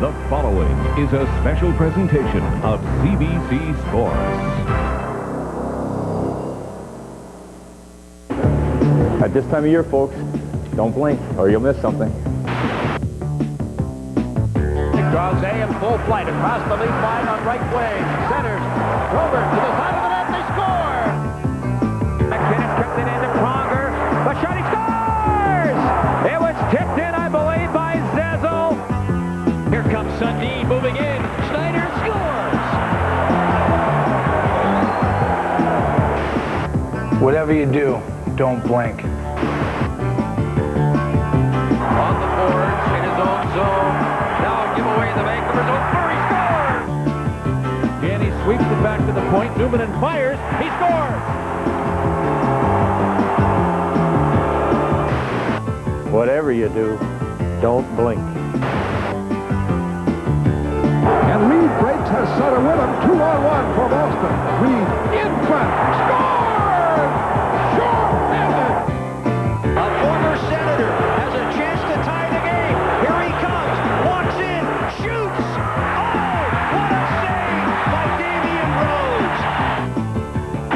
The following is a special presentation of CBC Sports. At this time of year, folks, don't blink or you'll miss something. Draws A in full flight across the lead line on right wing. Centers. Rover to the side of the net. They score! McKinnon kept it into Pronger. The shot, he scores! It was tipped in, I believe, by Zezel. Here comes Sundin moving in. Schneider scores! Whatever you do, don't blink. On the boards in his own zone. Now give away the Vancouver's own he scores! And he sweeps it back to the point. Newman and fires. He scores! Whatever you do, don't blink. And Reed breaks has Sutter with him. 2-on-1 for Boston. Reed in front. Scored! Short-handed! A former Senator has a chance to tie the game. Here he comes. Walks in. Shoots! Oh, what a save by Damian Rose!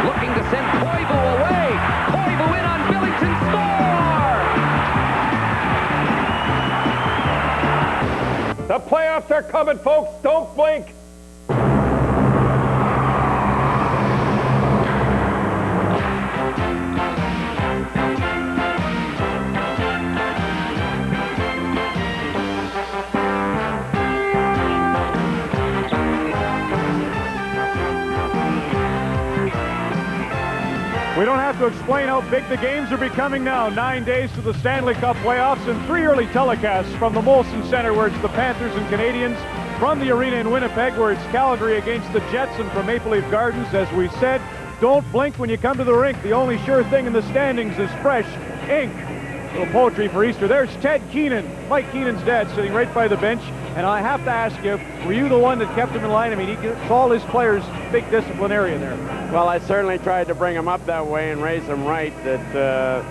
Looking to send Koivu away. Koivu in on Billington. Score! The playoffs are coming, folks. Don't blink. We don't have to explain how big the games are becoming now. 9 days to the Stanley Cup playoffs and 3 early telecasts from the Molson Center, where it's the Panthers and Canadians, from the arena in Winnipeg, where it's Calgary against the Jets, and from Maple Leaf Gardens. As we said, don't blink when you come to the rink. The only sure thing in the standings is fresh ink. Little poetry for Easter. There's Ted Keenan, Mike Keenan's dad, sitting right by the bench. And I have to ask you, were you the one that kept him in line? I mean, he gets all his players big disciplinarian there. Well, I certainly tried to bring him up that way and raise him right. That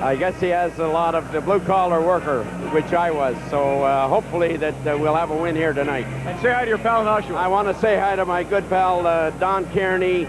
I guess he has a lot of the blue-collar worker, which I was. So hopefully that we'll have a win here tonight. And say hi to your pal in Oshawa. I want to say hi to my good pal Don Kearney,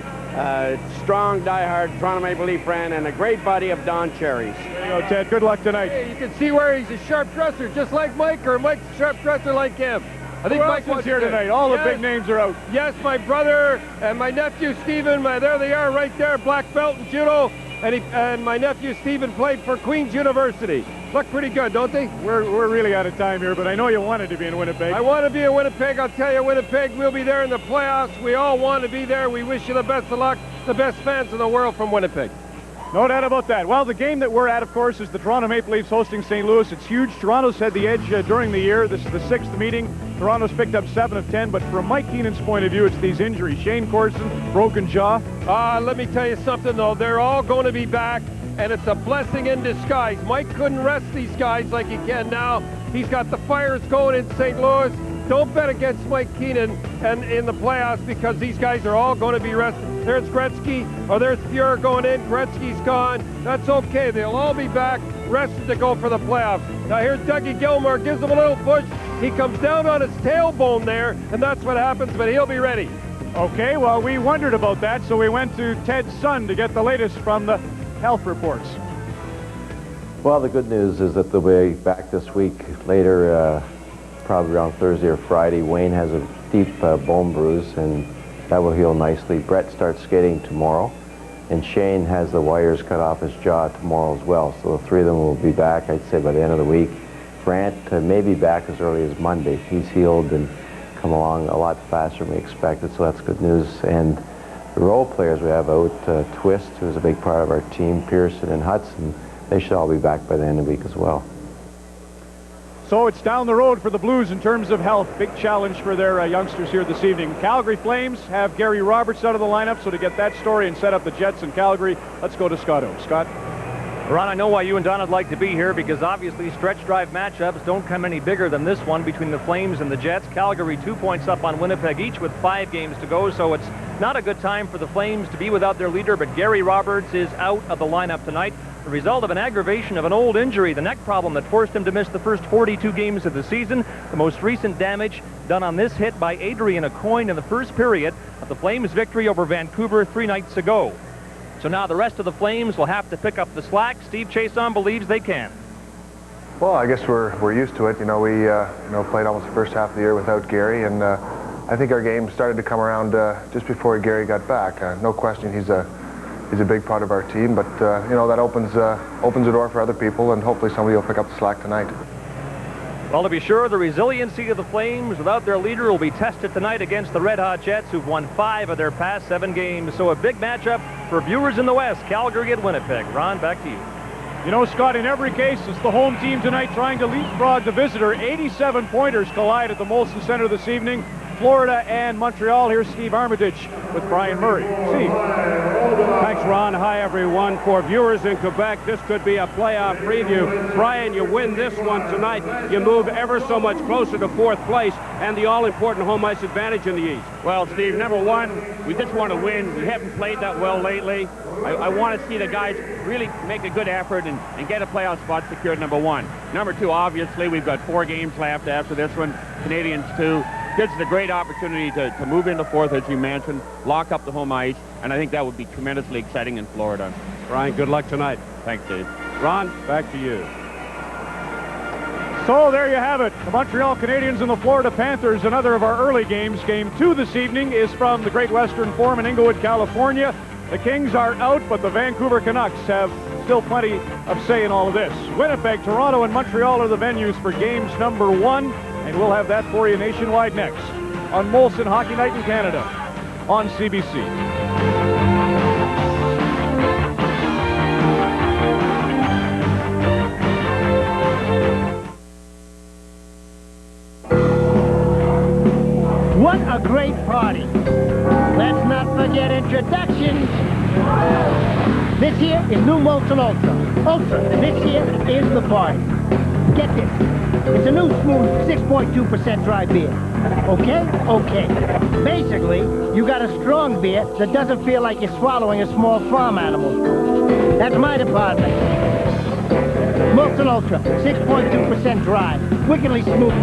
strong, diehard Toronto Maple Leaf fan, and a great buddy of Don Cherry's. There you go, Ted. Good luck tonight. Hey, you can see where he's a sharp dresser, just like Mike, or Mike's a sharp dresser like him. I think Who Mike else is here tonight? All the big names are out. Yes, my brother and my nephew Stephen. There they are, right there, black belt in judo. And my nephew Stephen played for Queen's University. Look pretty good, don't they? We're really out of time here, but I know you wanted to be in Winnipeg. I want to be in Winnipeg. I'll tell you, Winnipeg, we'll be there in the playoffs. We all want to be there. We wish you the best of luck. The best fans in the world from Winnipeg. No doubt about that. Well, the game that we're at, of course, is the Toronto Maple Leafs hosting St. Louis. It's huge. Toronto's had the edge during the year. This is the 6th meeting. Toronto's picked up 7 of 10, but from Mike Keenan's point of view, it's these injuries. Shane Corson, broken jaw. Let me tell you something, though. They're all going to be back, and it's a blessing in disguise. Mike couldn't rest these guys like he can now. He's got the fires going in St. Louis. Don't bet against Mike Keenan and in the playoffs, because these guys are all going to be rested. There's Gretzky, or there's Fuhrer going in. Gretzky's gone. That's okay. They'll all be back, rested to go for the playoffs. Now here's Dougie Gilmour, gives him a little push. He comes down on his tailbone there, and that's what happens, but he'll be ready. Okay, well, we wondered about that, so we went to Ted's son to get the latest from the health reports. Well, the good news is that they'll be back this week later, probably around Thursday or Friday. Wayne has a deep bone bruise, and that will heal nicely. Brett starts skating tomorrow, and Shane has the wires cut off his jaw tomorrow as well. So the 3 of them will be back, I'd say, by the end of the week. Grant may be back as early as Monday. He's healed and come along a lot faster than we expected, so that's good news. And the role players we have out, Twist, who's a big part of our team, Pearson and Hudson, they should all be back by the end of the week as well. So it's down the road for the Blues in terms of health. Big challenge for their youngsters here this evening. Calgary Flames have Gary Roberts out of the lineup, so to get that story and set up the Jets in Calgary, let's go to Scott O. Scott? Ron, I know why you and Don would like to be here, because obviously stretch drive matchups don't come any bigger than this one between the Flames and the Jets. Calgary 2 points up on Winnipeg, each with 5 games to go, so it's not a good time for the Flames to be without their leader, but Gary Roberts is out of the lineup tonight. the result of an aggravation of an old injury, the neck problem that forced him to miss the first 42 games of the season. The most recent damage done on this hit by Adrian Aucoin in the first period of the Flames' victory over Vancouver 3 nights ago. So now the rest of the Flames will have to pick up the slack. Steve Chason believes they can. Well, I guess we're used to it. You know, we played almost the first half of the year without Gary, and I think our game started to come around just before Gary got back. No question, he's a big part of our team, but that opens the door for other people, and hopefully somebody will pick up the slack tonight. Well, to be sure, the resiliency of the Flames without their leader will be tested tonight against the Red Hot Jets, who've won 5 of their past 7 games. So a big matchup for viewers in the West, Calgary and Winnipeg. Ron, back to you. You know, Scott, in every case, it's the home team tonight trying to leapfrog the visitor. 87 pointers collide at the Molson Center this evening. Florida and Montreal. Here's Steve Armitage with Brian Murray. Steve. Thanks, Ron. Hi, everyone. For viewers in Quebec, this could be a playoff preview. Brian, you win this one tonight, you move ever so much closer to 4th place and the all-important home ice advantage in the East. Well, Steve, number one, we just want to win. We haven't played that well lately. I want to see the guys really make a good effort and get a playoff spot secured, number one. Number two, obviously, we've got 4 games left after this one. Canadians 2. Gives us a great opportunity to move into 4th, as you mentioned, lock up the home ice, and I think that would be tremendously exciting in Florida. Brian, good luck tonight. Thanks, Dave. Ron, back to you. So there you have it. The Montreal Canadiens and the Florida Panthers, another of our early games. Game 2 this evening is from the Great Western Forum in Inglewood, California. The Kings are out, but the Vancouver Canucks have still plenty of say in all of this. Winnipeg, Toronto, and Montreal are the venues for games number 1, and we'll have that for you nationwide next on Molson Hockey Night in Canada on CBC. What a great party. Let's not forget introductions. This here is new Molson Ultra. Ultra, and this here is the party. Get this. It's a new smooth 6.2% dry beer. Okay? Okay. Basically, you got a strong beer that doesn't feel like you're swallowing a small farm animal. That's my department. Molson Ultra, 6.2% dry. Wickedly smooth.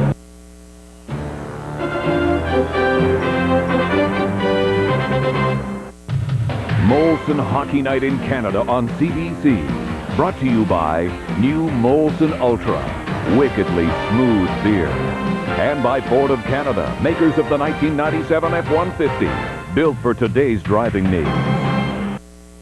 Molson Hockey Night in Canada on CBC. Brought to you by new Molson Ultra, wickedly smooth beer. And by Ford of Canada, makers of the 1997 F-150, built for today's driving needs.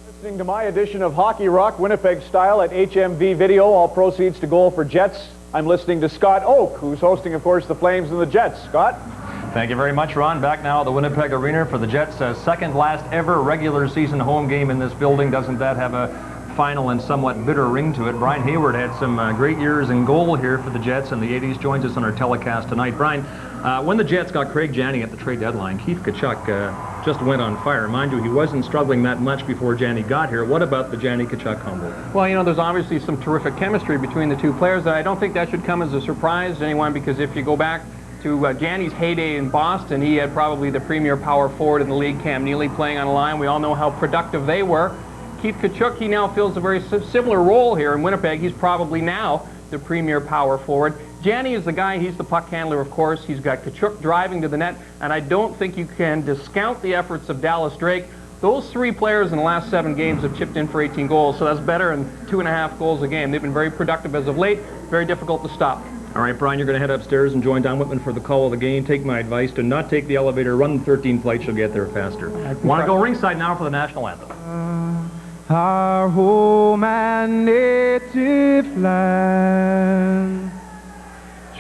Listening to my edition of Hockey Rock, Winnipeg style at HMV Video. All proceeds to goal for Jets. I'm listening to Scott Oak, who's hosting, of course, the Flames and the Jets. Scott? Thank you very much, Ron. Back now at the Winnipeg Arena for the Jets' second last ever regular season home game in this building. Doesn't that have a final and somewhat bitter ring to it? Brian Hayward had some great years in goal here for the Jets in the 80s. Joins us on our telecast tonight. Brian, when the Jets got Craig Janney at the trade deadline, Keith Tkachuk just went on fire. Mind you, he wasn't struggling that much before Janney got here. What about the Janney-Tkachuk combo? Well, you know, there's obviously some terrific chemistry between the two players, and I don't think that should come as a surprise to anyone, because if you go back to Janney's heyday in Boston, he had probably the premier power forward in the league, Cam Neely, playing on a line. We all know how productive they were. Keith Tkachuk, he now fills a very similar role here in Winnipeg. He's probably now the premier power forward. Janney is the guy, he's the puck handler, of course. He's got Tkachuk driving to the net, and I don't think you can discount the efforts of Dallas Drake. Those 3 players in the last 7 games have chipped in for 18 goals, so that's better than 2.5 goals a game. They've been very productive as of late, very difficult to stop. All right, Brian, you're going to head upstairs and join Don Whitman for the call of the game. Take my advice, do not take the elevator, run 13 flights, you'll get there faster. Want to go ringside now for the national anthem. Our home and native land,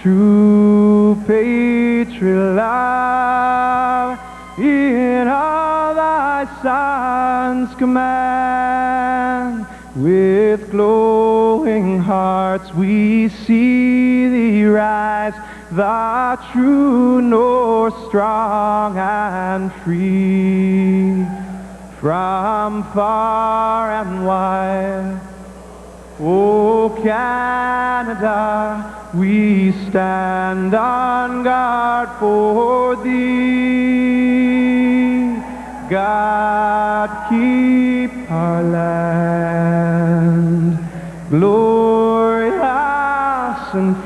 true patriot love, in all thy sons command. With glowing hearts we see thee rise, the true north, strong and free. From far and wide, O Canada, we stand on guard for thee. God keep our land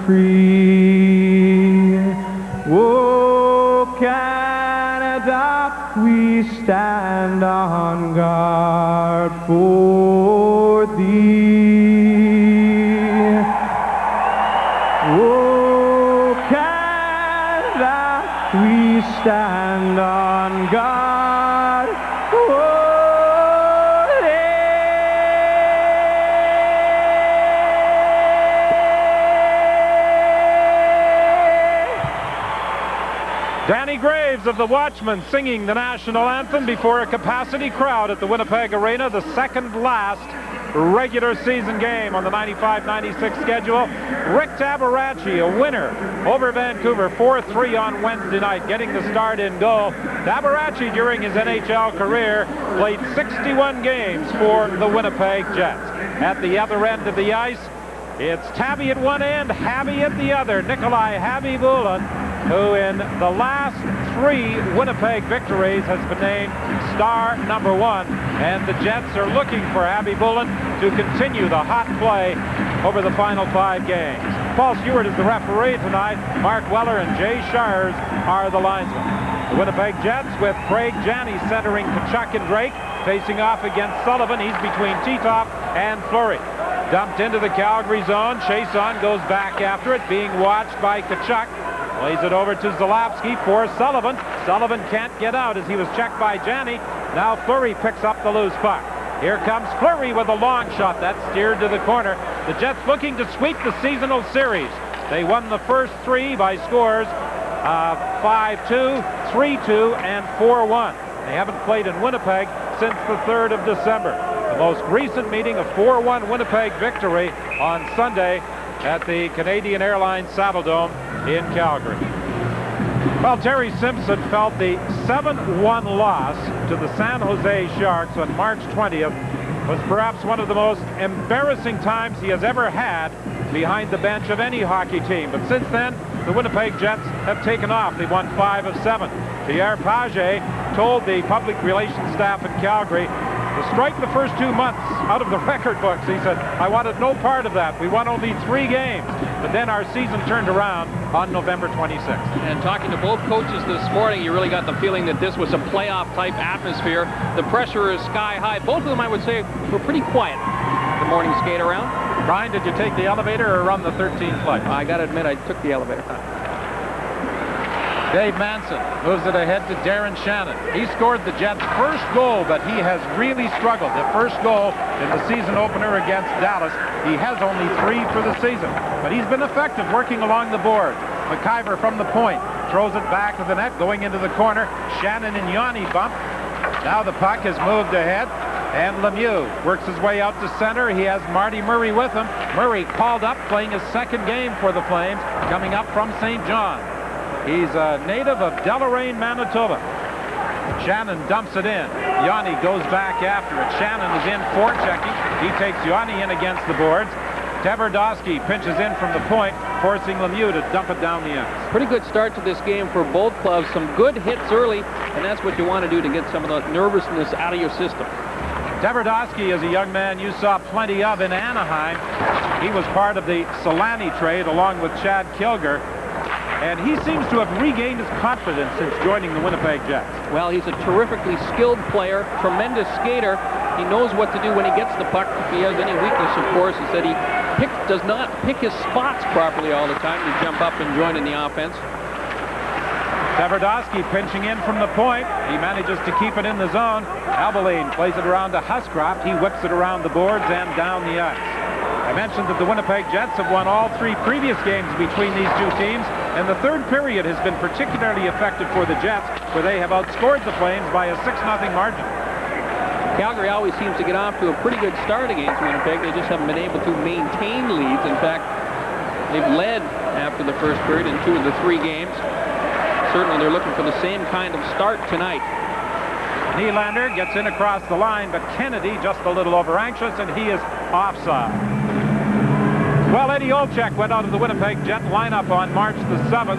free. Oh, Canada, we stand on guard for thee. Oh, Canada, we stand on guard for Danny Graves of the Watchmen singing the national anthem before a capacity crowd at the Winnipeg Arena, the second last regular season game on the 95-96 schedule. Rick Tabarachi, a winner over Vancouver 4-3 on Wednesday night, getting the start in goal. Tabarachi, during his NHL career, played 61 games for the Winnipeg Jets. At the other end of the ice, it's Tabby at one end, Habby at the other. Nikolai Habby Bulin, who in the last 3 Winnipeg victories has been named star number 1. And the Jets are looking for Habby Bulin to continue the hot play over the final 5 games. Paul Stewart is the referee tonight. Mark Weller and Jay Shires are the linesmen. The Winnipeg Jets with Craig Janney centering Kachuk and Drake, facing off against Sullivan. He's between T-Top and Fleury. Dumped into the Calgary zone. Chason goes back after it, being watched by Kachuk. Plays it over to Zalapski for Sullivan. Sullivan can't get out as he was checked by Janney. Now Fleury picks up the loose puck. Here comes Fleury with a long shot. That's steered to the corner. The Jets looking to sweep the seasonal series. They won the first 3 by scores of 5-2, 3-2, and 4-1. They haven't played in Winnipeg since the 3rd of December. The most recent meeting, a 4-1 Winnipeg victory on Sunday at the Canadian Airlines Saddledome in Calgary. Well, Terry Simpson felt the 7-1 loss to the San Jose Sharks on March 20th was perhaps one of the most embarrassing times he has ever had behind the bench of any hockey team. But since then, the Winnipeg Jets have taken off. They won 5 of 7. Pierre Pagé told the public relations staff in Calgary to strike the first 2 months out of the record books. He said, I wanted no part of that. We won only 3 games. But then our season turned around on November 26th. And talking to both coaches this morning, you really got the feeling that this was a playoff-type atmosphere. The pressure is sky high. Both of them, I would say, were pretty quiet the morning skate around. Brian, did you take the elevator or run the 13th flight? I got to admit, I took the elevator. Dave Manson moves it ahead to Darren Shannon. He scored the Jets' first goal, but he has really struggled. The first goal in the season opener against Dallas. He has only 3 for the season, but he's been effective working along the board. McIver from the point throws it back to the net, going into the corner. Shannon and Yanni bump. Now the puck has moved ahead, and Lemieux works his way out to center. He has Marty Murray with him. Murray called up, playing his second game for the Flames, coming up from St. John. He's a native of Deloraine, Manitoba. Shannon dumps it in. Yanni goes back after it. Shannon is in forechecking. He takes Yanni in against the boards. Tverdovsky pinches in from the point, forcing Lemieux to dump it down the ice. Pretty good start to this game for both clubs. Some good hits early, and that's what you want to do to get some of the nervousness out of your system. Tverdovsky is a young man you saw plenty of in Anaheim. He was part of the Solani trade along with Chad Kilger. And he seems to have regained his confidence since joining the Winnipeg Jets. Well, he's a terrifically skilled player, tremendous skater. He knows what to do when he gets the puck. If he has any weakness, of course, is that he does not pick his spots properly all the time to jump up and join in the offense. Tverdovsky pinching in from the point. He manages to keep it in the zone. Albaline plays it around to Huscroft. He whips it around the boards and down the ice. I mentioned that the Winnipeg Jets have won all 3 previous games between these 2 teams, and the third period has been particularly effective for the Jets, where they have outscored the Flames by a 6-0 margin. Calgary always seems to get off to a pretty good start against Winnipeg. They just haven't been able to maintain leads. In fact, they've led after the first period in 2 of the 3 games. Certainly they're looking for the same kind of start tonight. Nylander gets in across the line, but Kennedy just a little over anxious, and he is offside. Well, Eddie Olczyk went out of the Winnipeg Jet lineup on March the 7th.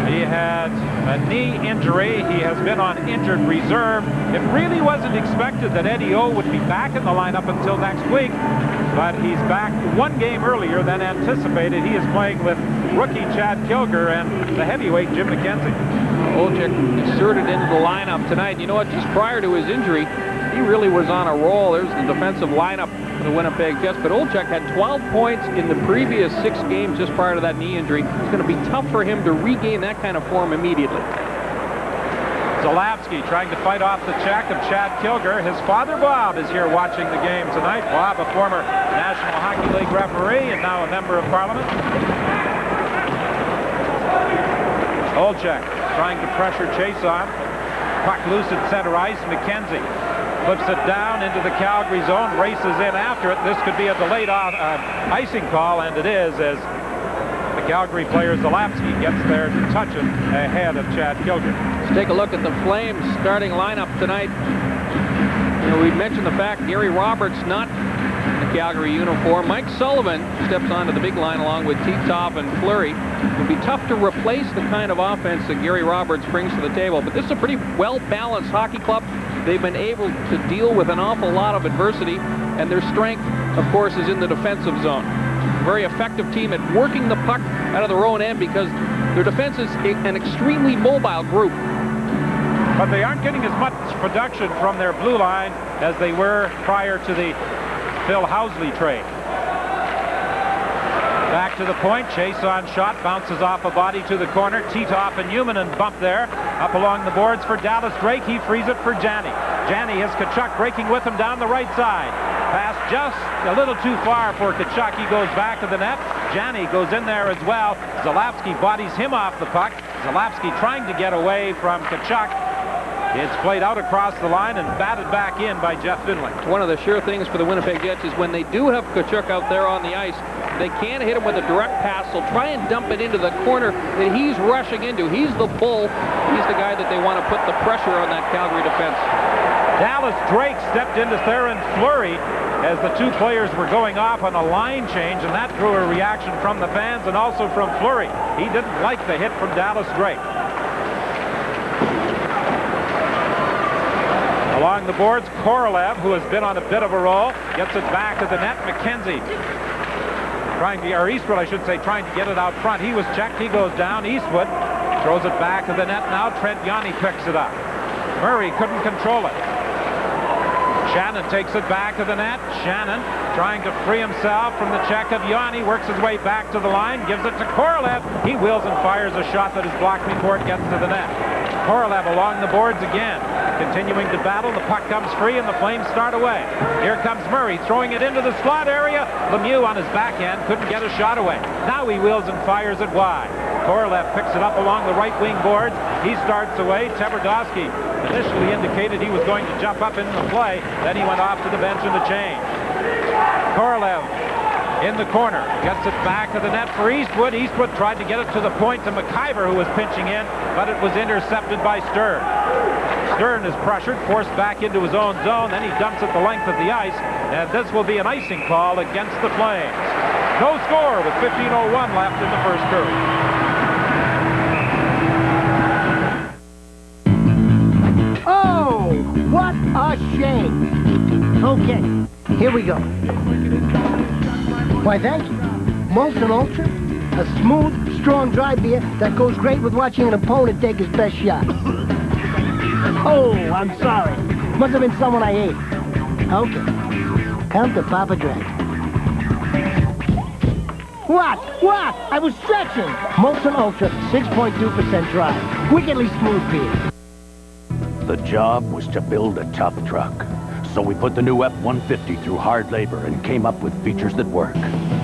He had a knee injury. He has been on injured reserve. It really wasn't expected that Eddie O would be back in the lineup until next week, but he's back one game earlier than anticipated. He is playing with rookie Chad Kilger and the heavyweight Jim McKenzie. Olczyk inserted into the lineup tonight. You know what? Just prior to his injury, he really was on a roll. There's the defensive lineup for the Winnipeg Jets, but Olczyk had 12 points in the previous 6 games just prior to that knee injury. It's going to be tough for him to regain that kind of form immediately. Zalapski trying to fight off the check of Chad Kilger. His father, Bob, is here watching the game tonight. Bob, a former National Hockey League referee and now a member of Parliament. Olczyk trying to pressure Chason. Puck loose at center ice. McKenzie flips it down into the Calgary zone, races in after it. This could be a delayed icing call, and it is, as the Calgary player Zalapski gets there to touch it ahead of Chad Kilger. Let's take a look at the Flames starting lineup tonight. You know, we mentioned the fact Gary Roberts not in the Calgary uniform. Mike Sullivan steps onto the big line along with Titov and Fleury. It would be tough to replace the kind of offense that Gary Roberts brings to the table, but this is a pretty well-balanced hockey club. They've been able to deal with an awful lot of adversity, and their strength, of course, is in the defensive zone. Very effective team at working the puck out of their own end because their defense is an extremely mobile group. But they aren't getting as much production from their blue line as they were prior to the Phil Housley trade. Back to the point. Chason shot bounces off a body to the corner. Titov and Umanen bump there. Up along the boards for Dallas Drake. He frees it for Janney. Janney has Tkachuk breaking with him down the right side. Pass just a little too far for Tkachuk. He goes back to the net. Janney goes in there as well. Zalapski bodies him off the puck. Zalapski trying to get away from Tkachuk. It's played out across the line and batted back in by Jeff Finley. One of the sure things for the Winnipeg Jets is when they do have Tkachuk out there on the ice, they can't hit him with a direct pass, so try and dump it into the corner that he's rushing into. He's the bull. He's the guy that they want to put the pressure on that Calgary defense. Dallas Drake stepped into Theron Fleury as the two players were going off on a line change, and that drew a reaction from the fans and also from Fleury. He didn't like the hit from Dallas Drake. Along the boards, Korolev, who has been on a bit of a roll, gets it back to the net. McKenzie Eastwood, I should say, trying to get it out front. He was checked. He goes down. Eastwood throws it back to the net now. Trent Yanni picks it up. Murray couldn't control it. Shannon takes it back to the net. Shannon trying to free himself from the check of Yanni, works his way back to the line, gives it to Korolev. He wheels and fires a shot that is blocked before it gets to the net. Korolev along the boards again, continuing to battle. The puck comes free and the Flames start away. Here comes Murray throwing it into the slot area. Lemieux on his backhand couldn't get a shot away. Now he wheels and fires it wide. Korolev picks it up along the right wing boards. He starts away. Tverdovsky initially indicated he was going to jump up into the play. Then he went off to the bench in the change. Korolev in the corner, gets it back to the net for Eastwood. Eastwood tried to get it to the point to McIver, who was pinching in, but it was intercepted by Stern. Stern is pressured, forced back into his own zone, then he dumps it the length of the ice, and this will be an icing call against the Flames. No score with 15:01 left in the first period. Oh, what a shame. Okay, here we go. Why, thank you. Molson Ultra, a smooth, strong dry beer that goes great with watching an opponent take his best shot. Oh, I'm sorry. Must have been someone I ate. Okay. Come to Papa Dragon. What? What? I was stretching. Molson Ultra, 6.2% dry. Wickedly smooth beer. The job was to build a tough truck. So we put the new F-150 through hard labor and came up with features that work.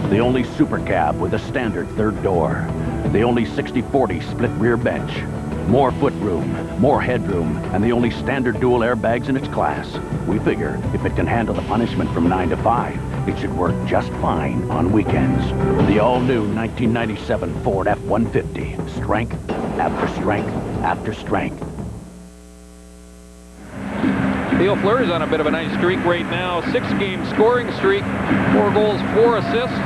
The only super cab with a standard third door. The only 60/40 split rear bench. More footroom, more headroom, and the only standard dual airbags in its class. We figure if it can handle the punishment from 9 to 5, it should work just fine on weekends. The all-new 1997 Ford F-150. Strength after strength after strength. Theo Fleury's on a bit of a nice streak right now. 6-game scoring streak, 4 goals, 4 assists.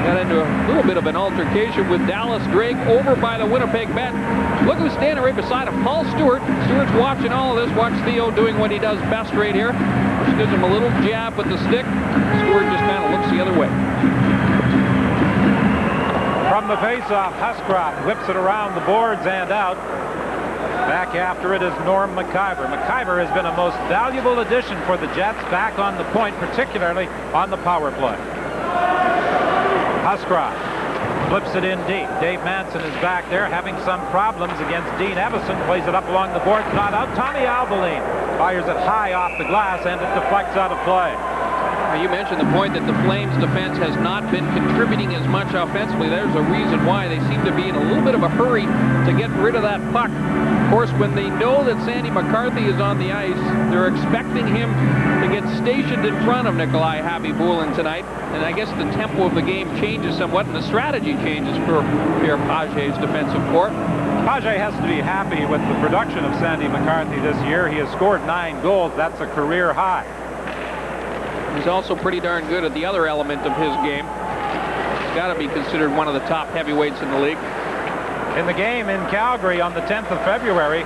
got into a little bit of an altercation with Dallas Drake over by the Winnipeg bench. Look who's standing right beside him, Paul Stewart. Stewart's watching all of this. Watch Theo doing what he does best right here. Just gives him a little jab with the stick. Stewart just kind of looks the other way. From the faceoff, Huscroft whips it around the boards and out. Back after it is Norm McIver. McIver has been a most valuable addition for the Jets back on the point, particularly on the power play. Huscroft flips it in deep. Dave Manson is back there having some problems against Dean Evison. Plays it up along the boards, not out. Tommy Albaline fires it high off the glass and it deflects out of play. You mentioned the point that the Flames defense has not been contributing as much offensively. There's a reason why. They seem to be in a little bit of a hurry to get rid of that puck. Of course, when they know that Sandy McCarthy is on the ice, they're expecting him to get stationed in front of Nikolai Habibulin tonight. And I guess the tempo of the game changes somewhat, and the strategy changes for Pierre Paget's defensive corps. Paget has to be happy with the production of Sandy McCarthy this year. He has scored 9 goals. That's a career high. He's also pretty darn good at the other element of his game. He's got to be considered one of the top heavyweights in the league. In the game in Calgary on the 10th of February,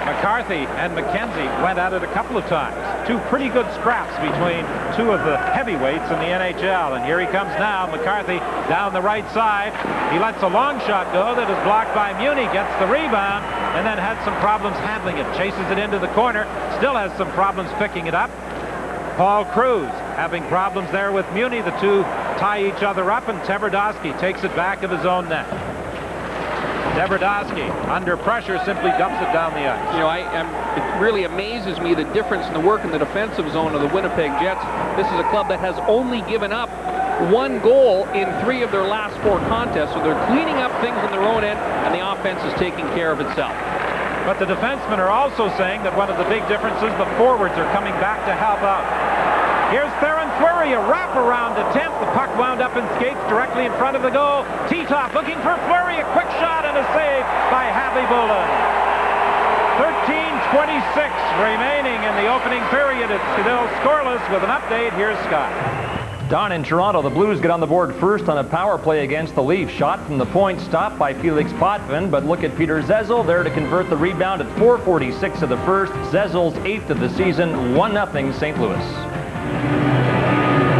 McCarthy and McKenzie went at it a couple of times. 2 pretty good scraps between 2 of the heavyweights in the NHL. And here he comes now, McCarthy down the right side. He lets a long shot go that is blocked by Muni, gets the rebound, and then had some problems handling it. Chases it into the corner, still has some problems picking it up. Paul Cruz having problems there with Muni. The 2 tie each other up, and Tverdovsky takes it back of his own net. Tverdovsky, under pressure, simply dumps it down the ice. You know, it really amazes me the difference in the work in the defensive zone of the Winnipeg Jets. This is a club that has only given up 1 goal in 3 of their last 4 contests, so they're cleaning up things on their own end, and the offense is taking care of itself. But the defensemen are also saying that one of the big differences, the forwards are coming back to help out. Here's Theron Fleury, a wraparound attempt. The puck wound up in skates directly in front of the goal. T-Top looking for Fleury, a quick shot and a save by Habibulin. 13:26 remaining in the opening period. It's still scoreless. With an update, here's Scott. Don in Toronto, the Blues get on the board first on a power play against the Leafs. Shot from the point, stopped by Felix Potvin, but look at Peter Zezel there to convert the rebound at 4:46 of the first. Zezel's 8th of the season, 1-0 St. Louis.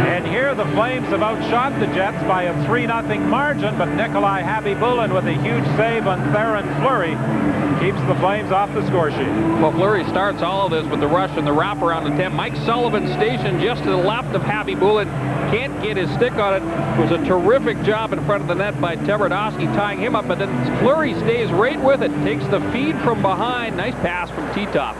And here the Flames have outshot the Jets by a 3-0 margin, but Nikolai Habibulin with a huge save on Theron Fleury keeps the Flames off the score sheet. Well, Fleury starts all of this with the rush and the wraparound attempt. Mike Sullivan stationed just to the left of Habibulin. Can't get his stick on it. It was a terrific job in front of the net by Tverdovsky tying him up, but then Fleury stays right with it. Takes the feed from behind. Nice pass from T-Top.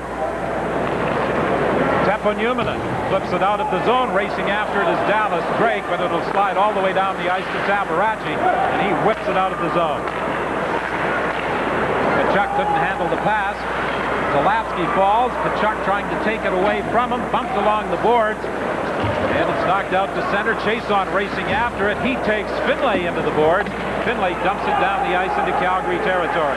Teppo Numminen flips it out of the zone. Racing after it is Dallas Drake, but it'll slide all the way down the ice to Tabaracci, and he whips it out of the zone. Kachuk couldn't handle the pass. Zalapsky falls. Kachuk trying to take it away from him. Bumped along the boards. And it's knocked out to center. Chason racing after it. He takes Finlay into the boards. Finlay dumps it down the ice into Calgary territory.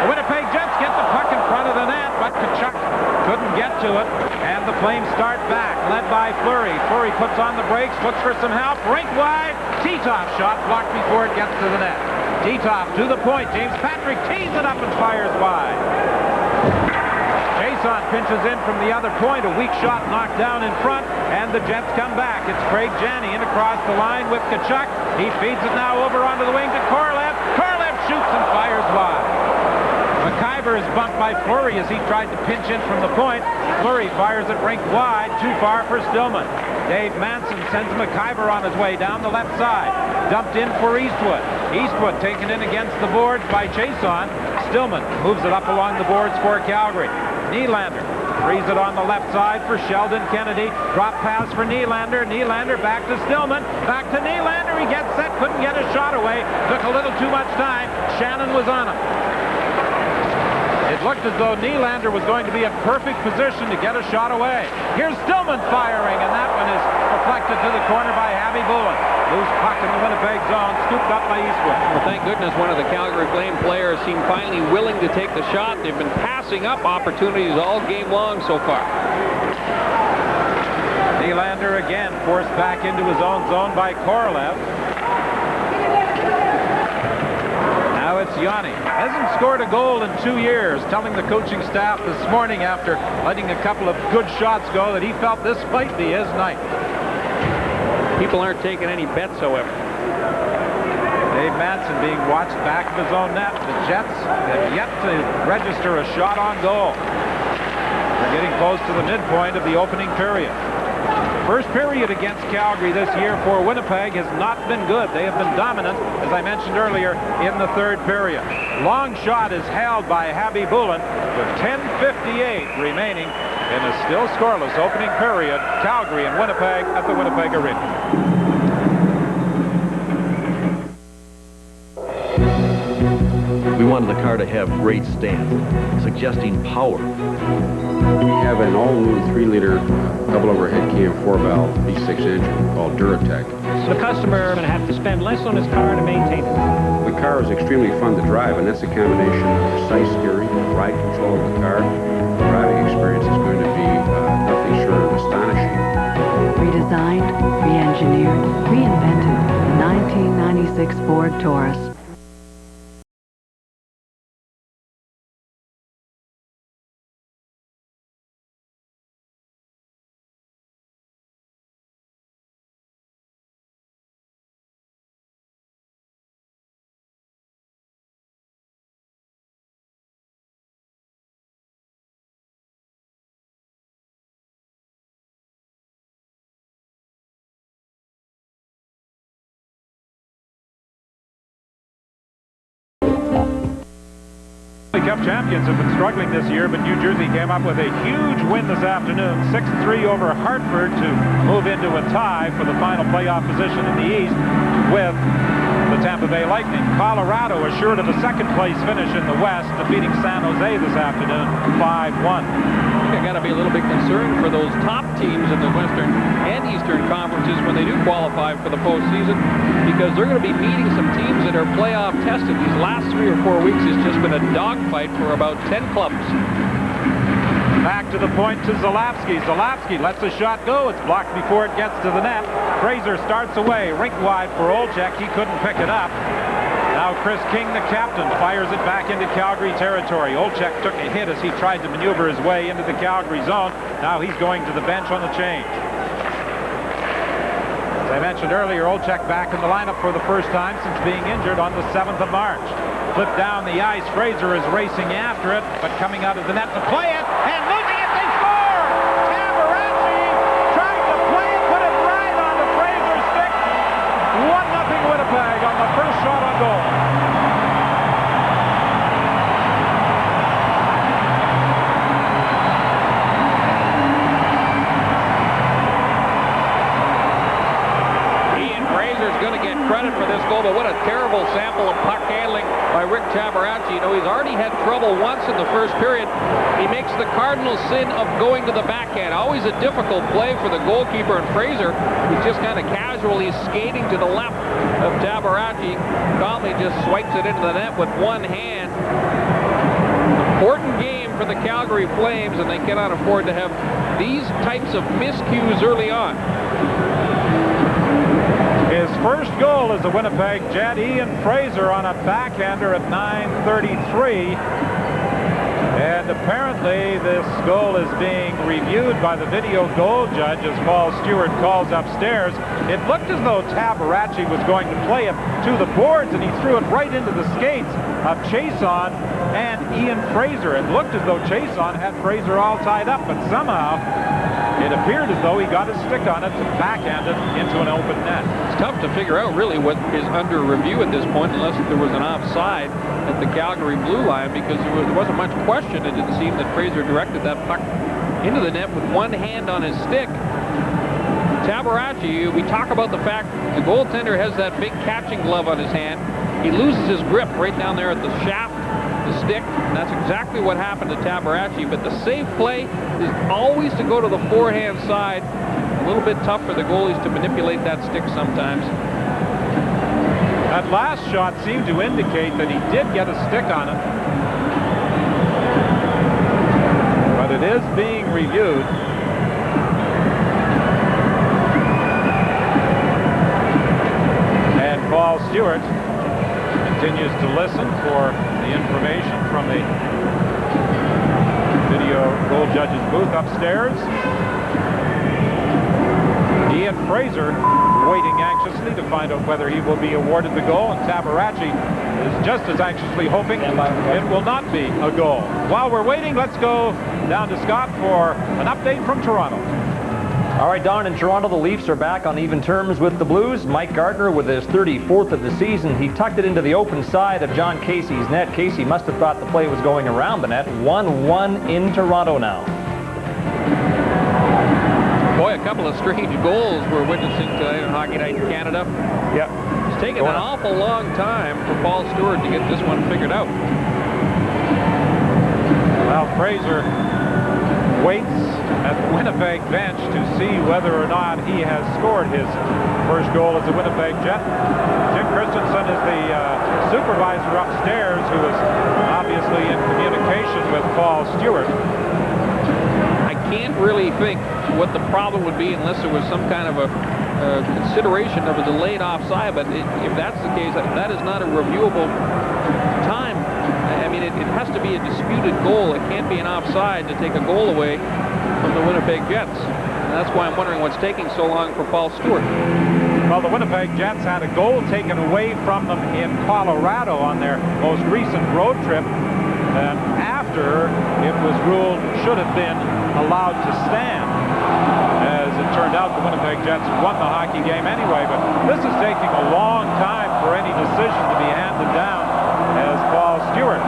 The Winnipeg Jets get the puck in front of the net, but Kachuk couldn't get to it. And the Flames start back, led by Fleury. Fleury puts on the brakes, looks for some help. Rink wide. T-Top shot blocked before it gets to the net. T-Top to the point. James Patrick tees it up and fires wide. Jason pinches in from the other point. A weak shot knocked down in front, and the Jets come back. It's Craig Janney in across the line with Kachuk. He feeds it now over onto the wing to Korolev. Korolev shoots and fires wide. McIver is bumped by Fleury as he tried to pinch in from the point. Fleury fires it rink wide, too far for Stillman. Dave Manson sends McIver on his way down the left side. Dumped in for Eastwood. Eastwood taken in against the boards by Chason. Stillman moves it up along the boards for Calgary. Nylander frees it on the left side for Sheldon Kennedy. Drop pass for Nylander. Nylander back to Stillman. Back to Nylander. He gets set. Couldn't get a shot away. Took a little too much time. Shannon was on him. It looked as though Nylander was going to be in perfect position to get a shot away. Here's Stillman firing, and that one is deflected to the corner by Habibulin. Loose puck in the Winnipeg zone, scooped up by Eastwood. Well, thank goodness one of the Calgary Flame players seemed finally willing to take the shot. They've been passing up opportunities all game long so far. Nylander again forced back into his own zone by Korolev. Now it's Yanni. Hasn't scored a goal in 2 years, telling the coaching staff this morning after letting a couple of good shots go that he felt this might be his night. People aren't taking any bets, however. Dave Manson being watched back of his own net. The Jets have yet to register a shot on goal. They're getting close to the midpoint of the opening period. First period against Calgary this year for Winnipeg has not been good. They have been dominant, as I mentioned earlier, in the third period. Long shot is held by Habib Bulin with 10:58 remaining in a still scoreless opening period. Calgary and Winnipeg at the Winnipeg Arena. We wanted the car to have great stance, suggesting power. We have an all-new 3-liter double overhead cam 4-valve V6 engine called Duratec. So the customer is going to have to spend less on his car to maintain it. The car is extremely fun to drive, and that's a combination of precise steering, ride control of the car. The driving experience is going to be nothing short of astonishing. Redesigned, re-engineered, reinvented. The 1996 Ford Taurus. Cup champions have been struggling this year, but New Jersey came up with a huge win this afternoon, 6-3 over Hartford to move into a tie for the final playoff position in the East with the Tampa Bay Lightning. Colorado assured of a second-place finish in the West, defeating San Jose this afternoon 5-1. I got to be a little bit concerned for those top teams in the Western and Eastern conferences when they do qualify for the postseason, because they're going to be meeting some teams that are playoff tested. These last 3 or 4 weeks has just been a dogfight for about 10 clubs. Back to the point to Zalapsky. Zalapsky lets a shot go. It's blocked before it gets to the net. Fraser starts away, rink wide for Olczyk. He couldn't pick it up. Now Chris King, the captain, fires it back into Calgary territory. Olczyk took a hit as he tried to maneuver his way into the Calgary zone. Now he's going to the bench on the change. As I mentioned earlier, Olczyk back in the lineup for the first time since being injured on the 7th of March. Flipped down the ice. Fraser is racing after it, but coming out of the net to play it, and losing it, they score! Tabaracci tried to play it, put it right on the Fraser's stick. 1-0 Winnipeg on the first shot on goal. Going to get credit for this goal, but what a terrible sample of puck handling by Rick Tabaracci. You know, he's already had trouble once in the first period. He makes the cardinal sin of going to the backhand. Always a difficult play for the goalkeeper, and Fraser, who's just kind of casually skating to the left of Tabaracci, calmly just swipes it into the net with one hand. Important game for the Calgary Flames, and they cannot afford to have these types of miscues early on. His first goal as a Winnipeg Jet, Ian Fraser, on a backhander at 9:33. And apparently this goal is being reviewed by the video goal judge as Paul Stewart calls upstairs. It looked as though Tabaracci was going to play it to the boards, and he threw it right into the skates of Chason and Ian Fraser. It looked as though Chason had Fraser all tied up, but somehow it appeared as though he got his stick on it to backhand it into an open net. It's tough to figure out really what is under review at this point, unless there was an offside at the Calgary blue line, because there wasn't much question. It didn't seem that Fraser directed that puck into the net with one hand on his stick. Tabaracci, we talk about the fact the goaltender has that big catching glove on his hand. He loses his grip right down there at the shaft, the stick, and that's exactly what happened to Tabaracci. But the safe play is always to go to the forehand side. A little bit tough for the goalies to manipulate that stick sometimes. That last shot seemed to indicate that he did get a stick on it. But it is being reviewed. Paul Stewart continues to listen for the information from the video goal judge's booth upstairs. Ian Fraser waiting anxiously to find out whether he will be awarded the goal, and Tabaracci is just as anxiously hoping it will not be a goal. While we're waiting, let's go down to Scott for an update from Toronto. All right, Don, in Toronto, the Leafs are back on even terms with the Blues. Mike Gardner with his 34th of the season. He tucked it into the open side of John Casey's net. Casey must have thought the play was going around the net. 1-1 in Toronto now. Boy, a couple of strange goals we're witnessing tonight on Hockey Night in Canada. Yep. It's taken an awful long time for Paul Stewart to get this one figured out. Well, Fraser waits at the Winnipeg bench to see whether or not he has scored his first goal as a Winnipeg Jet. Jim Christensen is the supervisor upstairs, who is obviously in communication with Paul Stewart. I can't really think what the problem would be unless there was some kind of a consideration of a delayed offside, but if that's the case, that is not a reviewable time. I mean, it has to be a disputed goal. It can't be an offside to take a goal away from the Winnipeg Jets. And that's why I'm wondering what's taking so long for Paul Stewart. Well, the Winnipeg Jets had a goal taken away from them in Colorado on their most recent road trip. And after it was ruled should have been allowed to stand. As it turned out, the Winnipeg Jets won the hockey game anyway, but this is taking a long time for any decision to be handed down as Paul Stewart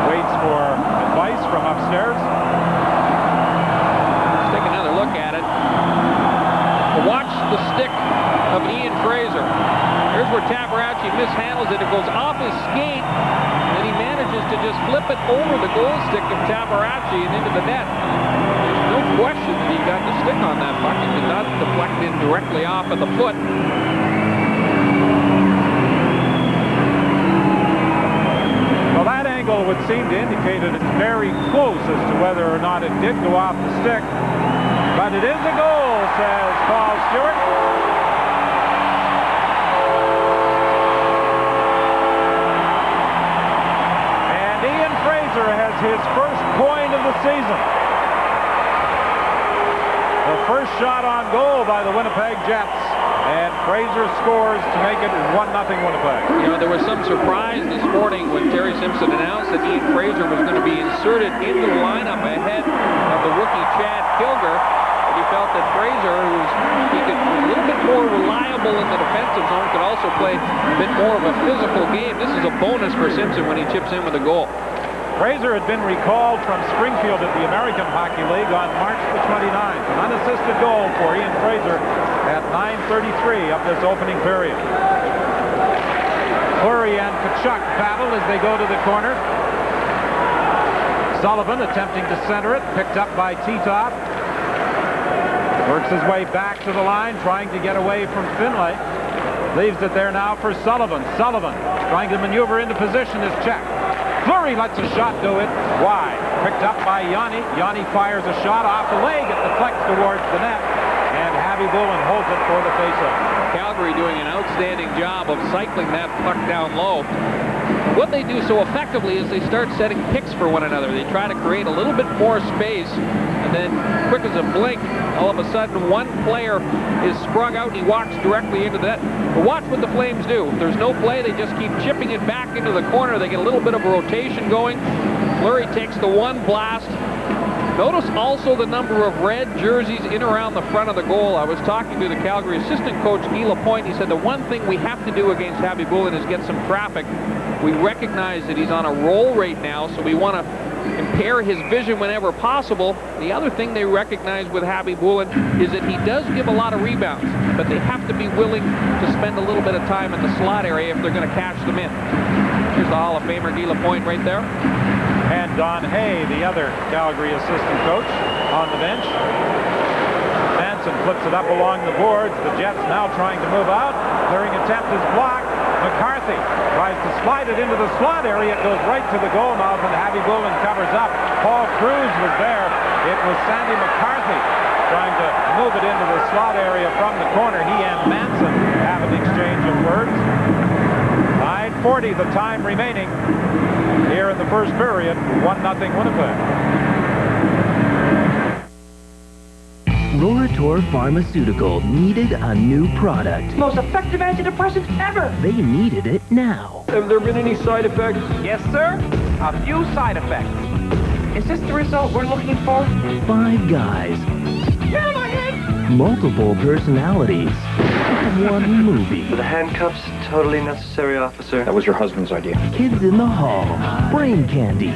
waits for advice from upstairs. Let's take another look at it. Watch the stick of Ian Fraser. Here's where Tabaracci mishandles it. It goes off his skate, and he manages to just flip it over the goal stick of Tabaracci and into the net. There's no question that he got the stick on that puck. It did not deflect in directly off of the foot. Well, that angle would seem to indicate that it's very close as to whether or not it did go off the stick. But it is a goal, says Paul Stewart. And Ian Fraser has his first point of the season. The first shot on goal by the Winnipeg Jets. And Fraser scores to make it 1-0 Winnipeg. You know, there was some surprise this morning when Terry Simpson announced that Ian Fraser was going to be inserted into the lineup ahead of the rookie Chad Kilger. And he felt that Fraser, who's a little bit more reliable in the defensive zone, could also play a bit more of a physical game. This is a bonus for Simpson when he chips in with a goal. Fraser had been recalled from Springfield at the American Hockey League on March the 29th. An unassisted goal for Ian Fraser at 9:33 of this opening period. Fleury and Tkachuk battle as they go to the corner. Sullivan attempting to center it, picked up by Titov. Works his way back to the line, trying to get away from Finlay. Leaves it there now for Sullivan. Sullivan trying to maneuver into position is checked. Fleury lets a shot go it wide. Picked up by Yanni. Yanni fires a shot off the leg. It deflects towards the net. And Javi Bullen holds it for the faceoff. Calgary doing an outstanding job of cycling that puck down low. What they do so effectively is they start setting picks for one another. They try to create a little bit more space, and then quick as a blink, all of a sudden one player is sprung out and he walks directly into that. But watch what the Flames do. If there's no play, they just keep chipping it back into the corner. They get a little bit of a rotation going. Fleury takes the one blast. Notice also the number of red jerseys in around the front of the goal. I was talking to the Calgary assistant coach, Guy Lapointe. He said the one thing we have to do against Javi Bullen is get some traffic. We recognize that he's on a roll right now, so we want to impair his vision whenever possible. The other thing they recognize with Javi Bullen is that he does give a lot of rebounds, but they have to be willing to spend a little bit of time in the slot area if they're going to catch them in. Here's the Hall of Famer Guy Lapointe right there. And Don Hay, the other Calgary assistant coach, on the bench. Manson flips it up along the boards. The Jets now trying to move out. Clearing attempt is blocked. McCarthy tries to slide it into the slot area. It goes right to the goal mouth, and Javi Bullen covers up. Paul Cruz was there. It was Sandy McCarthy trying to move it into the slot area from the corner. He and Manson have an exchange of words. 9:40 the time remaining here in the first period. 1-0 Winnipeg. Rorator Pharmaceutical needed a new product. Most effective antidepressant ever. They needed it now. Have there been any side effects? Yes, sir. A few side effects. Is this the result we're looking for? 5 guys. Get out of my head! Multiple personalities. One movie. The handcuffs, totally necessary, officer. That was your husband's idea. Kids in the Hall. Brain Candy.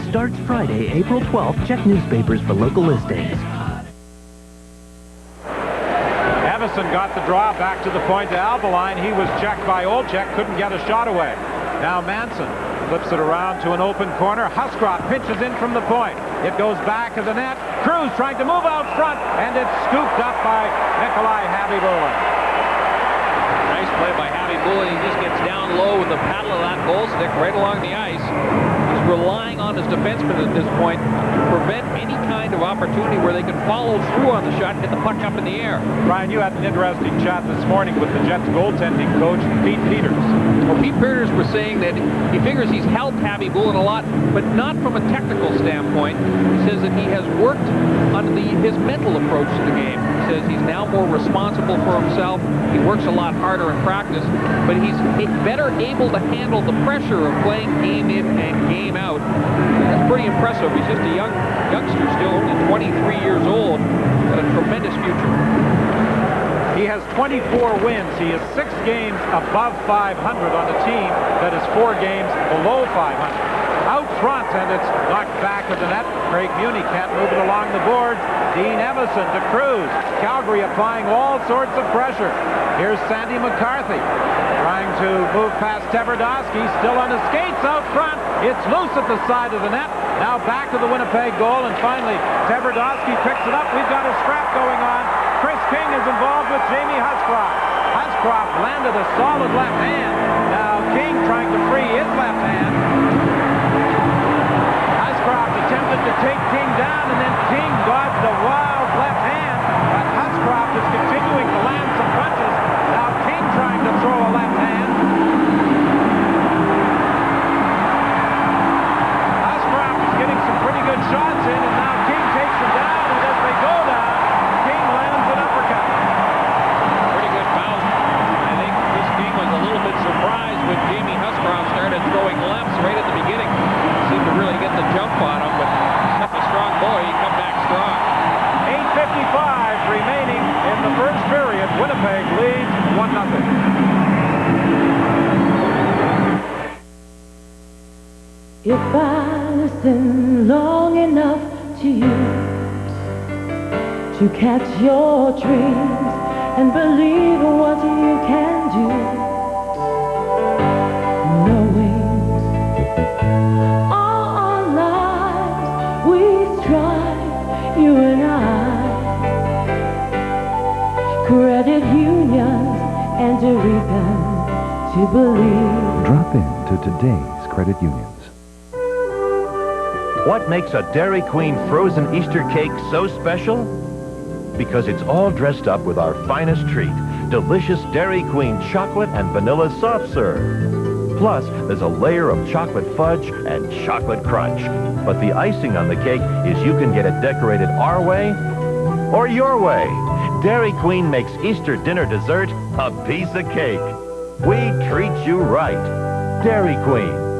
Starts Friday, April 12th. Check newspapers for local listings. Evison got the draw back to the point to Albaline. He was checked by Olczyk, couldn't get a shot away. Now Manson flips it around to an open corner. Huscroft pinches in from the point. It goes back of the net. Cruz trying to move out front, and it's scooped up by Nikolai Habibulin. Nice play by Habibulin. He just gets down low with the paddle of that goal stick right along the ice. He's relying on his defenseman at this point to prevent any kind of opportunity where they can follow through on the shot and get the puck up in the air. Brian, you had an interesting chat this morning with the Jets goaltending coach, Pete Peters. Well, Pete Peters was saying that he figures he's helped Habibulin a lot, but not from a technical standpoint. He says that he has worked on his mental approach to the game. He says he's now more responsible for himself. He works a lot harder in practice, but he's better able to handle the pressure of playing game in and game out. That's pretty impressive. He's just a youngster still, only 23 years old, got a tremendous future. He has 24 wins. He is 6 games above 500 on a team that is 4 games below 500. Out front, and it's knocked back of the net. Craig Muni can't move it along the boards. Dean Evison to Cruz. Calgary applying all sorts of pressure. Here's Sandy McCarthy trying to move past Tverdovsky, still on his skates out front. It's loose at the side of the net. Now back to the Winnipeg goal, and finally Tverdovsky picks it up. We've got a scrap going on. Chris King is involved with Jamie Huscroft. Huscroft landed a solid left hand. Now King trying to free his left hand. Huscroft attempted to take King down, and then King dodged a wild left hand. But Huscroft is continuing to land some punches. Now King trying to throw a left hand. Huscroft is getting some pretty good shots in, and now King takes him down, and as they go down, King lands an uppercut. Pretty good bounce. I think Chris King was a little bit surprised when Jamie Huscroft started throwing lefts right at the beginning. Seemed to really get the jump on him, but such a strong boy, he come back strong. 8:55 remaining in the first period. Winnipeg leads 1-0. If I listen long enough to you, to catch your dreams and believe in what you can do, knowing all our lives we strive, you and I, credit unions and to read them, to believe. Drop in to today's credit unions. What makes a Dairy Queen frozen Easter cake so special? Because it's all dressed up with our finest treat, delicious Dairy Queen chocolate and vanilla soft serve. Plus, there's a layer of chocolate fudge and chocolate crunch. But the icing on the cake is you can get it decorated our way or your way. Dairy Queen makes Easter dinner dessert a piece of cake. We treat you right. Dairy Queen.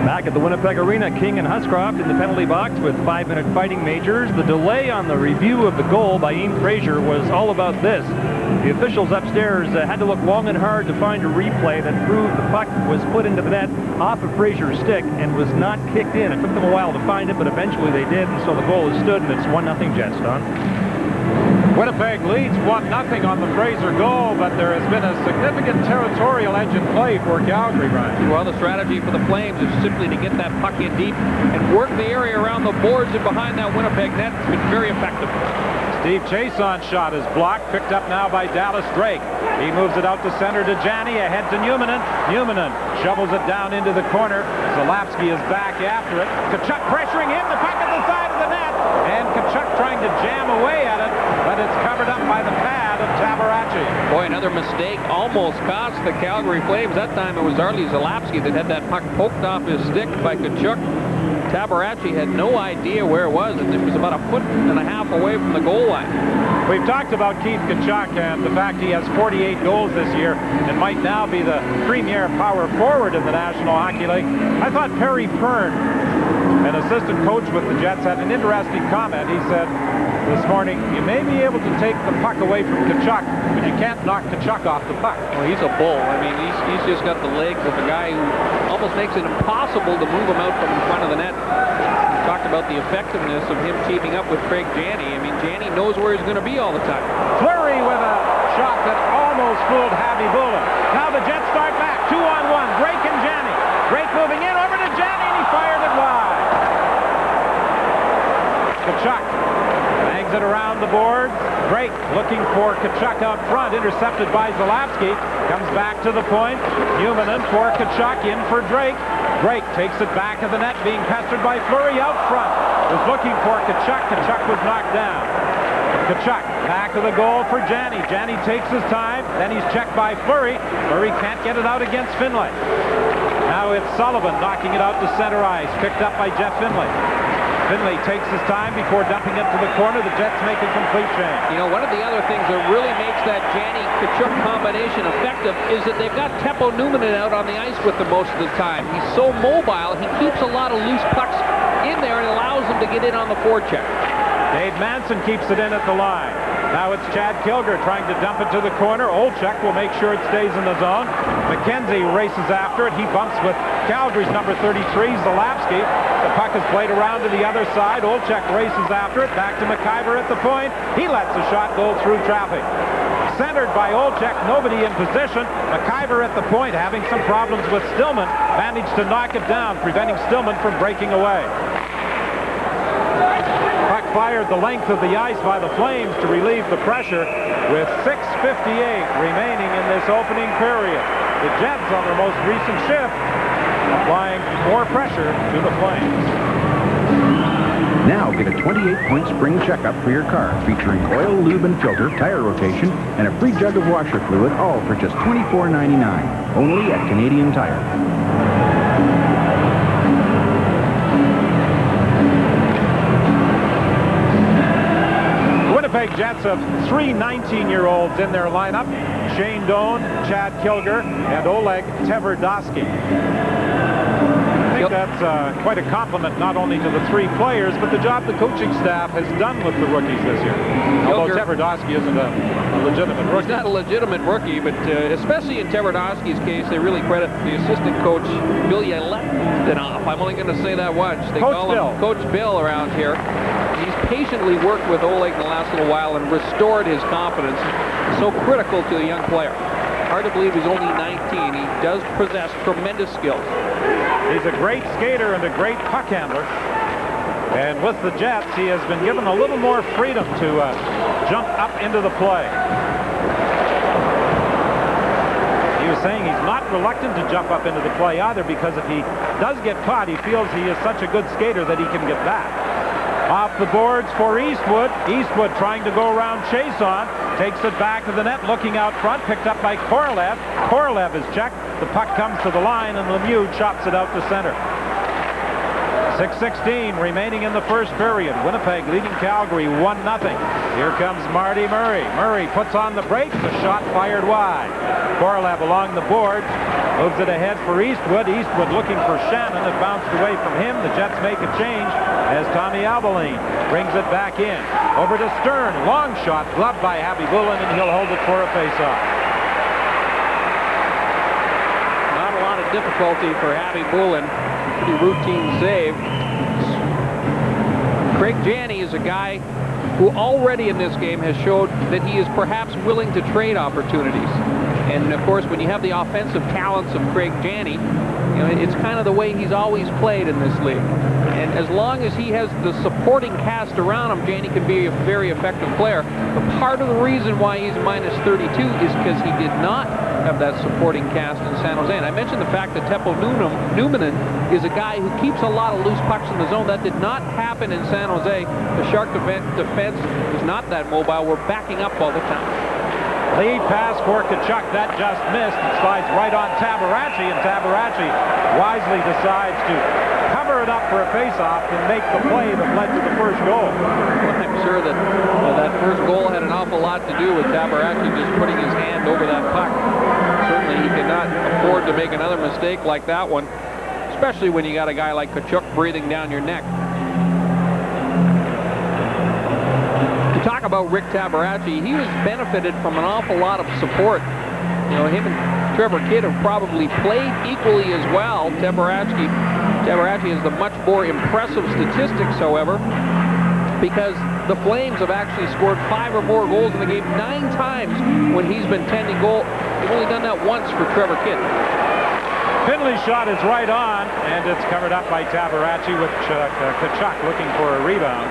Back at the Winnipeg Arena, King and Huscroft in the penalty box with 5-minute fighting majors. The delay on the review of the goal by Ian Fraser was all about this. The officials upstairs had to look long and hard to find a replay that proved the puck was put into the net off of Fraser's stick and was not kicked in. It took them a while to find it, but eventually they did, and so the goal is stood, and it's 1-0 Jets, Don. Winnipeg leads 1-0 on the Fraser goal, but there has been a significant territorial edge in play for Calgary, Brian. Well, the strategy for the Flames is simply to get that puck in deep and work the area around the boards and behind that Winnipeg net. It's been very effective. Steve Chason's shot is blocked, picked up now by Dallas Drake. He moves it out to center to Janney, ahead to Newmanen. Newmanen shovels it down into the corner. Zalapsky is back after it. Kachuk pressuring him, the puck at the side of the net. And Tkachuk trying to jam away at it, but it's covered up by the pad of Tabaracci. Boy, another mistake almost cost the Calgary Flames. That time it was Arlie Zalapski that had that puck poked off his stick by Tkachuk. Tabaracci had no idea where it was, and it was about 1.5 feet away from the goal line. We've talked about Keith Tkachuk and the fact he has 48 goals this year and might now be the premier power forward in the National Hockey League. I thought Perry Pern, an assistant coach with the Jets, had an interesting comment. He said this morning, you may be able to take the puck away from Tkachuk, but you can't knock Tkachuk off the puck. Well, he's a bull. I mean, he's just got the legs of a guy who almost makes it impossible to move him out from in front of the net. We talked about the effectiveness of him teaming up with Craig Janney. I mean, Janney knows where he's going to be all the time. Fleury with a shot that almost fooled Happy Bullen. Now the Jets start back, 2-on-1. Drake and Janney. Drake moving in over to Janney, and he fired it wide. Tkachuk bangs it around the boards. Drake looking for Tkachuk out front, intercepted by Zalapski. Comes back to the point. Newmanen for Tkachuk, in for Drake. Drake takes it back of the net, being pestered by Fleury out front. Was looking for Tkachuk. Tkachuk was knocked down. Tkachuk back of the goal for Janney. Janney takes his time. Then he's checked by Fleury. Fleury can't get it out against Finlay. Now it's Sullivan knocking it out to center ice. Picked up by Jeff Finlay. Finlay takes his time before dumping it to the corner. The Jets make a complete change. You know, one of the other things that really makes that Janney-Tkachuk combination effective is that they've got Teppo Newmanen out on the ice with them most of the time. He's so mobile, he keeps a lot of loose pucks in there and allows them to get in on the forecheck. Dave Manson keeps it in at the line. Now it's Chad Kilger trying to dump it to the corner. Olczyk will make sure it stays in the zone. McKenzie races after it. He bumps with Calgary's number 33, Zalapski. The puck is played around to the other side. Olczyk races after it. Back to McIver at the point. He lets the shot go through traffic. Centered by Olczyk, nobody in position. McIver at the point, having some problems with Stillman, managed to knock it down, preventing Stillman from breaking away. Puck fired the length of the ice by the Flames to relieve the pressure with 6:58 remaining in this opening period. The Jets, on their most recent shift, applying more pressure to the Flames. Now get a 28-point spring checkup for your car, featuring oil, lube, and filter, tire rotation, and a free jug of washer fluid, all for just $24.99. Only at Canadian Tire. Winnipeg Jets have three 19-year-olds in their lineup: Shane Doan, Chad Kilger, and Oleg Tverdovsky. I think that's quite a compliment not only to the three players, but the job the coaching staff has done with the rookies this year. Although Tverdovsky isn't a legitimate rookie. He's not a legitimate rookie, but especially in Tverdovsky's case, they really credit the assistant coach, Bill Yeletinoff. I'm only going to say that once. They call him Coach Bill around here. He's patiently worked with Oleg in the last little while and restored his confidence. So critical to a young player. Hard to believe he's only 19. He does possess tremendous skills. He's a great skater and a great puck handler. And with the Jets, he has been given a little more freedom to jump up into the play. He was saying he's not reluctant to jump up into the play either, because if he does get caught, he feels he is such a good skater that he can get back. Off the boards for Eastwood. Eastwood trying to go around Chason. Takes it back to the net, looking out front. Picked up by Korolev. Korolev is checked. The puck comes to the line, and Lemieux chops it out to center. 6:16 remaining in the first period. Winnipeg leading Calgary 1-0. Here comes Marty Murray. Murray puts on the brakes. A shot fired wide. Korolev along the board. Moves it ahead for Eastwood. Eastwood looking for Shannon. It bounced away from him. The Jets make a change as Tommy Abilene brings it back in. Over to Stern. Long shot gloved by Happy Bullen, and he'll hold it for a faceoff. Not a lot of difficulty for Happy Bullen. Pretty routine save. Craig Janney is a guy who already in this game has showed that he is perhaps willing to trade opportunities. And of course, when you have the offensive talents of Craig Janney, you know, it's kind of the way he's always played in this league. And as long as he has the supporting cast around him, Janney can be a very effective player. But part of the reason why he's minus 32 is because he did not have that supporting cast in San Jose. And I mentioned the fact that Teppo Numminen is a guy who keeps a lot of loose pucks in the zone. That did not happen in San Jose. The Shark defense is not that mobile. We're backing up all the time. Lead pass for Tkachuk. That just missed. It slides right on Tabarachi, and Tabarachi wisely decides to cover it up for a face-off and make the play that led to the first goal. Well, I'm sure that that first goal had an awful lot to do with Tabarachi just putting his hand over that puck. Certainly he cannot afford to make another mistake like that one, especially when you got a guy like Tkachuk breathing down your neck. To talk about Rick Tabarachi, he was benefited from an awful lot of support. You know, him and Trevor Kidd have probably played equally as well. Tabarachi has the much more impressive statistics, however, because the Flames have actually scored 5 or more goals in the game 9 times when he's been tending goal. They've only done that once for Trevor Kidd. Finley's shot is right on, and it's covered up by Tabarachi with Tkachuk looking for a rebound.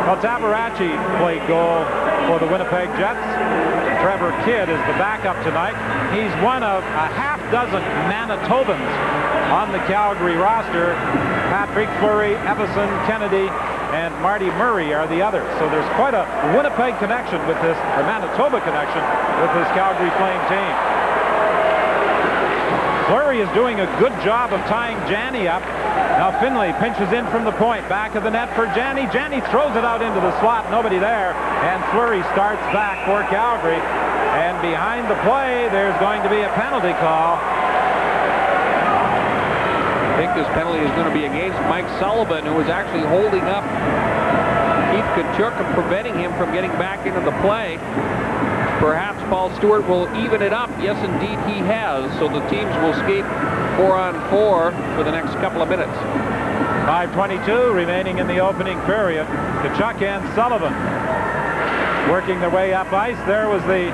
Well, Tabarachi played goal for the Winnipeg Jets. Trevor Kidd is the backup tonight. He's one of a half dozen Manitobans on the Calgary roster. Patrick Fleury, Everson, Kennedy, and Marty Murray are the others. So there's quite a Winnipeg connection with this, or Manitoba connection with this Calgary Flame team. Fleury is doing a good job of tying Janney up. Now Finley pinches in from the point, back of the net for Janney. Janney throws it out into the slot, nobody there, and Fleury starts back for Calgary. And behind the play, there's going to be a penalty call. I think this penalty is going to be against Mike Sullivan, who was actually holding up Keith Tkachuk and preventing him from getting back into the play. Perhaps Paul Stewart will even it up. Yes, indeed, he has. So the teams will skate 4-on-4 for the next couple of minutes. 5:22 remaining in the opening period. Tkachuk and Sullivan working their way up ice. There was the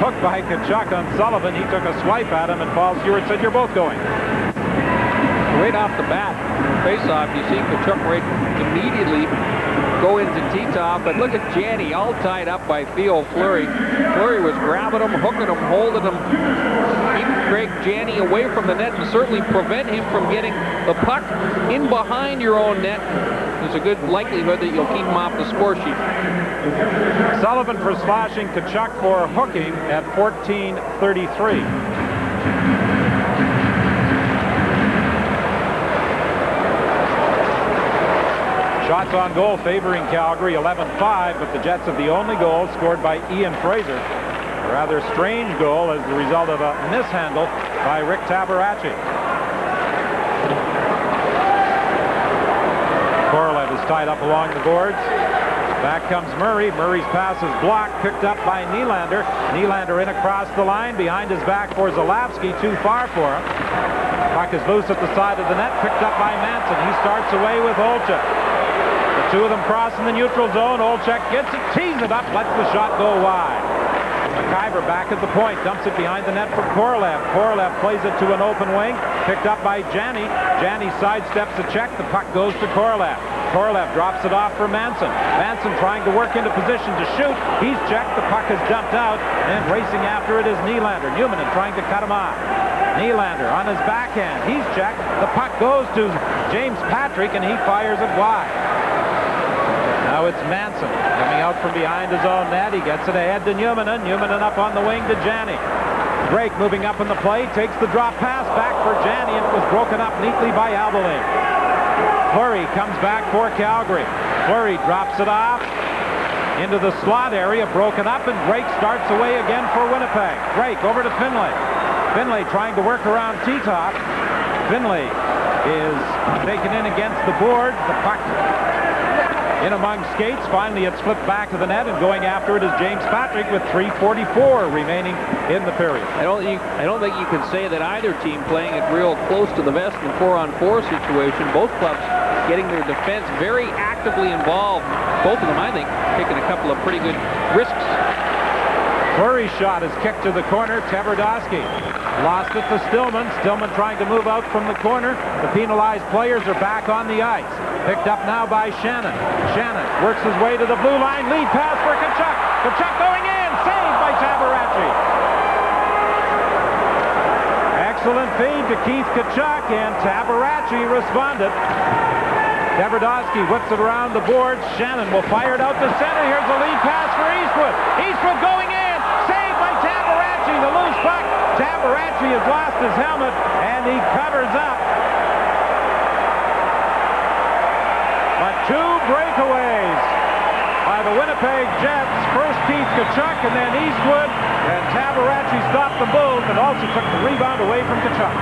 hook by Tkachuk on Sullivan. He took a swipe at him, and Paul Stewart said, "You're both going." Right off the bat, face-off, you see Tkachuk right immediately go into T-top, but look at Janney all tied up by Theo Fleury. Fleury was grabbing him, hooking him, holding him, keep Craig Janney away from the net and certainly prevent him from getting the puck in behind your own net. There's a good likelihood that you'll keep him off the score sheet. Sullivan for slashing, Tkachuk for hooking at 14:33. Shots on goal favoring Calgary, 11-5, but the Jets have the only goal scored by Ian Fraser. A rather strange goal as the result of a mishandle by Rick Tabarachi. Korolev is tied up along the boards. Back comes Murray. Murray's pass is blocked, picked up by Nylander. Nylander in across the line, behind his back for Zalapski, too far for him. Puck is loose at the side of the net, picked up by Manson. He starts away with Olchek. The two of them cross in the neutral zone. Olchek gets it, tees it up, lets the shot go wide. McIver back at the point, dumps it behind the net for Korolev. Korolev plays it to an open wing, picked up by Janney. Janney sidesteps a check, the puck goes to Korolev. Korolev drops it off for Manson. Manson trying to work into position to shoot. He's checked, the puck is dumped out, and racing after it is Nylander. Numminen trying to cut him off. Nylander on his backhand, he's checked. The puck goes to James Patrick, and he fires it wide. Now it's Manson coming out from behind his own net. He gets it ahead to Numminen. Numminen up on the wing to Janney. Drake moving up in the play, takes the drop pass back for Janney, and it was broken up neatly by Albeling. Fleury comes back for Calgary. Fleury drops it off into the slot area, broken up, and Drake starts away again for Winnipeg. Drake over to Finlay. Finlay trying to work around T-top. Finlay is taken in against the board. The puck in among skates. Finally, it's flipped back to the net, and going after it is James Patrick with 3:44 remaining in the period. I don't think you can say that either team playing it real close to the vest in a 4-on-4 situation. Both clubs getting their defense very actively involved. Both of them, I think, taking a couple of pretty good risks. Flurry shot is kicked to the corner. Tverdovsky lost it to Stillman. Stillman trying to move out from the corner. The penalized players are back on the ice. Picked up now by Shannon. Shannon works his way to the blue line. Lead pass for Tkachuk. Tkachuk going in. Saved by Tabaracci. Excellent feed to Keith Tkachuk, and Tabaracci responded. Tverdovsky whips it around the boards. Shannon will fire it out to center. Here's the lead pass for Eastwood. Eastwood going in. Saved by Tabaracci. The loose puck. Tabaracci has lost his helmet, and he covers up. But two breakaways by the Winnipeg Jets. First Keith Tkachuk, and then Eastwood. And Tabaracci stopped them both and also took the rebound away from Tkachuk.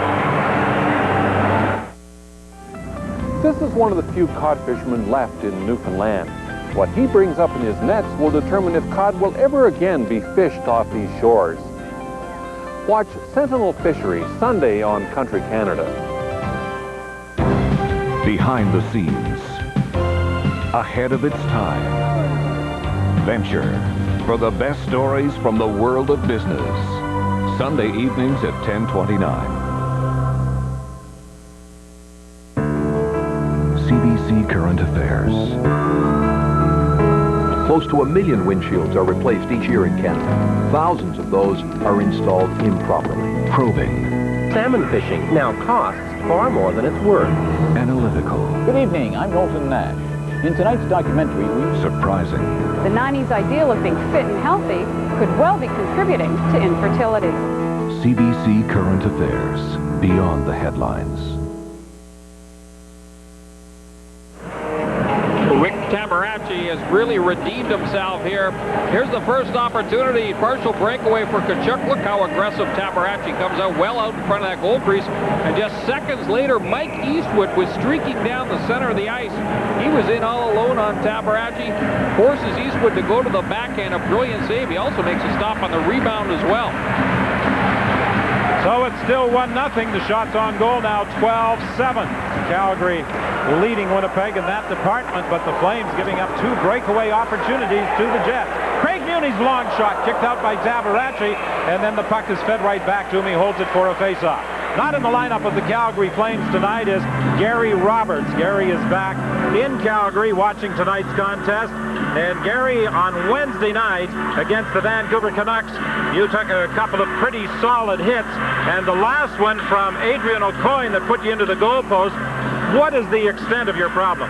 This is one of the few cod fishermen left in Newfoundland. What he brings up in his nets will determine if cod will ever again be fished off these shores. Watch Sentinel Fishery Sunday on Country Canada. Behind the scenes, ahead of its time. Venture for the best stories from the world of business. Sunday evenings at 10:29. CBC Current Affairs. Close to 1 million windshields are replaced each year in Canada. Thousands of those are installed improperly. Probing. Salmon fishing now costs far more than it's worth. Analytical. Good evening, I'm Milton Nash. In tonight's documentary, we... Surprising. The 90s ideal of being fit and healthy could well be contributing to infertility. CBC Current Affairs. Beyond the headlines. Rick Tabaracci has really redeemed himself here. Here's the first opportunity. Partial breakaway for Tkachuk. Look how aggressive Tabaracci comes out, well out in front of that goal crease. And just seconds later, Mike Eastwood was streaking down the center of the ice. He was in all alone on Tabaracci. Forces Eastwood to go to the backhand. A brilliant save. He also makes a stop on the rebound as well. So it's still 1-0. The shot's on goal now, 12-7. Calgary leading Winnipeg in that department, but the Flames giving up two breakaway opportunities to the Jets. Craig Muni's long shot kicked out by Tabaracci, and then the puck is fed right back to him. He holds it for a face-off. Not in the lineup of the Calgary Flames tonight is Gary Roberts. Gary is back in Calgary watching tonight's contest. And Gary, on Wednesday night against the Vancouver Canucks, you took a couple of pretty solid hits. And the last one from Adrian O'Coin that put you into the goalpost. What is the extent of your problem?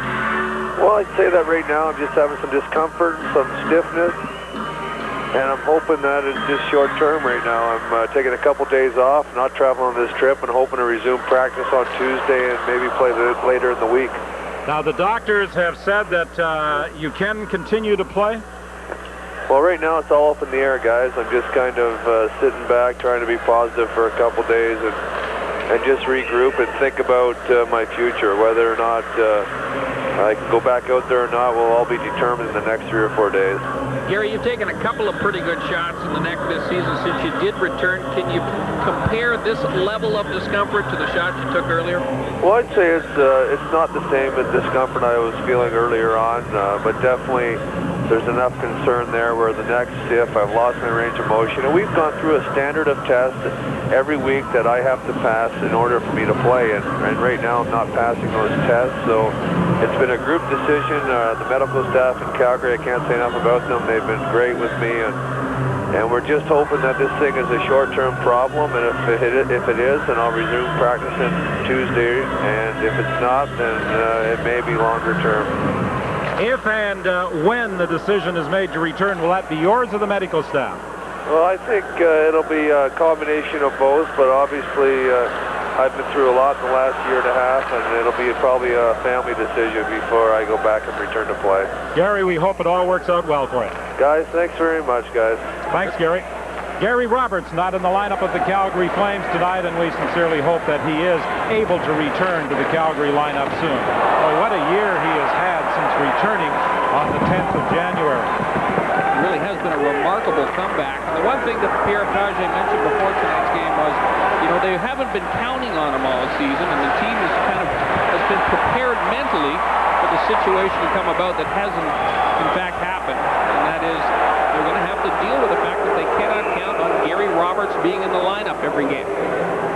Well, I'd say that right now I'm just having some discomfort, some stiffness. And I'm hoping that it's just short term right now. I'm taking a couple days off, not traveling on this trip, and hoping to resume practice on Tuesday and maybe play later in the week. Now, the doctors have said that you can continue to play? Well, right now it's all up in the air, guys. I'm just kind of sitting back, trying to be positive for a couple days and just regroup and think about my future. Whether or not I can go back out there or not will all be determined in the next 3 or 4 days. Gary, you've taken a couple of pretty good shots in the neck this season since you did return. Can you compare this level of discomfort to the shots you took earlier? Well, I'd say it's not the same as discomfort I was feeling earlier on, but definitely there's enough concern there where the neck's stiff. I've lost my range of motion, and we've gone through a standard of tests every week that I have to pass in order for me to play, and right now I'm not passing those tests, so it's been a group decision. The medical staff in Calgary, I can't say enough about them. They've been great with me, and we're just hoping that this thing is a short-term problem, and if it is, then I'll resume practicing Tuesday, and if it's not, then it may be longer term. If and when the decision is made to return, will that be yours or the medical staff? Well, I think it'll be a combination of both, but obviously I've been through a lot in the last year and a half, and it'll be probably a family decision before I go back and return to play. Gary, we hope it all works out well for you. Guys, thanks very much, guys. Thanks, Gary. Gary Roberts not in the lineup of the Calgary Flames tonight, and we sincerely hope that he is able to return to the Calgary lineup soon. Boy, what a year he has had since returning on the 10th of January. It really has been a remarkable comeback. And the one thing that Pierre Pagé mentioned before tonight's game was, you know, they haven't been counting on him all season, and the team has been prepared mentally for the situation to come about that hasn't, in fact, happened. And that is they're going to have to deal with the fact that they cannot count on Gary Roberts being in the lineup every game.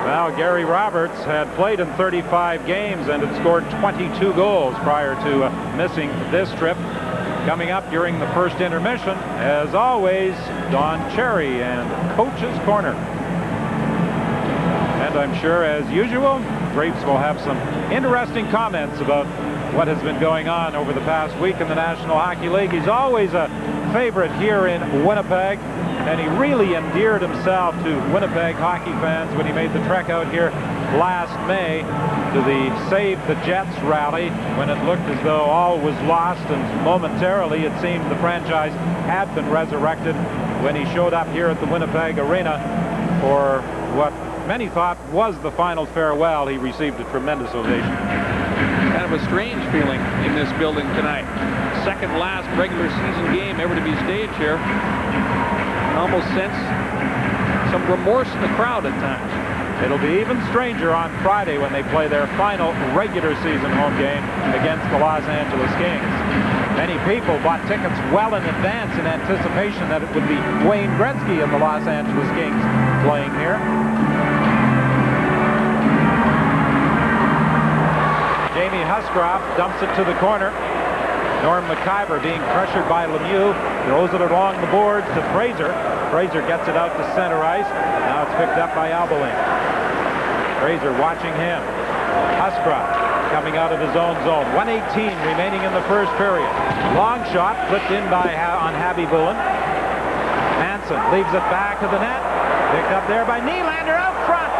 Well, Gary Roberts had played in 35 games and had scored 22 goals prior to missing this trip. Coming up during the first intermission, as always, Don Cherry and Coach's Corner. And I'm sure, as usual, Drapes will have some interesting comments about what has been going on over the past week in the National Hockey League. He's always a favorite here in Winnipeg, and he really endeared himself to Winnipeg hockey fans when he made the trek out here last May to the Save the Jets rally, when it looked as though all was lost, and momentarily it seemed the franchise had been resurrected when he showed up here at the Winnipeg Arena for what many thought was the final farewell. He received a tremendous ovation. Kind of a strange feeling in this building tonight. Second last regular season game ever to be staged here. Almost sense some remorse in the crowd at times. It'll be even stranger on Friday when they play their final regular season home game against the Los Angeles Kings. Many people bought tickets well in advance in anticipation that it would be Wayne Gretzky and the Los Angeles Kings playing here. Jamie Huscroft dumps it to the corner. Norm McIver being pressured by Lemieux, throws it along the boards to Fraser. Fraser gets it out to center ice. Now it's picked up by Albeling. Fraser watching him. Huscroft coming out of his own zone. 1:18 remaining in the first period. Long shot flipped in by on Habby Bullen. Manson leaves it back to the net. Picked up there by Nylander out front.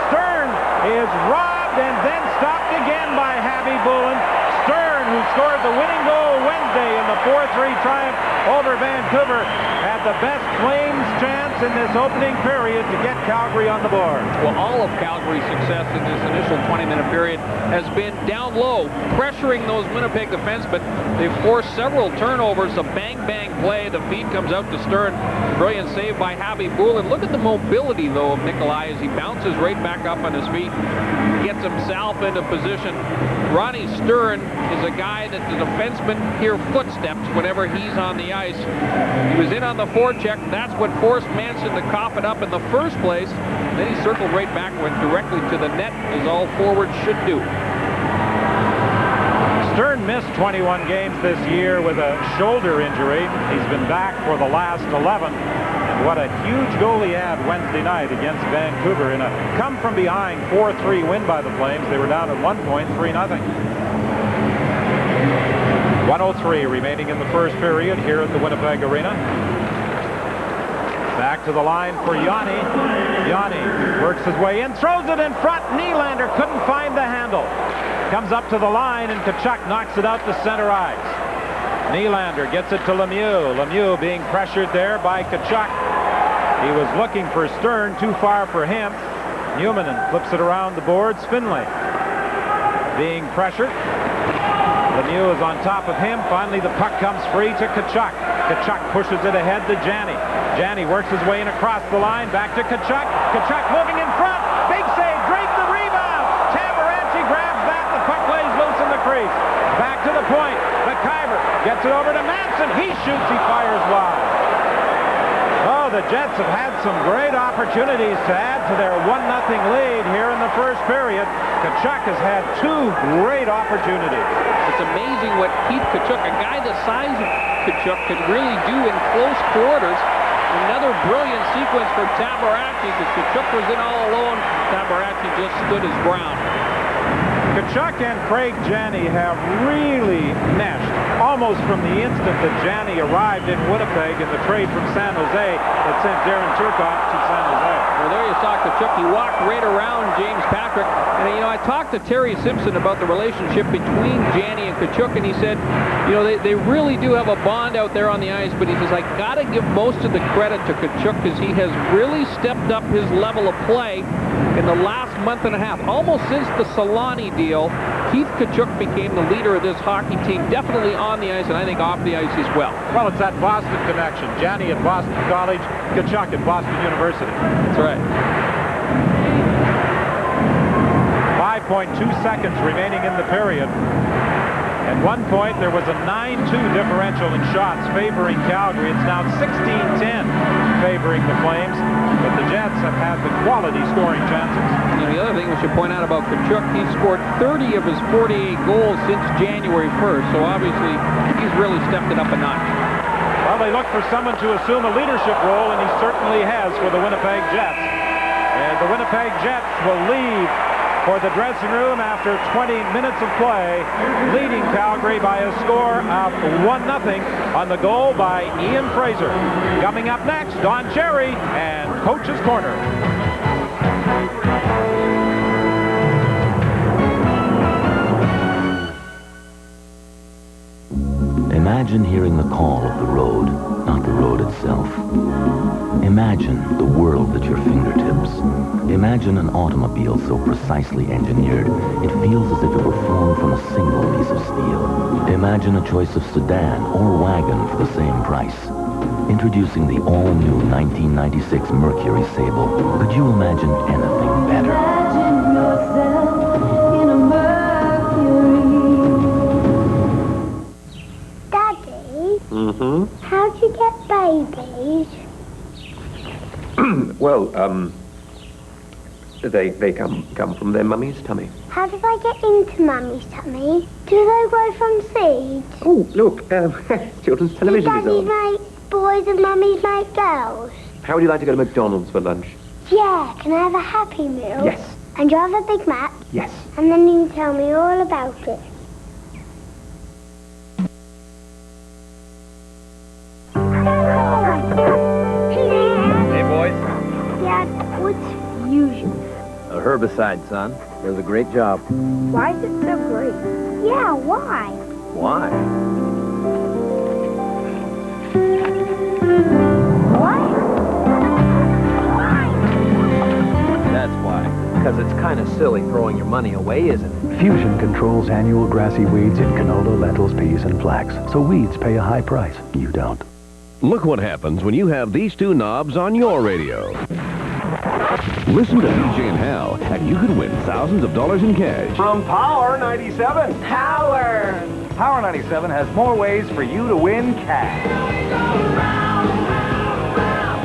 Stern is robbed and then stopped again by Habby Bullen. Stern, who scored the winning goal Wednesday in the 4-3 triumph over Vancouver, had the best Flames chance in this opening period to get Calgary on the board. Well, all of Calgary's success in this initial 20-minute period has been down low, pressuring those Winnipeg defensemen. They've forced several turnovers, a bang-bang play. The feed comes out to Stern. Brilliant save by Habby Bullen. Look at the mobility, though, of Nikolai as he bounces right back up on his feet, gets himself into position. Ronnie Stern is a guy that the defensemen hear footsteps whenever he's on the ice. He was in on the forecheck. That's what forced Manson to cough it up in the first place. Then he circled right back, went directly to the net, as all forwards should do. Stern missed 21 games this year with a shoulder injury. He's been back for the last 11. And what a huge goal he had Wednesday night against Vancouver in a come-from-behind 4-3 win by the Flames. They were down at one point, 3-0. 1:03 remaining in the first period here at the Winnipeg Arena. Back to the line for Yanni. Yanni works his way in, throws it in front. Nylander couldn't find the handle. Comes up to the line, and Tkachuk knocks it out to center ice. Nylander gets it to Lemieux. Lemieux being pressured there by Tkachuk. He was looking for Stern, too far for him. Newman flips it around the boards. Finlay being pressured. Lemieux is on top of him. Finally, the puck comes free to Tkachuk. Tkachuk pushes it ahead to Janney. Janney works his way in across the line. Back to Tkachuk. Tkachuk moving in front. Big save. Drake the rebound. Tamarachi grabs that. The puck lays loose in the crease. Back to the point. McIver gets it over to Manson. He shoots. He fires wide. Oh, the Jets have had some great opportunities to add to their 1-0 lead here in the first period. Tkachuk has had two great opportunities. It's amazing what Keith Tkachuk, a guy the size of Tkachuk, can really do in close quarters. Another brilliant sequence for Tamarachi, because Tkachuk was in all alone. Tamarachi just stood his ground. Tkachuk and Craig Janney have really meshed almost from the instant that Janney arrived in Winnipeg in the trade from San Jose that sent Darren Turcotte to San Jose. Well, there you saw Tkachuk. He walked right around James Patrick. And, you know, I talked to Terry Simpson about the relationship between Janney and Tkachuk, and he said, you know, they really do have a bond out there on the ice, but he says, I got to give most of the credit to Tkachuk because he has really stepped up his level of play in the last month and a half. Almost since the Solani deal, Keith Tkachuk became the leader of this hockey team, definitely on the ice, and I think off the ice as well. Well, it's that Boston connection. Janney at Boston College, Tkachuk at Boston University. That's right. 5.2 seconds remaining in the period. At one point, there was a 9-2 differential in shots favoring Calgary. It's now 16-10 favoring the Flames, but the Jets have had the quality scoring chances. And the other thing we should point out about Tkachuk, he's scored 30 of his 48 goals since January 1st, so obviously he's really stepped it up a notch. Well, they look for someone to assume a leadership role, and he certainly has for the Winnipeg Jets. And the Winnipeg Jets will leave for the dressing room after 20 minutes of play, leading Calgary by a score of 1-0 on the goal by Ian Fraser. Coming up next, Don Cherry and Coach's Corner. Imagine hearing the call of the road, not the road itself. Imagine the world at your fingertips. Imagine an automobile so precisely engineered, it feels as if it were formed from a single piece of steel. Imagine a choice of sedan or wagon for the same price. Introducing the all-new 1996 Mercury Sable. Could you imagine anything better? Imagine yourself in a Mercury. Daddy, Mm-hmm. how'd you get babies? Well, they come from their mummy's tummy. How do they get into Mummy's tummy? Do they grow from seeds? Oh, look, children's television is Daddies on. make boys and Mummies make girls? How would you like to go to McDonald's for lunch? Yeah, can I have a Happy Meal? Yes. And you have a Big Mac? Yes. And then you can tell me all about it. Hey, boys. Dad, what's fusion? A herbicide, son. Does a great job. Why is it so great? Yeah, why? Why? That's why. Because it's kind of silly throwing your money away, isn't it? Fusion controls annual grassy weeds in canola, lentils, peas, and flax. So weeds pay a high price. You don't. Look what happens when you have these two knobs on your radio. Listen to BJ and Hal, and you could win thousands of dollars in cash. From Power 97. Power! Power 97 has more ways for you to win cash.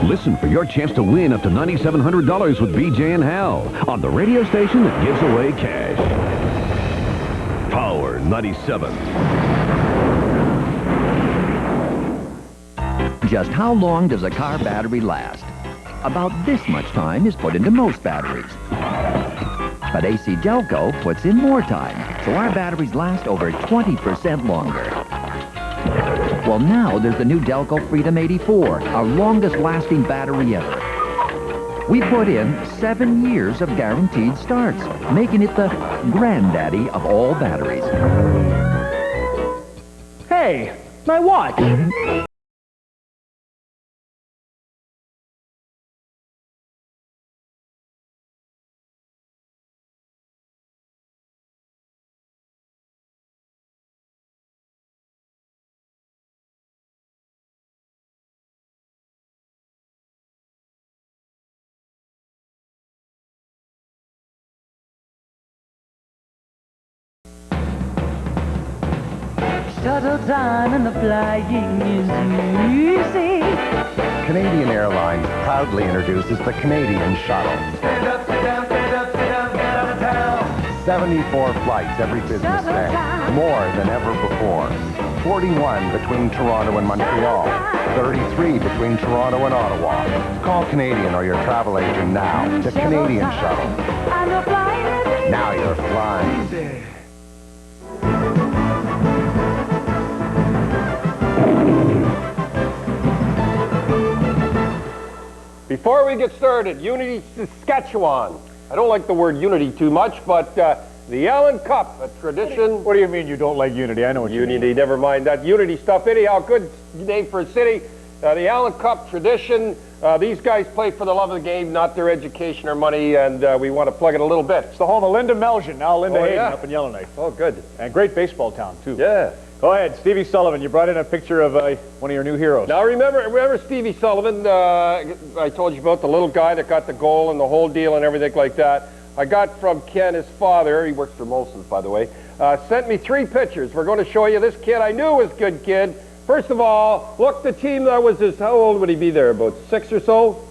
Listen for your chance to win up to $9,700 with BJ and Hal on the radio station that gives away cash. Power 97. Just how long does a car battery last? About this much time is put into most batteries. But AC Delco puts in more time, so our batteries last over 20% longer. Well, now there's the new Delco Freedom 84, our longest-lasting battery ever. We put in 7 years of guaranteed starts, making it the granddaddy of all batteries. Hey, my watch! Shuttle time and the flying is easy. Canadian Airlines proudly introduces the Canadian Shuttle. Stand up, sit down, stand up, sit down, get out of town. 74 flights every business day, more than ever before. 41 between Toronto and Montreal, 33 between Toronto and Ottawa. Call Canadian or your travel agent now. The Canadian Shuttle. Now you're flying. Before we get started, Unity Saskatchewan. I don't like the word unity too much, but the Allen Cup, a tradition. What do you mean you don't like unity? I know what you mean. Unity, never mind that unity stuff. Anyhow, good name for a city. The Allen Cup tradition. These guys play for the love of the game, not their education or money, and we want to plug it a little bit. It's the home of Linda Melgen, now Linda Hayden yeah? up in Yellowknife. Oh, good. And great baseball town, too. Yeah. Go ahead, Stevie Sullivan. You brought in a picture of one of your new heroes. Now, remember Stevie Sullivan? I told you about the little guy that got the goal and the whole deal and everything like that. I got from Ken, his father. He works for Molson's, by the way. Sent me 3 pictures. We're going to show you this kid. I knew was a good kid. First of all, look, the team that was his, how old would he be there? About 6 or so?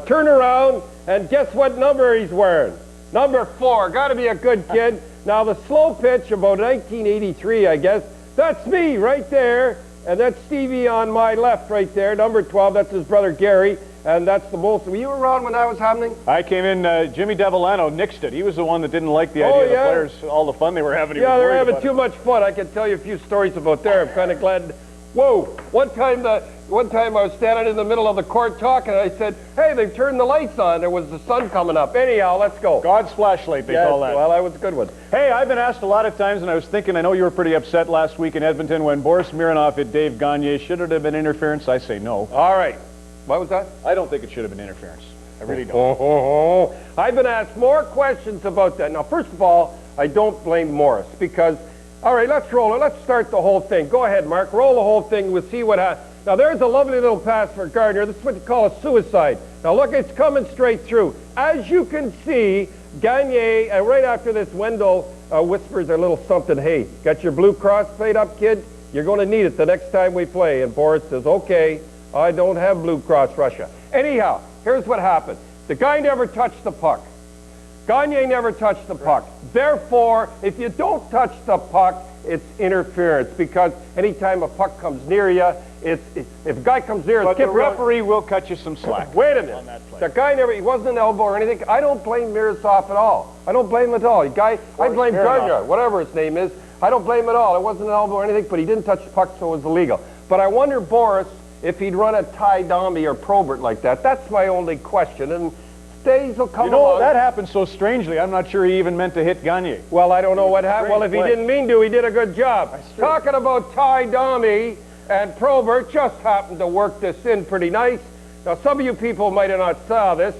Turn around, and guess what number he's wearing? Number 4. Got to be a good kid. Now, the slow pitch, about 1983, I guess. That's me right there. And that's Stevie on my left right there, number 12. That's his brother Gary. And that's the Molson. Were you around when that was happening? I came in, Jimmy Devellano nixed it. He was the one that didn't like the idea of the players, all the fun they were having. Yeah, they're having too much fun. I can tell you a few stories about there. I'm kind of glad. Whoa! One time I was standing in the middle of the court talking, and I said, hey, they've turned the lights on. There was the sun coming up. Anyhow, let's go. God's flashlight, they call that. Well, that was a good one. Hey, I've been asked a lot of times, and I was thinking, I know you were pretty upset last week in Edmonton when Boris Mironov hit Dave Gagne. Should it have been interference? I say no. All right. What was that? I don't think it should have been interference. I really don't. I've been asked more questions about that. Now, first of all, I don't blame Morris because, all right, let's roll it. Let's start the whole thing. Go ahead, Mark. Roll the whole thing. We'll see what happens. Now, there's a lovely little pass for Gardner. This is what you call a suicide. Now, look, it's coming straight through. As you can see, Gagne, right after this, Wendell whispers a little something. Hey, got your Blue Cross paid up, kid? You're going to need it the next time we play. And Boris says, okay. I don't have Blue Cross Russia. Anyhow, here's what happened. The guy never touched the puck. Gagne never touched the puck. Therefore, if you don't touch the puck, it's interference because anytime a puck comes near you, if a guy comes near, but the referee will cut you some slack. Wait a minute. On that play. The guy never, he wasn't an elbow or anything. I don't blame Miroslav at all. I don't blame him at all. I blame Gardner, whatever his name is. I don't blame him at all. It wasn't an elbow or anything, but he didn't touch the puck, so it was illegal. But I wonder, Boris, if he'd run a Ty Domi or Probert like that. That's my only question. And days will come along. That happened so strangely. I'm not sure he even meant to hit Gagne. Well, I don't know what happened. Well, if he didn't mean to, he did a good job. Talking about Ty Domi and Probert, just happened to work this in pretty nice. Now, some of you people might have not saw this.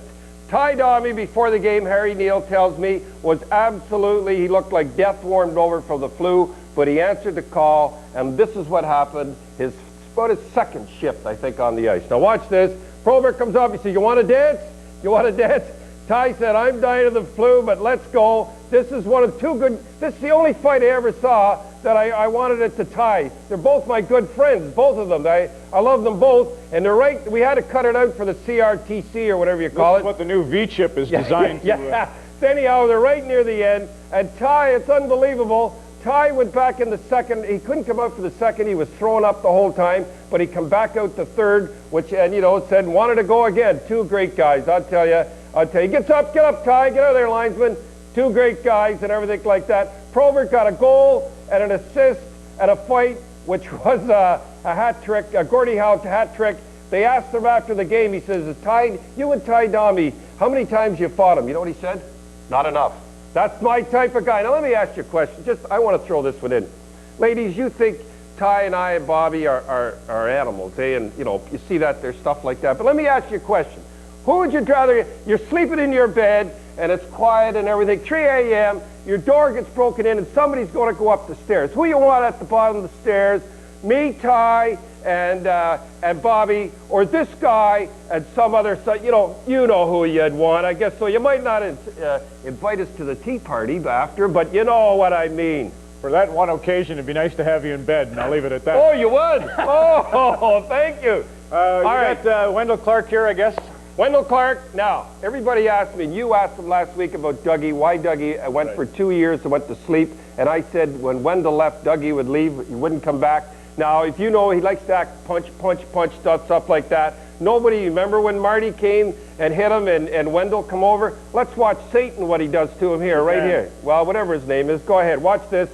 Ty Domi, before the game, Harry Neal tells me, was absolutely, he looked like death warmed over from the flu, but he answered the call, and this is what happened. About his second shift, I think, on the ice. Now watch this. Probert comes up. He says, you want to dance? You want to dance? Ty said, I'm dying of the flu, but let's go. This is one of 2 good... This is the only fight I ever saw that I wanted it to tie. They're both my good friends, both of them. I love them both. And they're right... We had to cut it out for the CRTC or whatever you call it. This is what the new V-chip is designed to... Yeah. So anyhow, they're right near the end. And Ty, it's unbelievable. Ty went back in the second. He couldn't come out for the second. He was throwing up the whole time, but he come back out the third, which, and you know, said wanted to go again. 2 great guys, I'll tell you. Get up, Ty, get out of there, linesman. 2 great guys and everything like that. Probert got a goal and an assist and a fight, which was a hat trick, a Gordie Howe hat trick. They asked him after the game. He says, you and Ty Domi, how many times you fought him? You know what he said? Not enough. That's my type of guy. Now, let me ask you a question. I want to throw this one in. Ladies, you think Ty and I and Bobby are animals, eh? And, you know, you see that there's stuff like that. But let me ask you a question. Who would you rather, you're sleeping in your bed, and it's quiet and everything, 3 a.m., your door gets broken in, and somebody's going to go up the stairs. Who you want at the bottom of the stairs? Me, Ty, and Bobby, or this guy and some other, you know who you'd want, I guess. So you might not invite us to the tea party after, but you know what I mean. For that one occasion, it'd be nice to have you in bed, and I'll leave it at that. Oh, you would? Oh, thank you. All right. Got Wendell Clark here, I guess. Wendell Clark. Now, everybody asked me, and you asked him last week about Dougie, why Dougie went for 2 years and went to sleep. And I said when Wendell left, Dougie would leave. He wouldn't come back. Now, if you know, he likes to act punch, stuff like that. Nobody, remember when Marty came and hit him and Wendell come over? Let's watch Satan, what he does to him here, right here. Well, whatever his name is. Go ahead, watch this.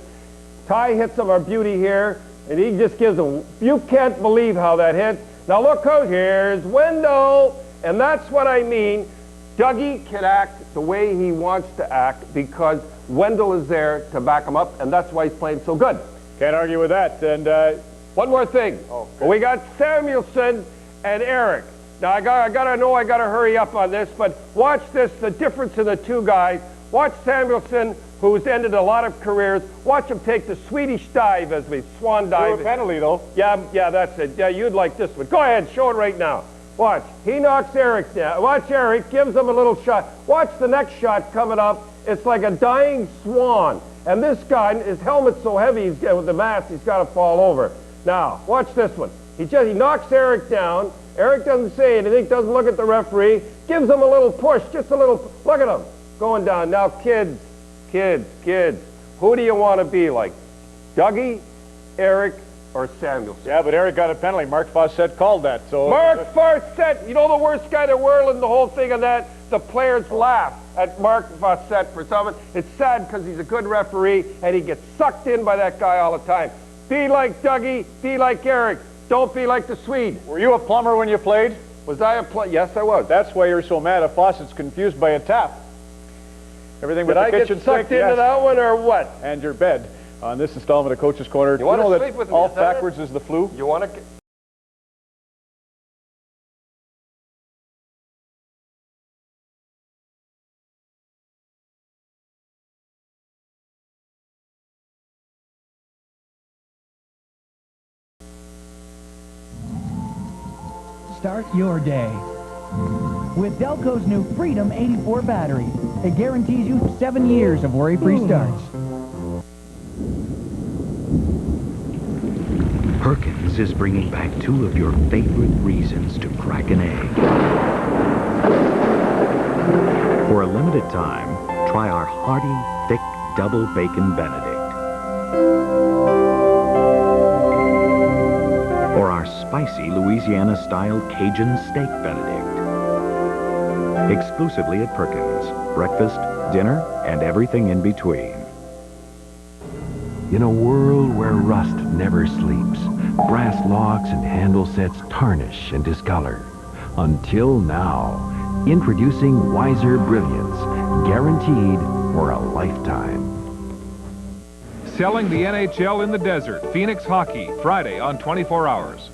Ty hits him, our beauty here, and he just gives him, you can't believe how that hit. Now look out, here's Wendell. And that's what I mean. Dougie can act the way he wants to act because Wendell is there to back him up, and that's why he's playing so good. Can't argue with that. And one more thing. We got Samuelson and Eric. Now, I gotta hurry up on this, but watch this, the difference in the 2 guys. Watch Samuelson, who's ended a lot of careers. Watch him take the Swedish dive, swan dive. Through a penalty, though. Yeah, that's it. Yeah, you'd like this one. Go ahead, show it right now. Watch. He knocks Eric down. Watch Eric, gives him a little shot. Watch the next shot coming up. It's like a dying swan. And this guy, his helmet's so heavy, with the mask, he's got to fall over. Now, watch this one. He knocks Eric down. Eric doesn't say anything, doesn't look at the referee, gives him a little push, just a little, look at him, going down. Now, kids, who do you want to be like? Dougie, Eric, or Samuelson? Yeah, but Eric got a penalty. Mark Fawcett called that, so... Mark Fawcett, you know the worst guy to whirl in the whole thing of that? The players laugh at Mark Fawcett for something. It's sad because he's a good referee, and he gets sucked in by that guy all the time. Be like Dougie, be like Eric. Don't be like the Swede. Were you a plumber when you played? Was I a plumber? Yes, I was. That's why you're so mad at Fawcett's confused by a tap. Everything with the kitchen sink. Did I get sucked into that one, or what? And your bed. On this installment of Coach's Corner, you want know to sleep that with me? all backwards is the flu? You want to... Start your day with Delco's new Freedom 84 battery. It guarantees you 7 years of worry-free starts. Perkins is bringing back 2 of your favorite reasons to crack an egg. For a limited time, try our hearty, thick, double bacon Benedict. Or our spicy Louisiana-style Cajun Steak Benedict. Exclusively at Perkins. Breakfast, dinner, and everything in between. In a world where rust never sleeps, brass locks and handle sets tarnish and discolor. Until now, introducing Wiser Brilliance, guaranteed for a lifetime. Selling the NHL in the desert. Phoenix Hockey, Friday on 24 Hours.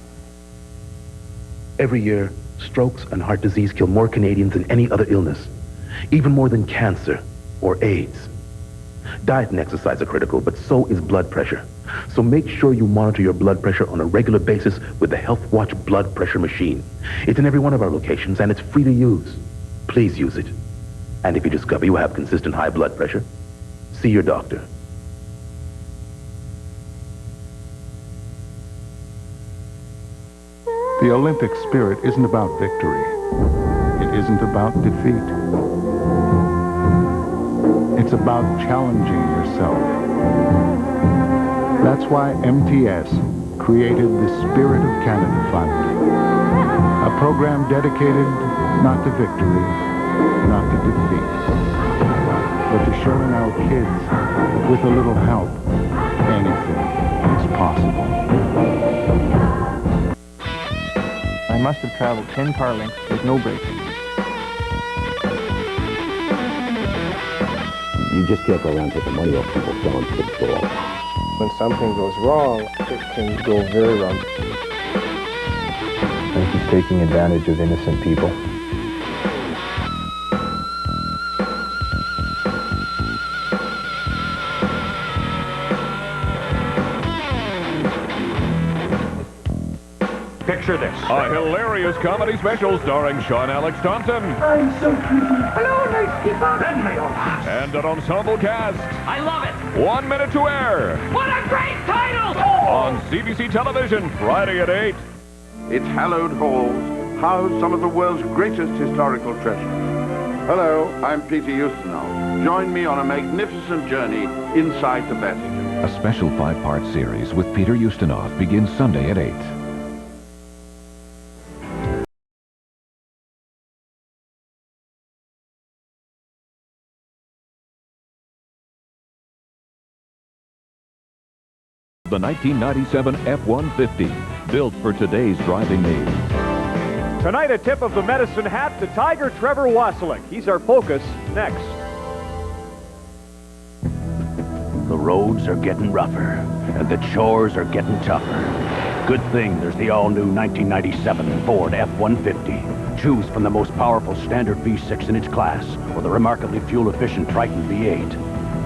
Every year, strokes and heart disease kill more Canadians than any other illness, even more than cancer or AIDS. Diet and exercise are critical, but so is blood pressure. So make sure you monitor your blood pressure on a regular basis with the Health Watch blood pressure machine. It's in every one of our locations, and it's free to use. Please use it. And if you discover you have consistent high blood pressure, see your doctor. The Olympic spirit isn't about victory. It isn't about defeat. It's about challenging yourself. That's why MTS created the Spirit of Canada Fund, a program dedicated not to victory, not to defeat, but to showing our kids that with a little help, anything is possible. I must have traveled 10 car lengths with no brakes. You just can't go around taking money off people selling to the store. When something goes wrong, it can go very wrong. I think he's taking advantage of innocent people. Picture this. A hilarious comedy special starring Sean Alex Thompson. I'm so pretty. Hello, nice people. And may all laugh. And an ensemble cast. I love it. 1 minute to air. What a great title! On CBC Television, Friday at 8. It's hallowed halls, house some of the world's greatest historical treasures. Hello, I'm Peter Ustinov. Join me on a magnificent journey inside the Vatican. A special 5-part series with Peter Ustinov begins Sunday at 8. The 1997 F-150, built for today's driving needs. Tonight, a tip of the medicine hat to Tiger Trevor Wasilek. He's our focus next. The roads are getting rougher, and the chores are getting tougher. Good thing there's the all-new 1997 Ford F-150. Choose from the most powerful standard V6 in its class, or the remarkably fuel-efficient Triton V8.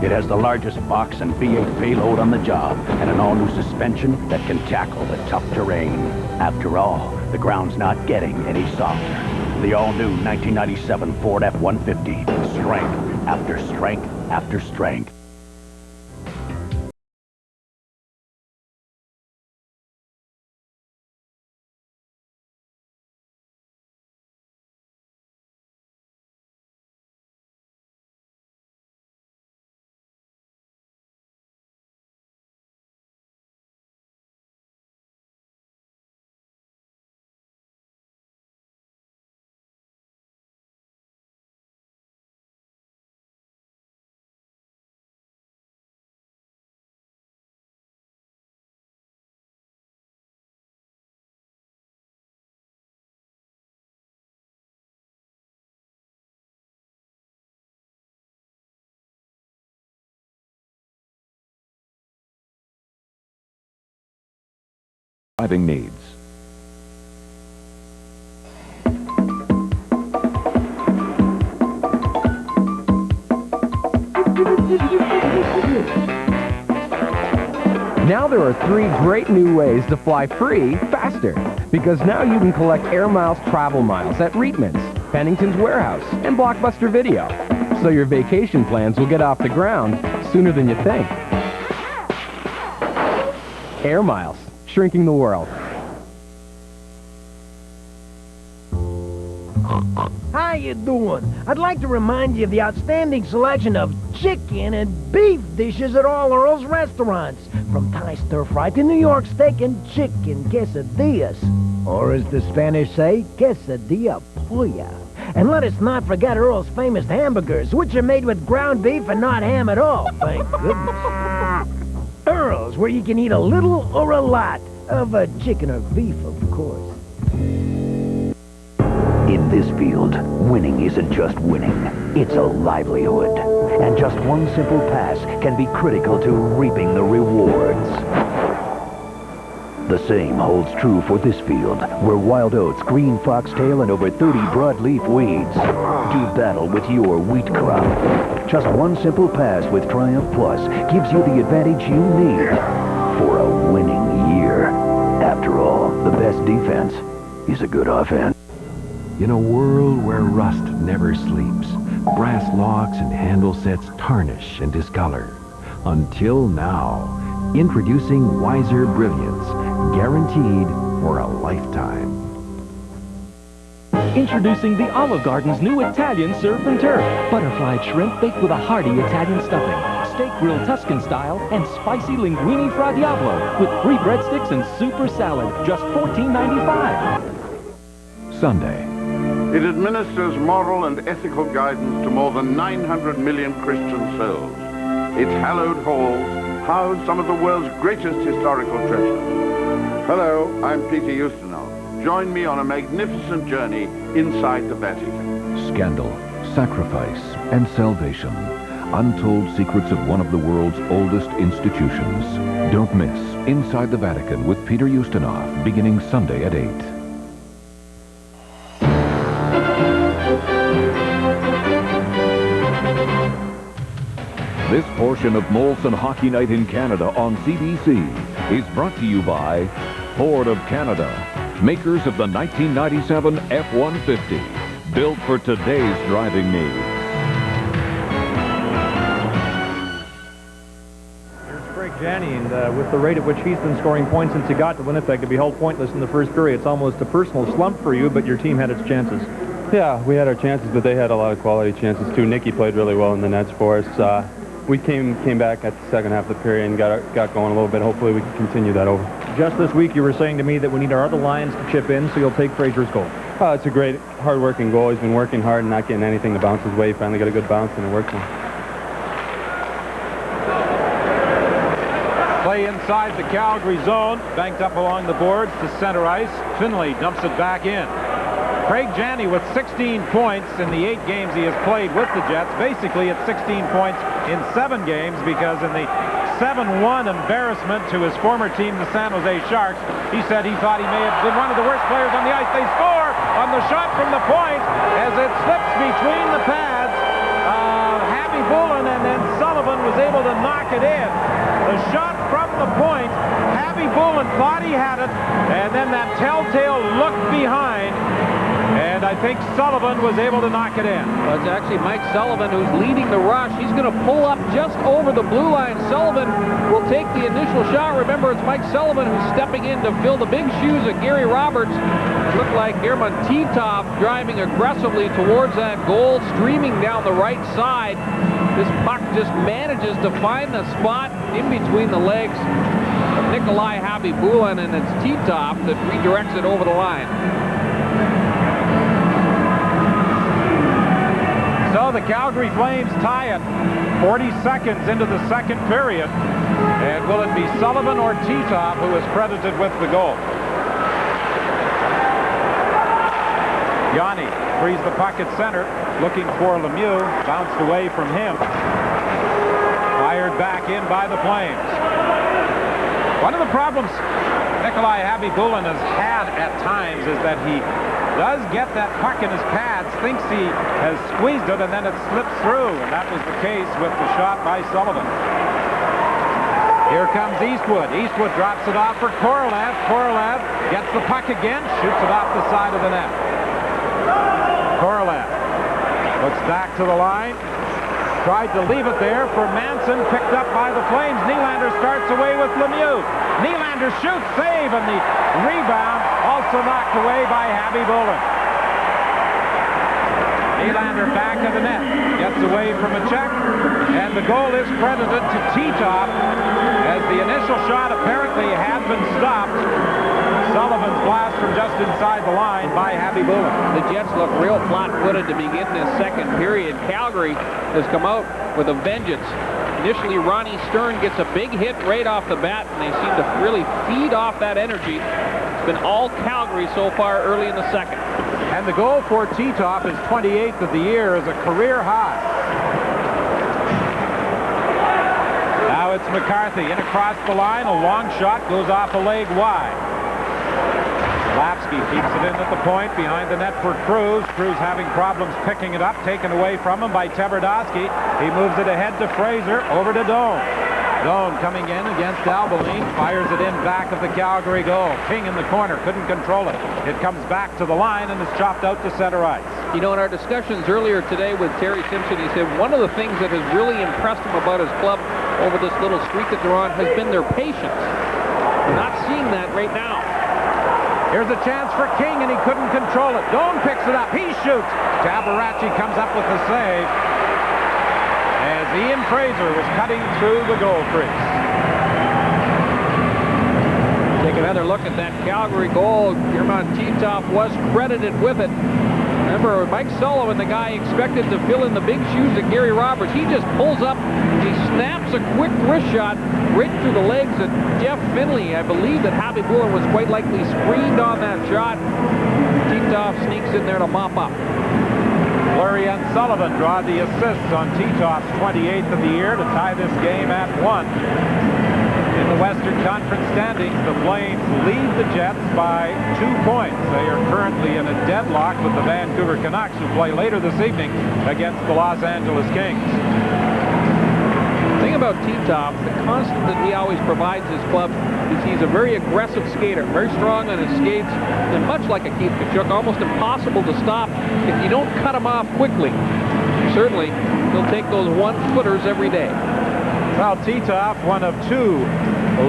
It has the largest box and V8 payload on the job, and an all-new suspension that can tackle the tough terrain. After all, The ground's not getting any softer. The all-new 1997 Ford F-150. Strength after strength after strength. Driving needs. Now there are 3 great new ways to fly free faster. Because now you can collect Air Miles travel miles at Reitman's, Pennington's Warehouse, and Blockbuster Video. So your vacation plans will get off the ground sooner than you think. Air Miles, shrinking the world. How you doing? I'd like to remind you of the outstanding selection of chicken and beef dishes at all Earl's restaurants. From Thai stir-fry to New York steak and chicken quesadillas. Or as the Spanish say, quesadilla polla. And let us not forget Earl's famous hamburgers, which are made with ground beef and not ham at all, thank goodness. Earl's, where you can eat a little or a lot of chicken or beef, of course. In this field, winning isn't just winning, it's a livelihood. And just one simple pass can be critical to reaping the rewards. The same holds true for this field, where wild oats, green foxtail, and over 30 broadleaf weeds do battle with your wheat crop. Just one simple pass with Triumph Plus gives you the advantage you need for a winning year. After all, the best defense is a good offense. In a world where rust never sleeps, brass locks and handle sets tarnish and discolor. Until now, introducing Wiser Brilliance, guaranteed for a lifetime. Introducing the Olive Garden's new Italian surf and turf. Butterfly shrimp baked with a hearty Italian stuffing. Steak grilled Tuscan style and spicy linguine fra diavolo with 3 breadsticks and super salad. Just $14.95. Sunday. It administers moral and ethical guidance to more than 900 million Christian souls. Its hallowed halls house some of the world's greatest historical treasures. Hello, I'm Peter Ustinov. Join me on a magnificent journey inside the Vatican. Scandal, sacrifice, and salvation. Untold secrets of one of the world's oldest institutions. Don't miss Inside the Vatican with Peter Ustinov, beginning Sunday at 8. This portion of Molson Hockey Night in Canada on CBC is brought to you by Ford of Canada, makers of the 1997 F-150, built for today's driving needs. Here's Craig Janney, and with the rate at which he's been scoring points since he got to Winnipeg, to be held pointless in the first period, it's almost a personal slump for you, but your team had its chances. Yeah, we had our chances, but they had a lot of quality chances too. Nicky played really well in the nets for us. We came back at the second half of the period and got going a little bit. Hopefully we can continue that over. Just this week you were saying to me that we need our other Lions to chip in, so you'll take Fraser's goal. It's a great, hard-working goal. He's been working hard and not getting anything to bounce his way. He finally got a good bounce, and it worked for him. Play inside the Calgary zone, banked up along the boards to center ice. Finley dumps it back in. Craig Janney with 16 points in the 8 games he has played with the Jets. Basically, it's 16 points in 7 games because in the 7-1 embarrassment to his former team, the San Jose Sharks, he said he thought he may have been one of the worst players on the ice. They score on the shot from the point as it slips between the pads. Happy Bullen and then Sullivan with was able to knock it in. The shot from the point, Habby Bullen thought he had it, and then that telltale look behind, and I think Sullivan was able to knock it in. Well, it's actually Mike Sullivan who's leading the rush. He's going to pull up just over the blue line. Sullivan will take the initial shot. Remember, it's Mike Sullivan who's stepping in to fill the big shoes of Gary Roberts. It looked like German Titov driving aggressively towards that goal, streaming down the right side. This puck just manages to find the spot in between the legs of Nikolai Habby Bullen, and it's Titov that redirects it over the line. So the Calgary Flames tie it 40 seconds into the second period. And will it be Sullivan or Titov who is credited with the goal? Yanni frees the puck at center, looking for Lemieux. Bounced away from him. Fired back in by the Flames. One of the problems Nikolai Habby Bullen has had at times is that he does get that puck in his pads, thinks he has squeezed it, and then it slips through. And that was the case with the shot by Sullivan. Here comes Eastwood. Eastwood drops it off for Korolev. Korolev gets the puck again, shoots it off the side of the net. Korolev looks back to the line. Tried to leave it there for Manson, picked up by the Flames. Nylander starts away with Lemieux. Nylander shoots, save, and the rebound also knocked away by Habby Bullen. Nylander back of the net, gets away from a check, and the goal is credited to Titov as the initial shot apparently had been stopped. Sullivan's blast from just inside the line by Habby Bullen. The Jets look real flat-footed to begin this second period. Calgary has come out with a vengeance. Initially, Ronnie Stern gets a big hit right off the bat, and they seem to really feed off that energy. It's been all Calgary so far early in the second. And the goal for Titov, his 28th of the year, is a career high. Now it's McCarthy in across the line. A long shot goes off a leg wide. Lapsky keeps it in at the point behind the net for Cruz. Cruz having problems picking it up, taken away from him by Tverdovsky. He moves it ahead to Fraser, over to Doan. Doan coming in against Albaline, fires it in back of the Calgary goal. King in the corner, couldn't control it. It comes back to the line and is chopped out to center ice. You know, in our discussions earlier today with Terry Simpson, he said one of the things that has really impressed him about his club over this little streak that they're on has been their patience. We're not seeing that right now. Here's a chance for King, and he couldn't control it. Doan picks it up. He shoots. Tabarachi comes up with the save as Ian Fraser was cutting through the goal crease. Take another look at that Calgary goal. German Titov was credited with it. Remember, Mike Sullivan, the guy expected to fill in the big shoes of Gary Roberts, he just pulls up, he snaps a quick wrist shot right through the legs of Jeff Finley. I believe that Habby Bullen was quite likely screened on that shot. Titov sneaks in there to mop up. Fleury and Sullivan draw the assists on Titov's 28th of the year to tie this game at 1. In the Western Conference standings, the Flames lead the Jets by 2 points. They are currently in a deadlock with the Vancouver Canucks, who play later this evening against the Los Angeles Kings. The thing about Titov, the constant that he always provides his club is he's a very aggressive skater, very strong on his skates, and much like a Keith Tkachuk, almost impossible to stop if you don't cut him off quickly. Certainly, he'll take those one-footers every day. Well, Titov, one of 2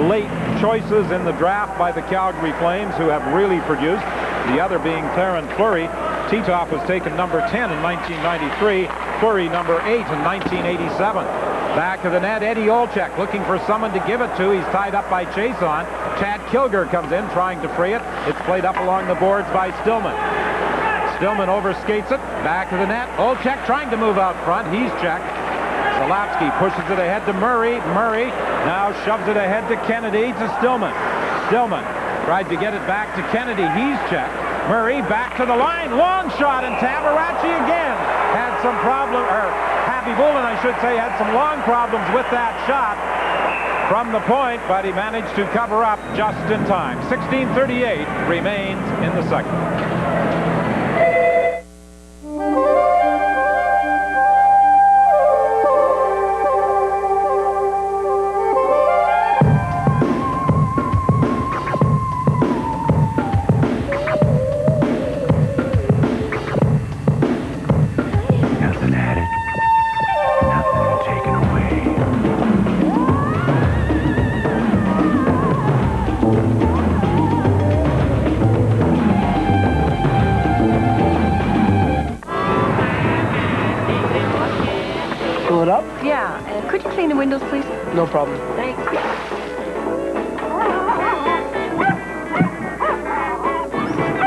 late choices in the draft by the Calgary Flames who have really produced, the other being Clarence Fleury. Titov was taken number 10 in 1993, Fleury number 8 in 1987. Back of the net, Eddie Olczyk looking for someone to give it to. He's tied up by Chason. Chad Kilger comes in trying to free it. It's played up along the boards by Stillman. Stillman overskates it, back of the net. Olczyk trying to move out front. He's checked. Zalapsky pushes it ahead to Murray. Murray now shoves it ahead to Kennedy to Stillman. Stillman tried to get it back to Kennedy. He's checked. Murray back to the line. Long shot, and Tabarachi again had some problem, or Habby Bullen, I should say, had some long problems with that shot from the point, but he managed to cover up just in time. 16:38 remains in the second. it up? Yeah, and could you clean the windows, please? No problem. Thanks.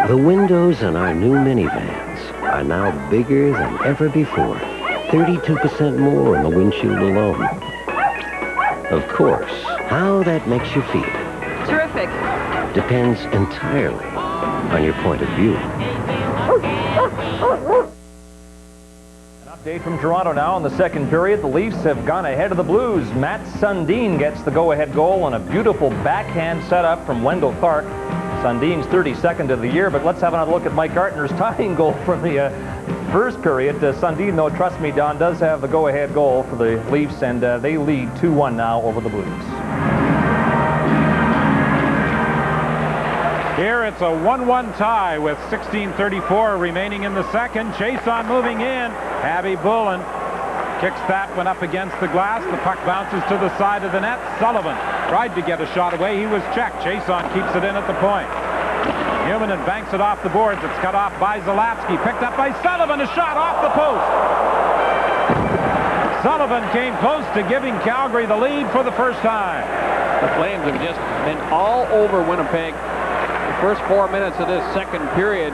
The windows in our new minivans are now bigger than ever before. 32% more in the windshield alone. Of course, how that makes you feel Terrific. depends entirely on your point of view. Update from Toronto now in the second period. The Leafs have gone ahead of the Blues. Matt Sundin gets the go-ahead goal on a beautiful backhand setup from Wendell Clark. Sundin's 32nd of the year, but let's have another look at Mike Gartner's tying goal from the first period. Sundin, though, trust me, Don, does have the go-ahead goal for the Leafs, and they lead 2-1 now over the Blues. Here it's a 1-1 tie with 16:34 remaining in the second. Chiasson moving in. Abby Bullen kicks that one up against the glass. The puck bounces to the side of the net. Sullivan tried to get a shot away. He was checked. Chiasson keeps it in at the point. Newman banks it off the boards. It's cut off by Zalapski. Picked up by Sullivan. A shot off the post. Sullivan came close to giving Calgary the lead for the first time. The Flames have just been all over Winnipeg. The first 4 minutes of this second period.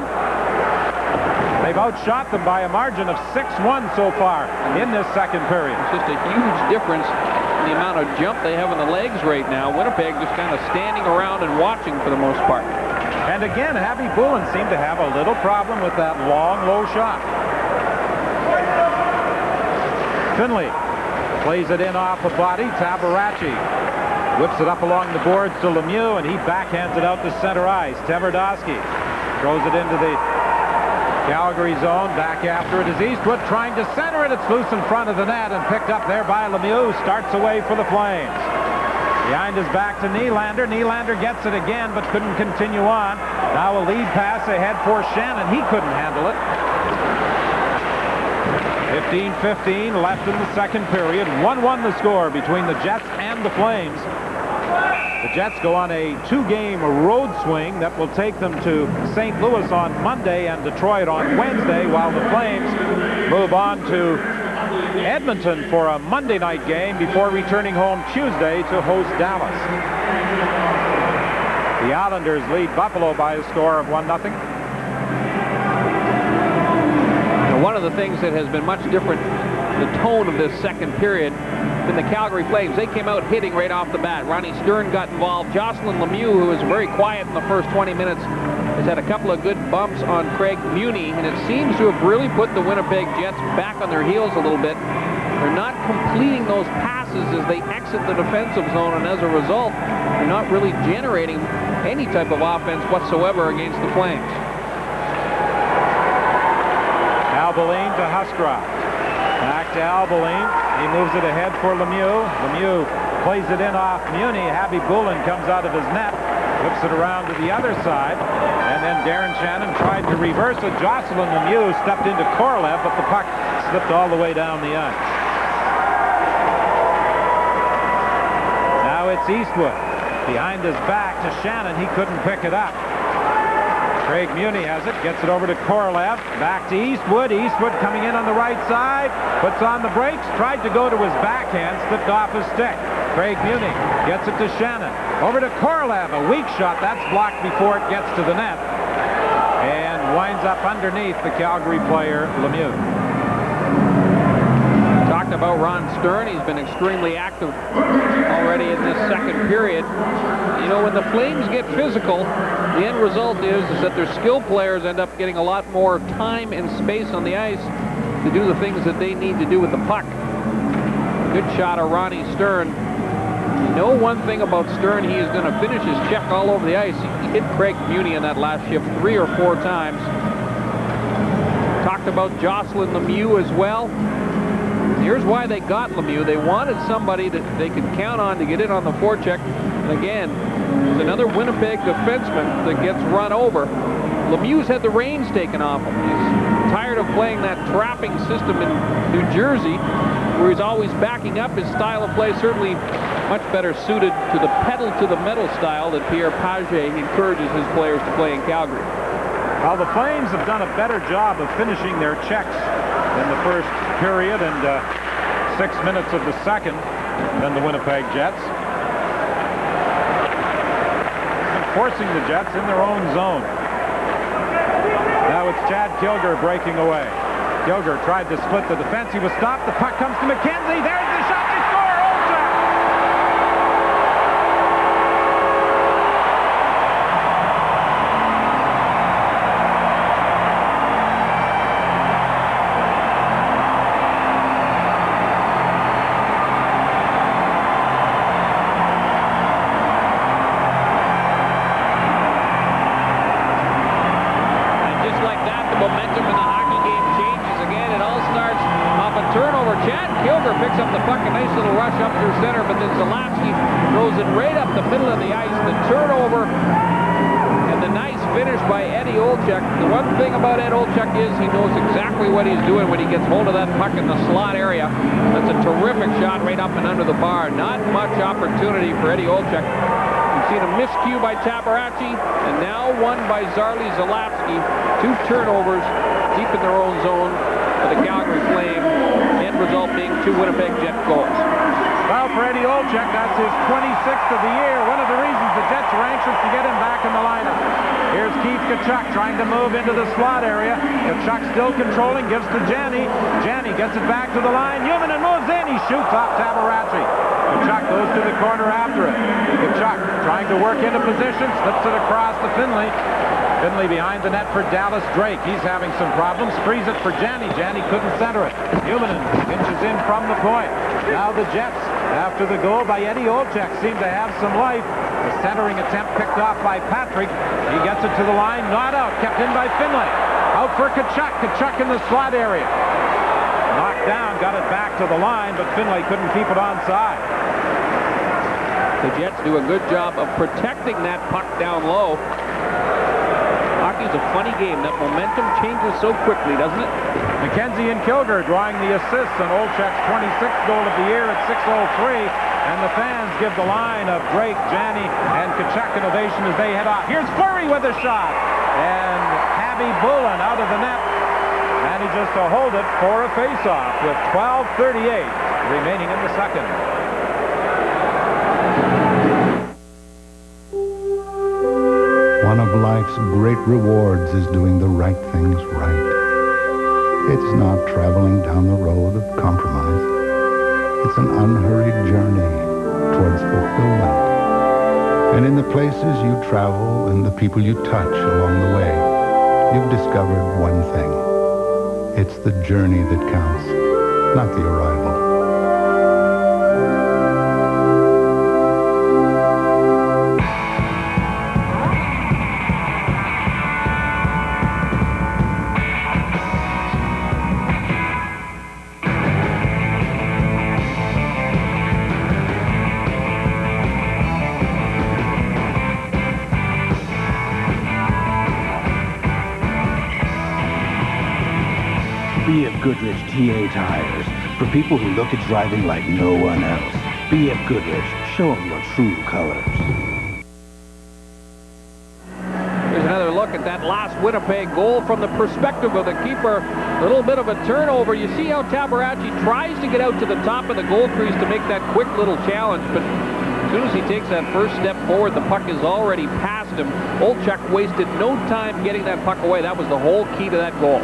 They've outshot them by a margin of 6-1 so far in this second period. It's just a huge difference in the amount of jump they have in the legs right now. Winnipeg just kind of standing around and watching for the most part. And again, Abby Bullen seemed to have a little problem with that long, low shot. Finley plays it in off a body. Tabaracci whips it up along the boards to Lemieux, and he backhands it out to center ice. Tverdovsky throws it into the Calgary zone. Back after it is Eastwood trying to center it. It's loose in front of the net and picked up there by Lemieux. Starts away for the Flames. Behind his back to Nylander. Nylander gets it again but couldn't continue on. Now a lead pass ahead for Shannon. He couldn't handle it. 15-15 left in the second period. 1-1 the score between the Jets and the Flames. The Jets go on a 2-game road swing that will take them to St. Louis on Monday and Detroit on Wednesday, while the Flames move on to Edmonton for a Monday night game before returning home Tuesday to host Dallas. The Islanders lead Buffalo by a score of 1-0. One of the things that has been much different, the tone of this second period, than the Calgary Flames. They came out hitting right off the bat. Ronnie Stern got involved. Jocelyn Lemieux, who was very quiet in the first 20 minutes, has had a couple of good bumps on Craig Muni, and it seems to have really put the Winnipeg Jets back on their heels a little bit. They're not completing those passes as they exit the defensive zone, and as a result, they're not really generating any type of offense whatsoever against the Flames. Albaline to Huskroft. Back to Albaline. He moves it ahead for Lemieux. Lemieux plays it in off Muni. Abby Bullen comes out of his net, whips it around to the other side, and then Darren Shannon tried to reverse it. Jocelyn Lemieux stepped into Korolev, but the puck slipped all the way down the ice. Now it's Eastwood. Behind his back to Shannon. He couldn't pick it up. Craig Muni has it, gets it over to Korolev, back to Eastwood. Eastwood coming in on the right side, puts on the brakes, tried to go to his backhand, slipped off his stick. Craig Muni gets it to Shannon, over to Korolev, a weak shot, that's blocked before it gets to the net, and winds up underneath the Calgary player, Lemieux. Talked about Ron Stern. He's been extremely active already in this second period. You know, when the Flames get physical, the end result is that their skilled players end up getting a lot more time and space on the ice to do the things that they need to do with the puck. Good shot of Ronnie Stern. You know one thing about Stern, he is going to finish his check all over the ice. He hit Craig Muni in that last shift 3 or 4 times. Talked about Jocelyn Lemieux as well. Here's why they got Lemieux. They wanted somebody that they could count on to get in on the forecheck. And again, there's another Winnipeg defenseman that gets run over. Lemieux's had the reins taken off him. He's tired of playing that trapping system in New Jersey, where he's always backing up. His style of play certainly much better suited to the pedal-to-the-metal style that Pierre Pagé encourages his players to play in Calgary. Well, the Flames have done a better job of finishing their checks in the first period, and 6 minutes of the second than the Winnipeg Jets. Forcing the Jets in their own zone. Now it's Chad Kilger breaking away. Kilger tried to split the defense. He was stopped. The puck comes to McKenzie. There's the shot. They score. Momentum in the hockey game changes again. It all starts off a turnover. Chad Kilger picks up the puck, a nice little rush up through center, but then Zalapsky throws it right up the middle of the ice. The turnover and the nice finish by Eddie Olczyk. The one thing about Ed Olczyk is he knows exactly what he's doing when he gets hold of that puck in the slot area. That's a terrific shot right up and under the bar. Not much opportunity for Eddie Olczyk. We've seen a miscue by Tabaracci, and now one by Zarli Zalapsky. 2 turnovers deep in their own zone for the Calgary Flame. End result being 2 Winnipeg Jet goals. Well, for Eddie Olczyk, that's his 26th of the year. One of the reasons the Jets are anxious to get him back in the lineup. Here's Keith Tkachuk trying to move into the slot area. Tkachuk still controlling, gives to Janney. Janney gets it back to the line. Newman moves in. He shoots off Tabaracci. Tkachuk goes to the corner after it. Tkachuk trying to work into position, slips it across to Finley. Finley behind the net for Dallas Drake. He's having some problems. Frees it for Janney. Janney couldn't center it. Newman inches in from the point. Now the Jets, after the goal by Eddie Olczyk, seem to have some life. The centering attempt picked off by Patrick. He gets it to the line. Not out. Kept in by Finley. Out for Tkachuk. Tkachuk in the slot area. Knocked down. Got it back to the line, but Finley couldn't keep it onside. The Jets do a good job of protecting that puck down low. Hockey's a funny game. That momentum changes so quickly, doesn't it? McKenzie and Kilger drawing the assists on Olczyk's 26th goal of the year at 6:03. And the fans give the line of Drake, Janney, and Tkachuk an ovation as they head off. Here's Fleury with a shot. And Habby Bullen out of the net. Manages to hold it for a face-off with 12:38 remaining in the second. One of life's great rewards is doing the right things right. It's not traveling down the road of compromise. It's an unhurried journey towards fulfillment. And in the places you travel and the people you touch along the way, you've discovered one thing. It's the journey that counts, not the arrival. B.F. Goodrich TA Tires. For people who look at driving like no one else. B.F. Goodrich. Show them your true colors. Here's another look at that last Winnipeg goal from the perspective of the keeper. A little bit of a turnover. You see how Tabaracci tries to get out to the top of the goal crease to make that quick little challenge, but as soon as he takes that first step forward, the puck is already past him. Olczyk wasted no time getting that puck away. That was the whole key to that goal.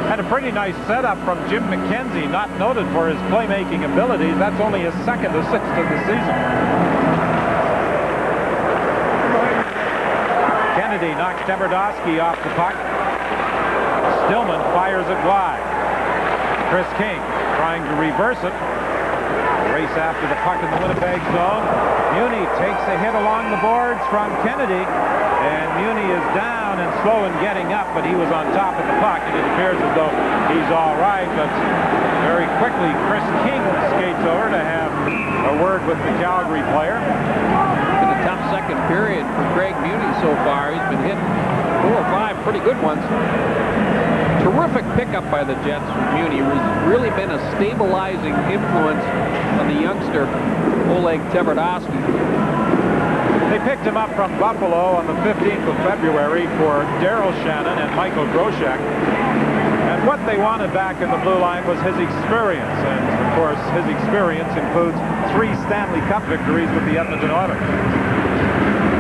Had a pretty nice setup from Jim McKenzie, not noted for his playmaking abilities. That's only his second assist of the season. Kennedy knocks Tverdovsky off the puck. Stillman fires it wide. Chris King trying to reverse it. Race after the puck in the Winnipeg zone. Muni takes a hit along the boards from Kennedy. And Muni is down and slow in getting up, but he was on top of the puck, and it appears as though he's all right. But very quickly, Chris King skates over to have a word with the Calgary player. It's been a tough second period for Craig Muni so far. He's been hit 4 or 5 pretty good ones. Terrific pickup by the Jets from Muni. Really been a stabilizing influence on the youngster, Oleg Tverdovsky. They picked him up from Buffalo on the 15th of February for Daryl Shannon and Michael Groshek. And what they wanted back in the blue line was his experience. And, of course, his experience includes 3 Stanley Cup victories with the Edmonton Oilers.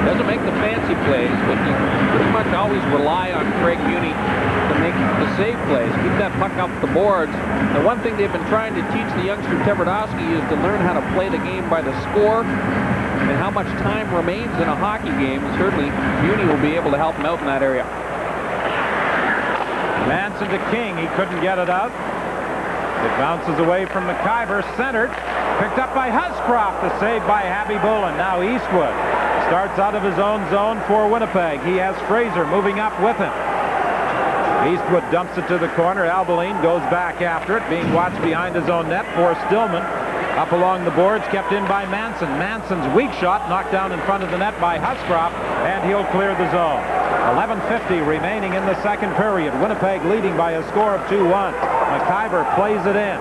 Doesn't make the fancy plays, but you pretty much always rely on Craig Muni to make the save plays, keep that puck up the boards. The one thing they've been trying to teach the youngster Tverdovsky is to learn how to play the game by the score and how much time remains in a hockey game. And certainly, Muni will be able to help him out in that area. Manson to King. He couldn't get it out. It bounces away from McIver, centered. Picked up by Huscroft. The save by Habby Bullen. Now Eastwood starts out of his own zone for Winnipeg. He has Fraser moving up with him. Eastwood dumps it to the corner. Albeline goes back after it, being watched behind his own net for Stillman. Up along the boards, kept in by Manson. Manson's weak shot knocked down in front of the net by Huscroft, and he'll clear the zone. 11:50 remaining in the second period. Winnipeg leading by a score of 2-1. McIver plays it in.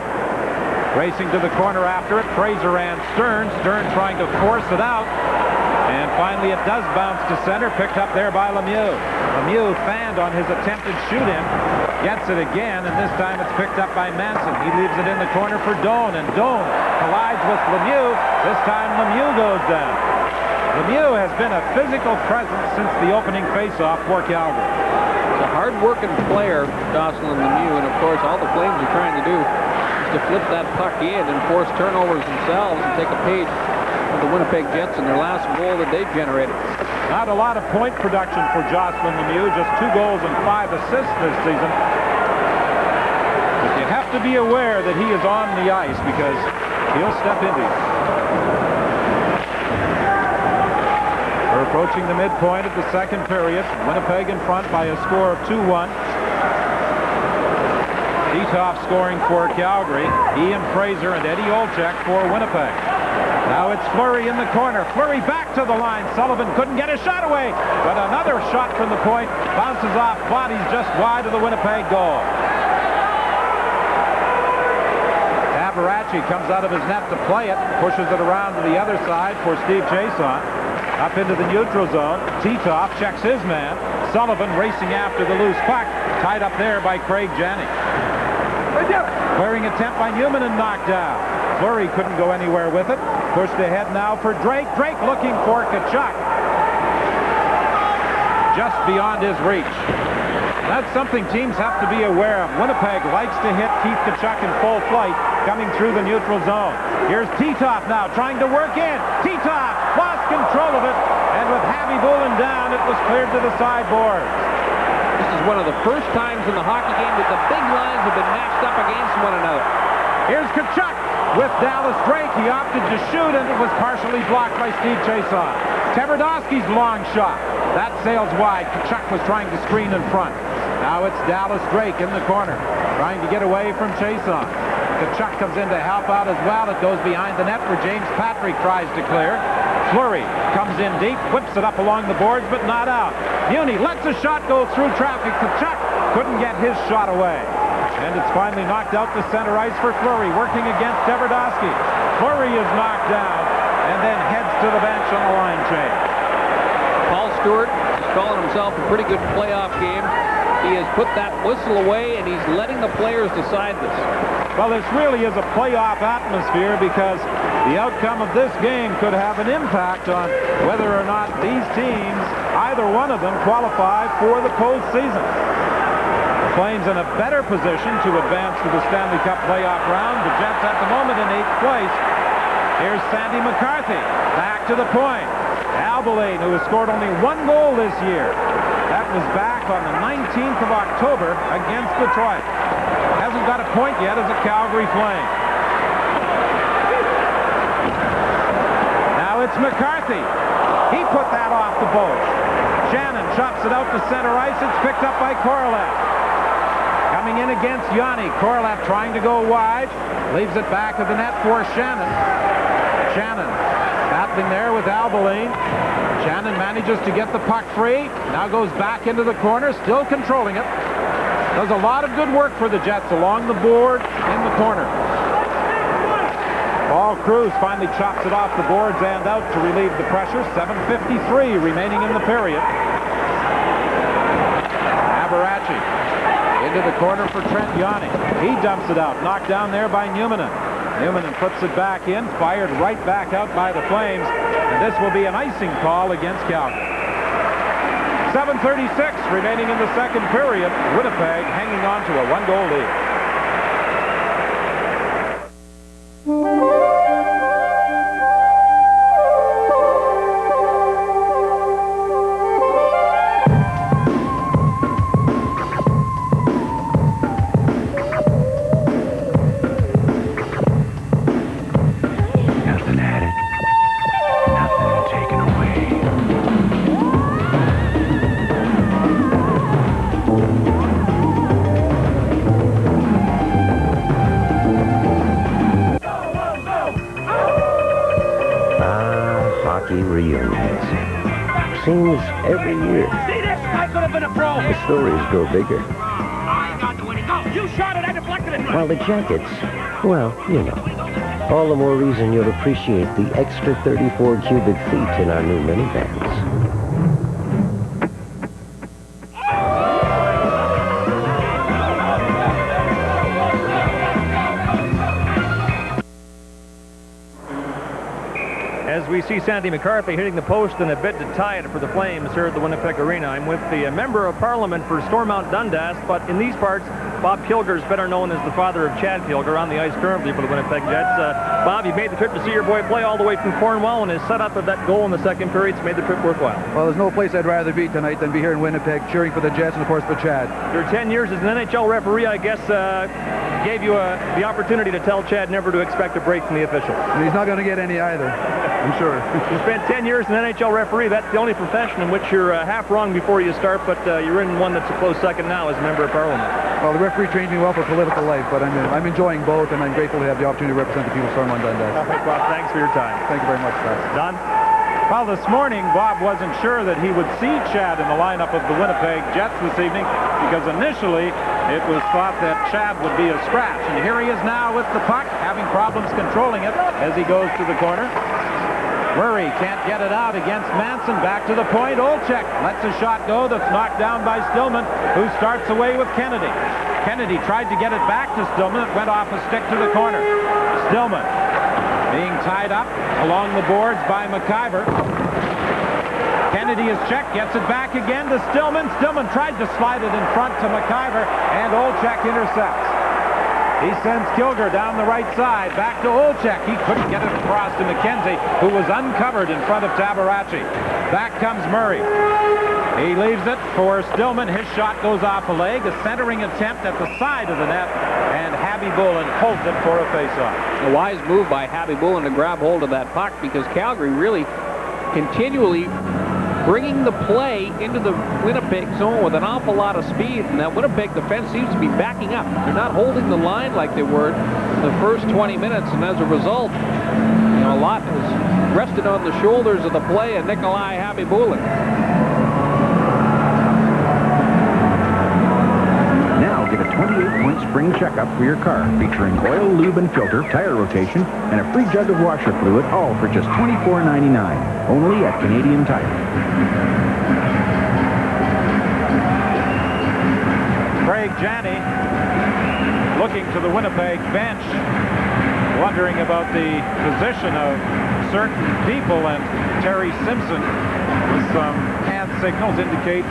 Racing to the corner after it, Fraser and Stern. Stern trying to force it out. And finally it does bounce to center, picked up there by Lemieux. Lemieux fanned on his attempted shoot-in. Gets it again, and this time it's picked up by Manson. He leaves it in the corner for Doan, and Doan collides with Lemieux. This time Lemieux goes down. Lemieux has been a physical presence since the opening face-off for Calgary. He's a hard-working player, Jocelyn Lemieux, and of course all the Flames are trying to do is to flip that puck in and force turnovers themselves and take a page of the Winnipeg Jets in their last goal that they generated. Not a lot of point production for Jocelyn Lemieux, just 2 goals and 5 assists this season. But you have to be aware that he is on the ice because he'll step into you. We're approaching the midpoint of the second period. Winnipeg in front by a score of 2-1. Titoff scoring for Calgary. Ian Fraser and Eddie Olczyk for Winnipeg. Now it's Fleury in the corner. Fleury back to the line. Sullivan couldn't get a shot away, but another shot from the point bounces off bodies just wide of the Winnipeg goal. Tabarachi comes out of his net to play it, pushes it around to the other side for Steve Chason. Up into the neutral zone. Titoff checks his man. Sullivan racing after the loose puck, tied up there by Craig Janney. Clearing attempt by Newman and knocked down. Fleury couldn't go anywhere with it. Pushed ahead now for Drake. Drake looking for Tkachuk. Just beyond his reach. That's something teams have to be aware of. Winnipeg likes to hit Keith Tkachuk in full flight coming through the neutral zone. Here's Titoff now trying to work in. Titoff lost control of it, and with Habby Bullen down, it was cleared to the sideboard. This is one of the first times in the hockey game that the big lines have been matched up against one another. Here's Tkachuk with Dallas Drake. He opted to shoot, and it was partially blocked by Steve Chason. Tverdovsky's long shot. That sails wide. Tkachuk was trying to screen in front. Now it's Dallas Drake in the corner, trying to get away from Chason. Tkachuk comes in to help out as well. It goes behind the net where James Patrick tries to clear. Fleury comes in deep, whips it up along the boards, but not out. Muni lets a shot go through traffic. Tkachuk couldn't get his shot away. And it's finally knocked out to center ice for Fleury, working against Tverdovsky. Fleury is knocked down and then heads to the bench on the line change. Paul Stewart is calling himself a pretty good playoff game. He has put that whistle away, and he's letting the players decide this. Well, this really is a playoff atmosphere because the outcome of this game could have an impact on whether or not these teams, either one of them, qualify for the postseason. The Flames in a better position to advance to the Stanley Cup playoff round. The Jets at the moment in 8th place. Here's Sandy McCarthy back to the point. Albeline, who has scored only 1 goal this year. That was back on the 19th of October against Detroit. Hasn't got a point yet as a Calgary Flame. Now it's McCarthy. He put that off the post. Shannon chops it out to center ice. It's picked up by Korolev. Coming in against Yanni. Korolev trying to go wide. Leaves it back of the net for Shannon. Shannon battling there with Albeline. Shannon manages to get the puck free. Now goes back into the corner, still controlling it. Does a lot of good work for the Jets along the board in the corner. Paul Cruz finally chops it off the boards and out to relieve the pressure. 7:53 remaining in the period. Tabarachi Into the corner for Trent Yanni. He dumps it out. Knocked down there by Newmanen. Newmanen puts it back in. Fired right back out by the Flames. And this will be an icing call against Calgary. 7:36 remaining in the second period. Winnipeg hanging on to a 1-goal lead. Nothing added, nothing taken away. Hockey reunions. Seems every year. See this? I could have been a pro. The stories grow bigger. I got the winning goal. You shot it. I deflected it. While the Jackets, well, you know, all the more reason you'll appreciate the extra 34 cubic feet in our new minivans. As we see Sandy McCarthy hitting the post in a bid to tie it for the Flames here at the Winnipeg Arena. I'm with the Member of Parliament for Stormont Dundas, but in these parts, Bob Kilger is better known as the father of Chad Kilger, on the ice currently for the Winnipeg Jets. Bob, you made the trip to see your boy play all the way from Cornwall, and his setup of that goal in the second period's made the trip worthwhile. Well, there's no place I'd rather be tonight than be here in Winnipeg, cheering for the Jets and, of course, for Chad. Your 10 years as an NHL referee, I guess, gave you the opportunity to tell Chad never to expect a break from the officials. And he's not going to get any either, I'm sure. You spent 10 years as an NHL referee. That's the only profession in which you're half wrong before you start, but you're in one that's a close second now as a member of Parliament. Well, the referee trained me well for political life, but I'm enjoying both, and I'm grateful to have the opportunity to represent the people of Stormont Dundas. Bob, thanks for your time. Thank you very much, Pat. Don? Well, this morning, Bob wasn't sure that he would see Chad in the lineup of the Winnipeg Jets this evening because initially it was thought that Chad would be a scratch. And here he is now with the puck, having problems controlling it as he goes to the corner. Murray can't get it out against Manson. Back to the point. Olczyk lets a shot go that's knocked down by Stillman, who starts away with Kennedy. Kennedy tried to get it back to Stillman. It went off a stick to the corner. Stillman being tied up along the boards by McIver. Kennedy is checked, gets it back again to Stillman. Stillman tried to slide it in front to McIver, and Olczyk intercepts. He sends Kilger down the right side, back to Olczyk. He couldn't get it across to McKenzie, who was uncovered in front of Tabarachi. Back comes Murray. He leaves it for Stillman. His shot goes off a leg. A centering attempt at the side of the net, and Habby Bullen holds it for a face-off. A wise move by Habby Bullen to grab hold of that puck because Calgary really continually bringing the play into the Winnipeg zone with an awful lot of speed, and that Winnipeg defense seems to be backing up. They're not holding the line like they were the first 20 minutes, and as a result, you know, a lot is rested on the shoulders of the play of Nikolai Habby Bullen. Now get a 28-point spring checkup for your car, featuring oil, lube, and filter, tire rotation, and a free jug of washer fluid, all for just $24.99. Only at Canadian Tire. Craig Janney looking to the Winnipeg bench, wondering about the position of certain people, and Terry Simpson with some hand signals indicates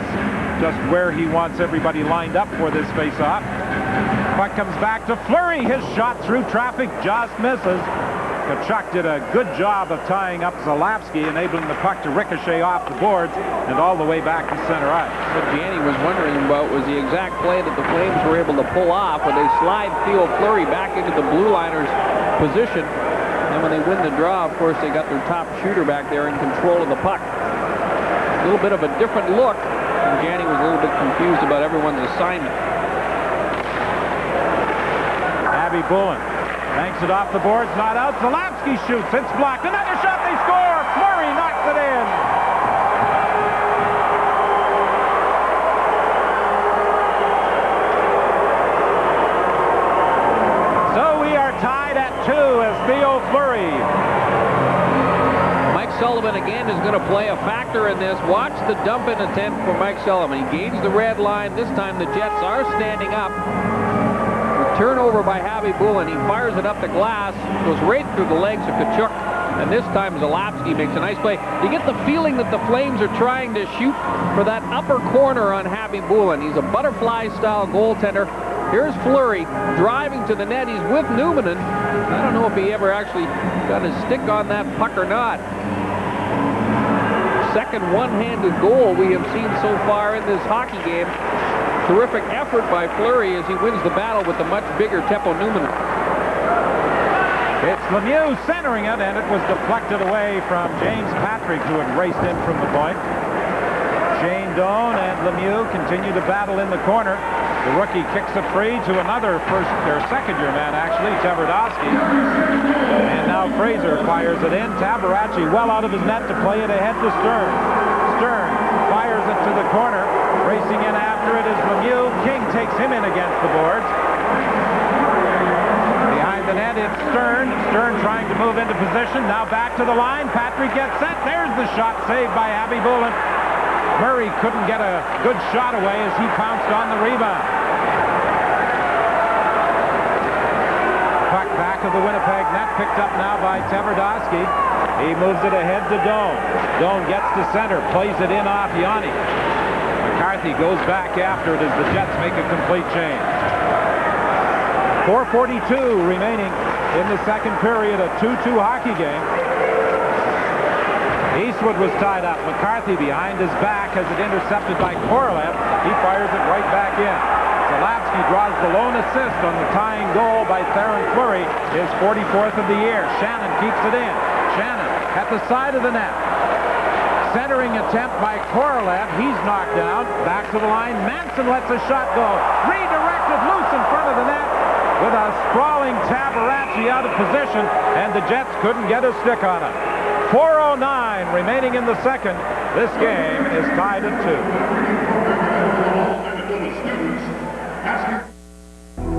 just where he wants everybody lined up for this face-off. Puck comes back to Fleury. His shot through traffic just misses. Tkachuk did a good job of tying up Zalapsky, enabling the puck to ricochet off the boards and all the way back to center ice. What Janney was wondering about was the exact play that the Flames were able to pull off, where they slide Theo Fleury back into the blue liners position. And when they win the draw, of course, they got their top shooter back there in control of the puck. A little bit of a different look, and Janney was a little bit confused about everyone's assignment. Habby Bullen banks it off the boards, not out. Zalapsky shoots. It's blocked. Another shot. They score. Fleury knocks it in. So we are tied at 2 as Theo Fleury Sullivan again is going to play a factor in this. Watch the dump-in attempt for Mike Sullivan. He gains the red line. This time the Jets are standing up. The turnover by Javi Bulin. He fires it up the glass. Goes right through the legs of Tkachuk. And this time Zalapsky makes a nice play. You get the feeling that the Flames are trying to shoot for that upper corner on Javi Bulin. He's a butterfly-style goaltender. Here's Fleury driving to the net. He's with Numanen. I don't know if he ever actually got his stick on that puck or not. Second one-handed goal we have seen so far in this hockey game. Terrific effort by Fleury as he wins the battle with the much bigger Teppo Numanen. It's Lemieux centering it, and it was deflected away from James Patrick, who had raced in from the point. Shane Doan and Lemieux continue to battle in the corner. The rookie kicks it free to another second-year man, actually, Tverdovsky. And now Fraser fires it in. Tabaracci well out of his net to play it ahead to Stern. Stern fires it to the corner. Racing in after it is Lemieux. King takes him in against the boards. Behind the net, it's Stern. Stern trying to move into position. Now back to the line. Patrick gets set. There's the shot saved by Javi Bulin. Murray couldn't get a good shot away as he pounced on the rebound. Puck back of the Winnipeg net, picked up now by Tverdovsky. He moves it ahead to Doan. Doan gets to center, plays it in off Yanni. McCarthy goes back after it as the Jets make a complete change. 4:42 remaining in the second period, a 2-2 hockey game. Eastwood was tied up. McCarthy behind his back has it intercepted by Korolev. He fires it right back in. Zalapsky draws the lone assist on the tying goal by Theron Fleury, his 44th of the year. Shannon keeps it in. Shannon at the side of the net. Centering attempt by Korolev. He's knocked down. Back to the line. Manson lets a shot go. Redirected loose in front of the net with a sprawling Tabaracci out of position, and the Jets couldn't get a stick on him. 4:09 remaining in the second. This game is tied at 2.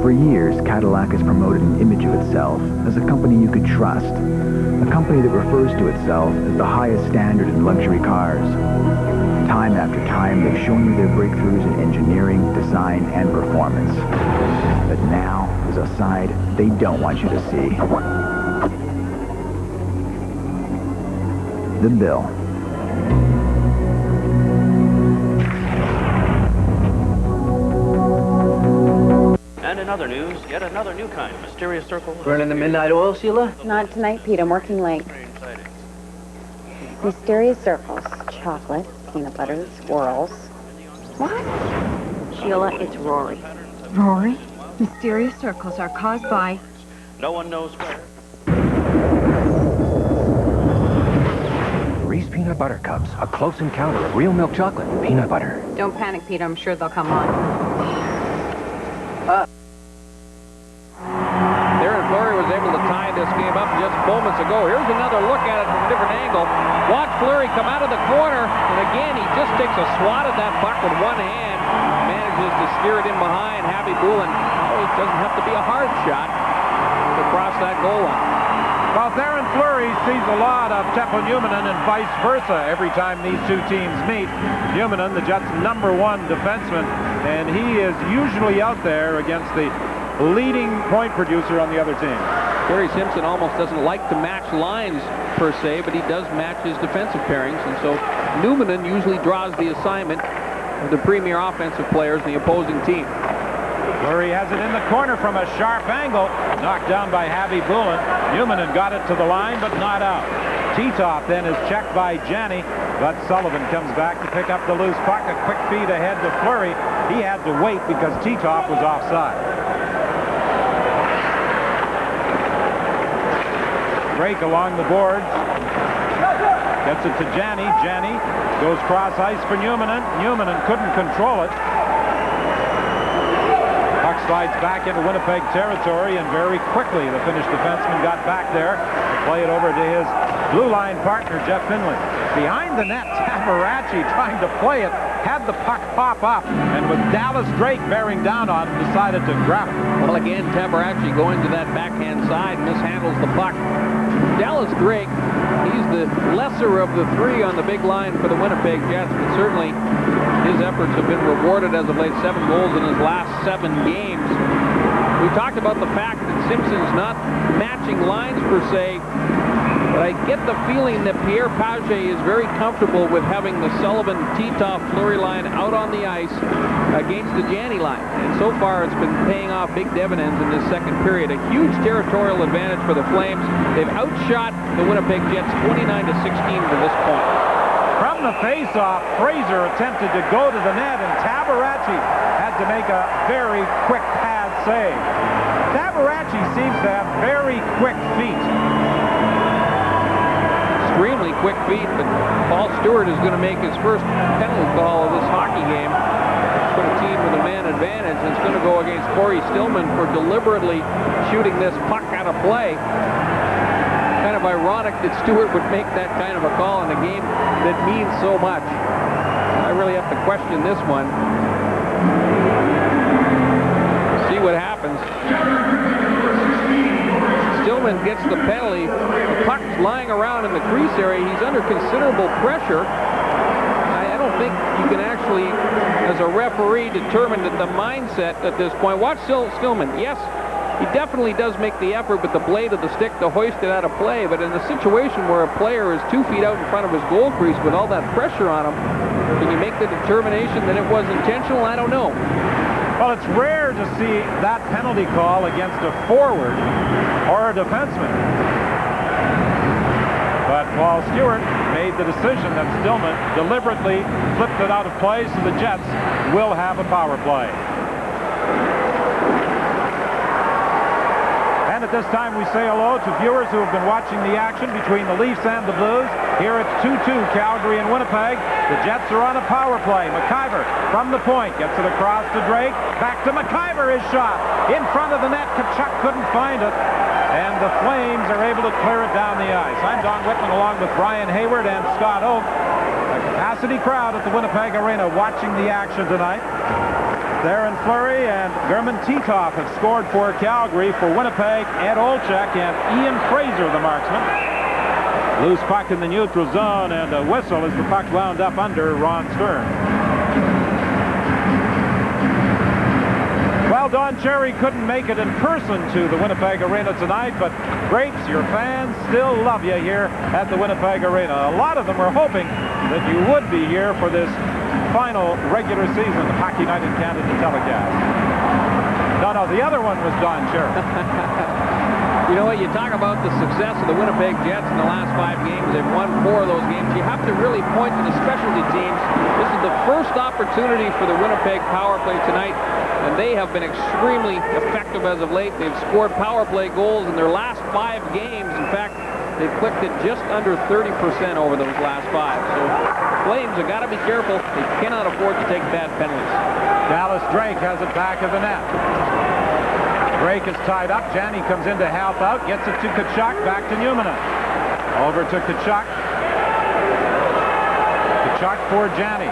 For years, Cadillac has promoted an image of itself as a company you could trust. A company that refers to itself as the highest standard in luxury cars. Time after time, they've shown you their breakthroughs in engineering, design, and performance. But now, there's a side they don't want you to see. The bill. And in other news, yet another new kind of mysterious circle. Burning the midnight oil, Sheila? Not tonight, Pete. I'm working late. Mysterious circles. Chocolate, peanut butter, swirls. What? Sheila, it's Rory. Rory? Mysterious circles are caused by... No one knows where. Reese's Peanut Butter Cups. A close encounter of real milk chocolate and peanut butter. Don't panic, Pete. I'm sure they'll come on. Theron Fleury was able to tie this game up just moments ago. Here's another look at it from a different angle. Watch Fleury come out of the corner, and again, he just takes a swat at that puck with one hand. Manages to steer it in behind Javi Bulin. Oh, it doesn't have to be a hard shot to cross that goal line. Well, Theron Fleury sees a lot of Teppo Numanen and vice versa every time these two teams meet. Numanen, the Jets' #1 defenseman, and he is usually out there against the leading point producer on the other team. Gary Simpson almost doesn't like to match lines per se, but he does match his defensive pairings, and so Numanen usually draws the assignment of the premier offensive players in the opposing team. Fleury has it in the corner from a sharp angle. Knocked down by Javi Bulin. Numanen got it to the line, but not out. Titov then is checked by Janney, but Sullivan comes back to pick up the loose puck. A quick feed ahead to Fleury. He had to wait because Titov was offside. Break along the boards. Gets it to Janney. Janney goes cross ice for Numanen. Numanen couldn't control it. Puck slides back into Winnipeg territory, and very quickly the Finnish defenseman got back there to play it over to his blue line partner, Jeff Finley. Behind the net, Tabaracci trying to play it, had the puck pop up, and with Dallas Drake bearing down on him, decided to grab it. Well, again, Tabaracci going to that backhand side, mishandles the puck. Dallas Drake, he's the lesser of the three on the big line for the Winnipeg Jets, but certainly his efforts have been rewarded as of late. 7 goals in his last 7 games. We talked about the fact that Simpson's not matching lines per se, but I get the feeling that Pierre Paget is very comfortable with having the Sullivan, Titoff, Fleury line out on the ice against the Janney line. And so far, it's been paying off big dividends in this second period. A huge territorial advantage for the Flames. They've outshot the Winnipeg Jets 29-16 to this point. From the face-off, Fraser attempted to go to the net, and Tabaracci had to make a very quick pad save. Tabaracci seems to have very quick feet. Extremely quick feet, but Paul Stewart is going to make his first penalty call of this hockey game. Put a team with a man advantage, and it's going to go against Corey Stillman for deliberately shooting this puck out of play. Kind of ironic that Stewart would make that kind of a call in a game that means so much. I really have to question this one. See what happens. Stillman gets the penalty. The puck's lying around in the crease area. He's under considerable pressure. I don't think you can actually, as a referee, determine that the mindset at this point. Watch Stillman. Yes, he definitely does make the effort with the blade of the stick to hoist it out of play, but in a situation where a player is 2 feet out in front of his goal crease with all that pressure on him, can you make the determination that it was intentional? I don't know. Well, it's rare to see that penalty call against a forward or a defenseman. But Paul Stewart made the decision that Stillman deliberately flipped it out of play, so the Jets will have a power play. And at this time, we say hello to viewers who have been watching the action between the Leafs and the Blues. Here it's 2-2, Calgary and Winnipeg. The Jets are on a power play. McIver from the point gets it across to Drake. Back to McIver, his shot. In front of the net, Tkachuk couldn't find it. And the Flames are able to clear it down the ice. I'm Don Whitman along with Brian Hayward and Scott Oak. A capacity crowd at the Winnipeg Arena watching the action tonight. Darren Fleury and German Titoff have scored for Calgary. For Winnipeg, Ed Olczyk and Ian Fraser, the marksman. Loose puck in the neutral zone, and a whistle as the puck wound up under Ron Stern. Well, Don Cherry couldn't make it in person to the Winnipeg Arena tonight, but Grapes, your fans still love you here at the Winnipeg Arena. A lot of them were hoping that you would be here for this final regular season Hockey Night in Canada telecast. No, the other one was Don Cherry. You know what, you talk about the success of the Winnipeg Jets in the last 5 games. They've won 4 of those games. You have to really point to the specialty teams. This is the first opportunity for the Winnipeg power play tonight, and they have been extremely effective as of late. They've scored power play goals in their last 5 games. In fact, they've clicked it just under 30% over those last 5. So Flames have got to be careful. They cannot afford to take bad penalties. Dallas Drake has it back of the net. Drake is tied up. Janney comes in to help out. Gets it to Tkachuk. Back to Newman. Over to Tkachuk. Tkachuk for Janney.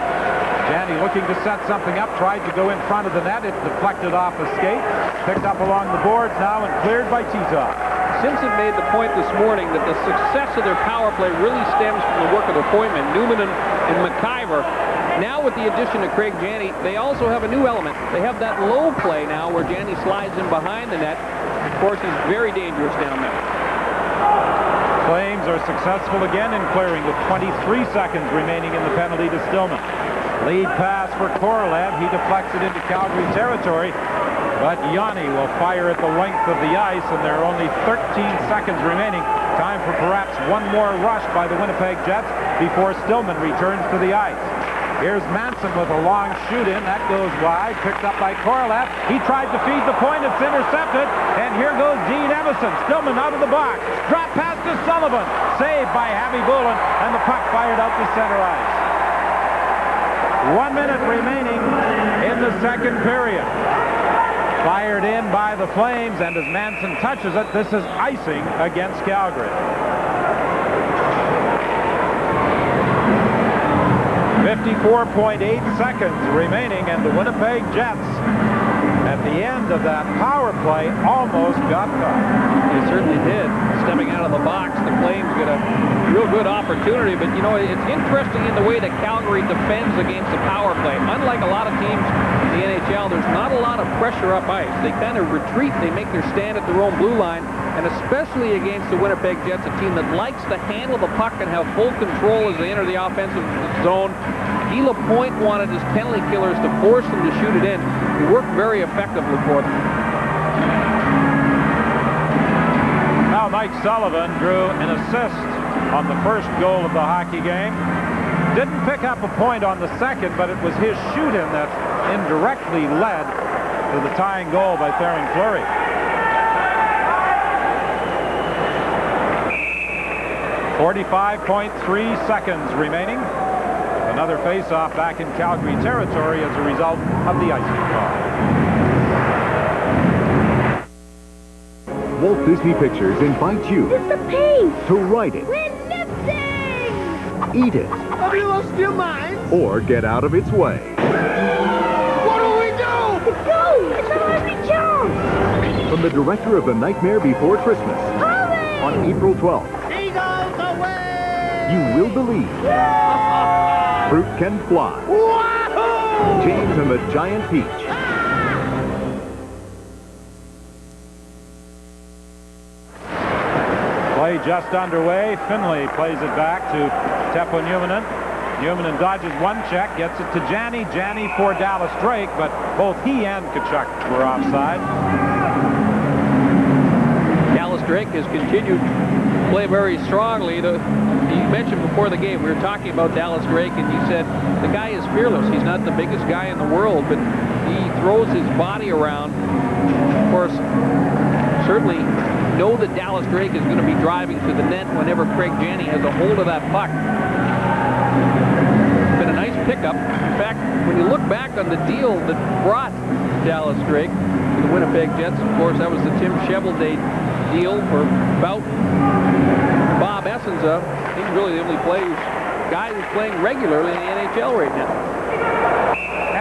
Janney looking to set something up. Tried to go in front of the net. It deflected off a skate. Picked up along the boards now and cleared by Titoff. Simpson made the point this morning that the success of their power play really stems from the work of their pointmen, Newman and McIver. Now with the addition of Craig Janney, they also have a new element. They have that low play now where Janney slides in behind the net. Of course, he's very dangerous down there. Flames are successful again in clearing with 23 seconds remaining in the penalty to Stillman. Lead pass for Korolev. He deflects it into Calgary territory. But Yanni will fire at the length of the ice, and there are only 13 seconds remaining. Time for perhaps one more rush by the Winnipeg Jets before Stillman returns to the ice. Here's Manson with a long shoot-in. That goes wide, picked up by Korolev. He tried to feed the point. It's intercepted. And here goes Dean Emerson. Stillman out of the box. Drop pass to Sullivan. Saved by Javi Bullen, and the puck fired out to center ice. 1 minute remaining in the second period. Fired in by the Flames, and as Manson touches it, this is icing against Calgary. 54.8 seconds remaining, and the Winnipeg Jets, at the end of that power play, almost got caught. They certainly did. Stepping out of the box, the Flames get a real good opportunity, but you know, it's interesting in the way that Calgary defends against the power play. Unlike a lot of teams in the NHL, there's not a lot of pressure up ice. They kind of retreat, they make their stand at their own blue line, and especially against the Winnipeg Jets, a team that likes to handle the puck and have full control as they enter the offensive zone. Guy Lapointe wanted his penalty killers to force them to shoot it in. It worked very effectively for them. Now Mike Sullivan drew an assist on the first goal of the hockey game. Didn't pick up a point on the second, but it was his shoot-in that indirectly led to the tying goal by Theron Fleury. .3 seconds remaining. Another face-off back in Calgary territory as a result of the icing call. Walt Disney Pictures invites you It's the pace. to write it, We're lip-sync. eat it, Have you lost your mind? or get out of its way. What do we do? It's go. It's an Olympic jump. From the director of The Nightmare Before Christmas, Hurry. on April 12th, Eagles away. you will believe fruit can fly. Wahoo! James and the Giant Peach. Play just underway. Finley plays it back to Teppo Numminen. Numminen dodges one check, gets it to Janney. Janney for Dallas Drake, but both he and Tkachuk were offside. Dallas Drake has continued to play very strongly. You mentioned before the game, we were talking about Dallas Drake, and you said the guy is fearless. He's not the biggest guy in the world, but he throws his body around. Of course, certainly know that Dallas Drake is going to be driving to the net whenever Craig Janney has a hold of that puck. It's been a nice pickup. In fact, when you look back on the deal that brought Dallas Drake to the Winnipeg Jets, of course, that was the Tim Cheveldae deal for about Bob Essenza. He's really the only guy who's playing regularly in the NHL right now.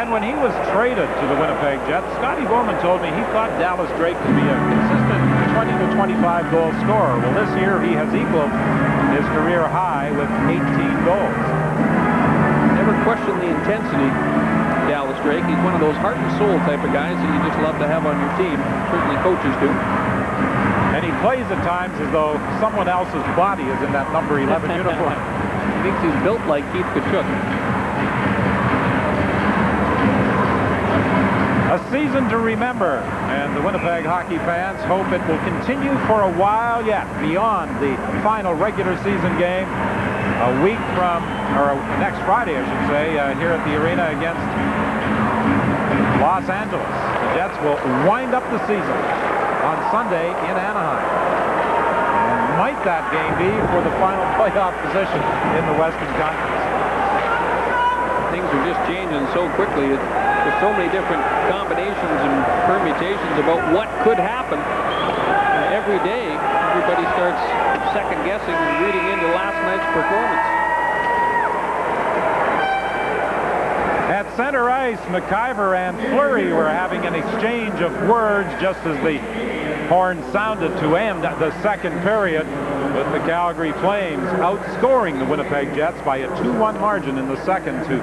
And when he was traded to the Winnipeg Jets, Scotty Bowman told me he thought Dallas Drake could be a consistent 20 to 25 goal scorer. Well, this year he has equaled his career high with 18 goals. Never questioned the intensity, Dallas Drake. He's one of those heart and soul type of guys that you just love to have on your team. Certainly coaches do. And he plays at times as though someone else's body is in that number 11 uniform. He thinks he's built like Keith Tkachuk. A season to remember, and the Winnipeg hockey fans hope it will continue for a while yet, beyond the final regular season game a week from, or next Friday, I should say, here at the arena against Los Angeles. The Jets will wind up the season on Sunday in Anaheim. And might that game be for the final playoff position in the Western Conference? Things are just changing so quickly. There's so many different combinations and permutations about what could happen. Every day, everybody starts second-guessing and reading into last night's performance. At center ice, McIver and Fleury were having an exchange of words just as the horn sounded to end the second period, with the Calgary Flames outscoring the Winnipeg Jets by a 2-1 margin in the second to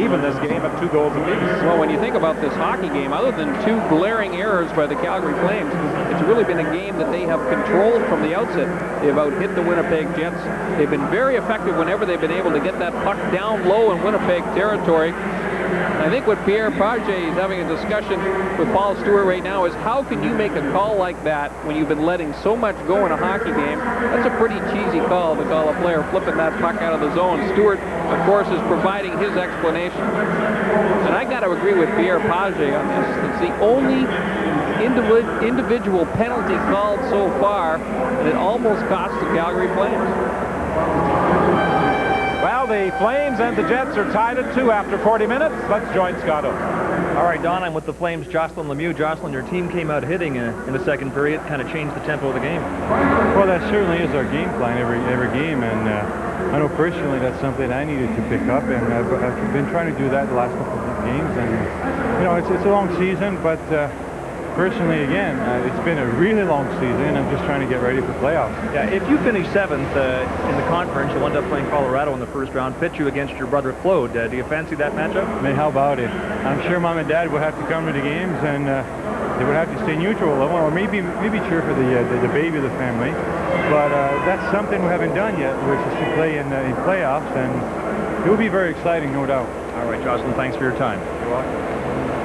even this game at 2 goals apiece. Well, when you think about this hockey game, other than 2 glaring errors by the Calgary Flames, it's really been a game that they have controlled from the outset. They've out-hit the Winnipeg Jets. They've been very effective whenever they've been able to get that puck down low in Winnipeg territory. I think what Pierre Pagé is having a discussion with Paul Stewart right now is how can you make a call like that when you've been letting so much go in a hockey game? That's a pretty cheesy call to call a player flipping that puck out of the zone. Stewart, of course, is providing his explanation. And I got to agree with Pierre Pagé on this. It's the only individual penalty called so far, and it almost cost the Calgary Flames. Well, the Flames and the Jets are tied at 2 after 40 minutes. Let's join Scott Oak. All right, Don, I'm with the Flames' Jocelyn Lemieux. Jocelyn, your team came out hitting in the second period, kind of changed the tempo of the game. Well, that certainly is our game plan every game, and I know personally that's something I needed to pick up, and I've been trying to do that the last couple of games. And you know, it's a long season, but personally, again, it's been a really long season, and I'm just trying to get ready for playoffs. Yeah, if you finish 7th in the conference, you'll end up playing Colorado in the first round, pit you against your brother Claude. Do you fancy that matchup? I mean, how about it? I'm sure Mom and Dad will have to come to the games, and they would have to stay neutral, or maybe cheer for the baby of the family. But that's something we haven't done yet, which is to play in playoffs, and it will be very exciting, no doubt. All right, Jocelyn, thanks for your time. You're welcome.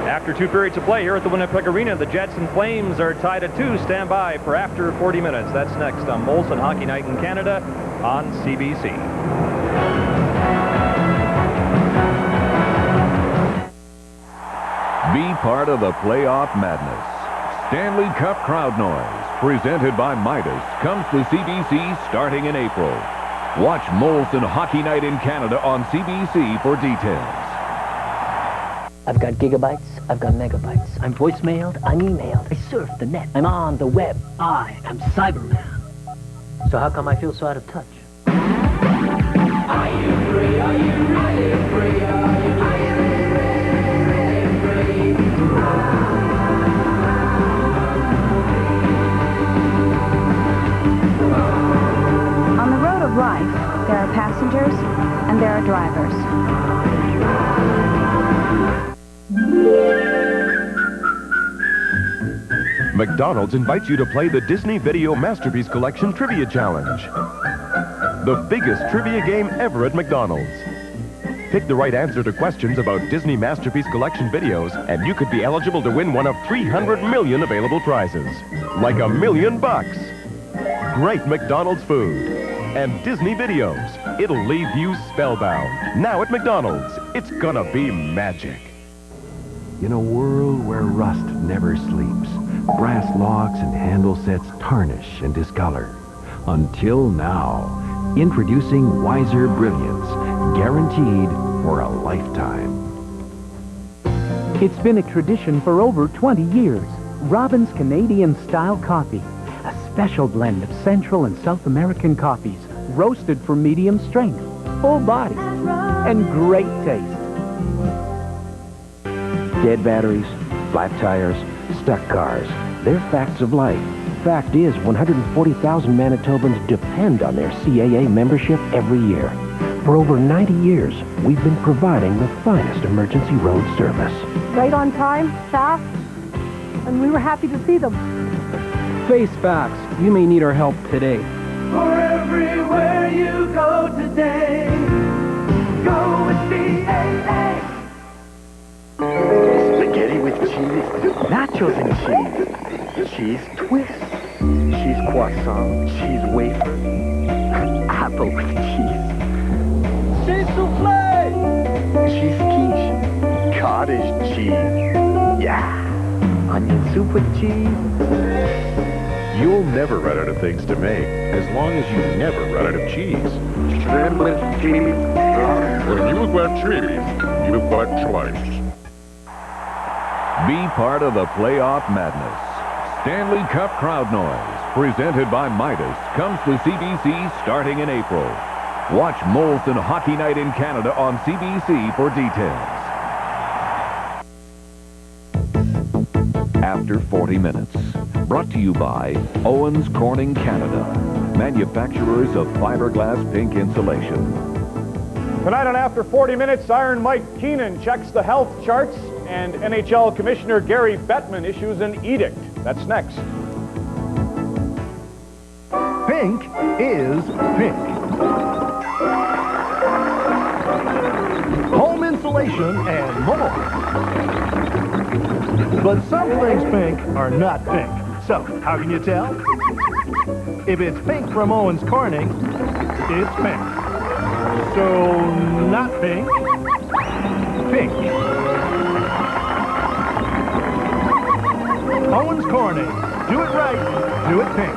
After 2 periods of play here at the Winnipeg Arena, the Jets and Flames are tied at 2. Stand by for After 40 Minutes. That's next on Molson Hockey Night in Canada on CBC. Be part of the playoff madness. Stanley Cup crowd noise, presented by Midas, comes to CBC starting in April. Watch Molson Hockey Night in Canada on CBC for details. I've got gigabytes, I've got megabytes. I'm voicemailed, I'm emailed, I surf the net, I'm on the web. I am Cyberman. So how come I feel so out of touch? Are you free? Are you really free? Are you really free? On the road of life, there are passengers and there are drivers. McDonald's invites you to play the Disney Video Masterpiece Collection Trivia Challenge. The biggest trivia game ever at McDonald's. Pick the right answer to questions about Disney Masterpiece Collection videos, and you could be eligible to win one of 300 million available prizes. Like $1 million. Great McDonald's food. And Disney videos. It'll leave you spellbound. Now at McDonald's, it's gonna be magic. In a world where rust never sleeps, brass locks and handle sets tarnish and discolor. Until now, introducing Wiser Brilliance, guaranteed for a lifetime. It's been a tradition for over 20 years. Robin's Canadian Style Coffee, a special blend of Central and South American coffees, roasted for medium strength, full body, and great taste. Dead batteries, flat tires, stuck cars. They're facts of life. Fact is, 140,000 Manitobans depend on their CAA membership every year. For over 90 years, we've been providing the finest emergency road service. Right on time, fast, and we were happy to see them. Face facts. You may need our help today. For everywhere you go today, go with CAA. Spaghetti with cheese, nachos and cheese, cheese twist, cheese croissant, cheese wafer, apple with cheese, cheese souffle, cheese quiche, cottage cheese, yeah, onion soup with cheese. You'll never run out of things to make as long as you never run out of cheese. Shrimp with cheese. When you've got cheese, you've got choice. Be part of the playoff madness. Stanley Cup crowd noise, presented by Midas, comes to CBC starting in April. Watch Molson Hockey Night in Canada on CBC for details. After 40 minutes. Brought to you by Owens Corning Canada, manufacturers of fiberglass pink insulation. Tonight on After 40 Minutes, Iron Mike Keenan checks the health charts, and NHL Commissioner Gary Bettman issues an edict. That's next. Pink is pink. Home insulation and more. But some things pink are not pink. So, how can you tell? If it's pink from Owens Corning, it's pink. So, not pink, pink. Owens Corning. Do it right, do it pink.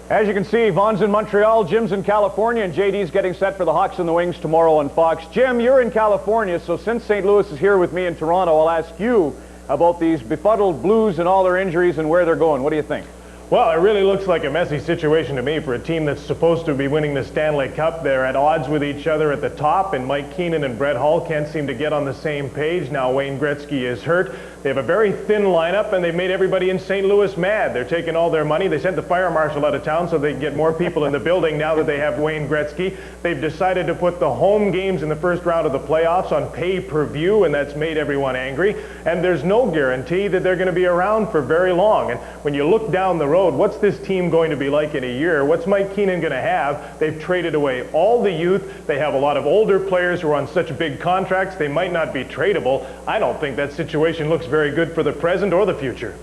As you can see, Vaughn's in Montreal, Jim's in California, and JD's getting set for the Hawks and the Wings tomorrow on Fox. Jim, you're in California, so since St. Louis is here with me in Toronto, I'll ask you about these befuddled Blues and all their injuries and where they're going. What do you think? Well, it really looks like a messy situation to me for a team that's supposed to be winning the Stanley Cup. They're at odds with each other at the top, and Mike Keenan and Brett Hull can't seem to get on the same page. Now Wayne Gretzky is hurt. They have a very thin lineup, and they've made everybody in St. Louis mad. They're taking all their money. They sent the fire marshal out of town so they can get more people in the building now that they have Wayne Gretzky. They've decided to put the home games in the first round of the playoffs on pay-per-view, and that's made everyone angry. And there's no guarantee that they're going to be around for very long. And when you look down the road, what's this team going to be like in a year? What's Mike Keenan going to have? They've traded away all the youth. They have a lot of older players who are on such big contracts. They might not be tradable. I don't think that situation looks very good for the present or the future.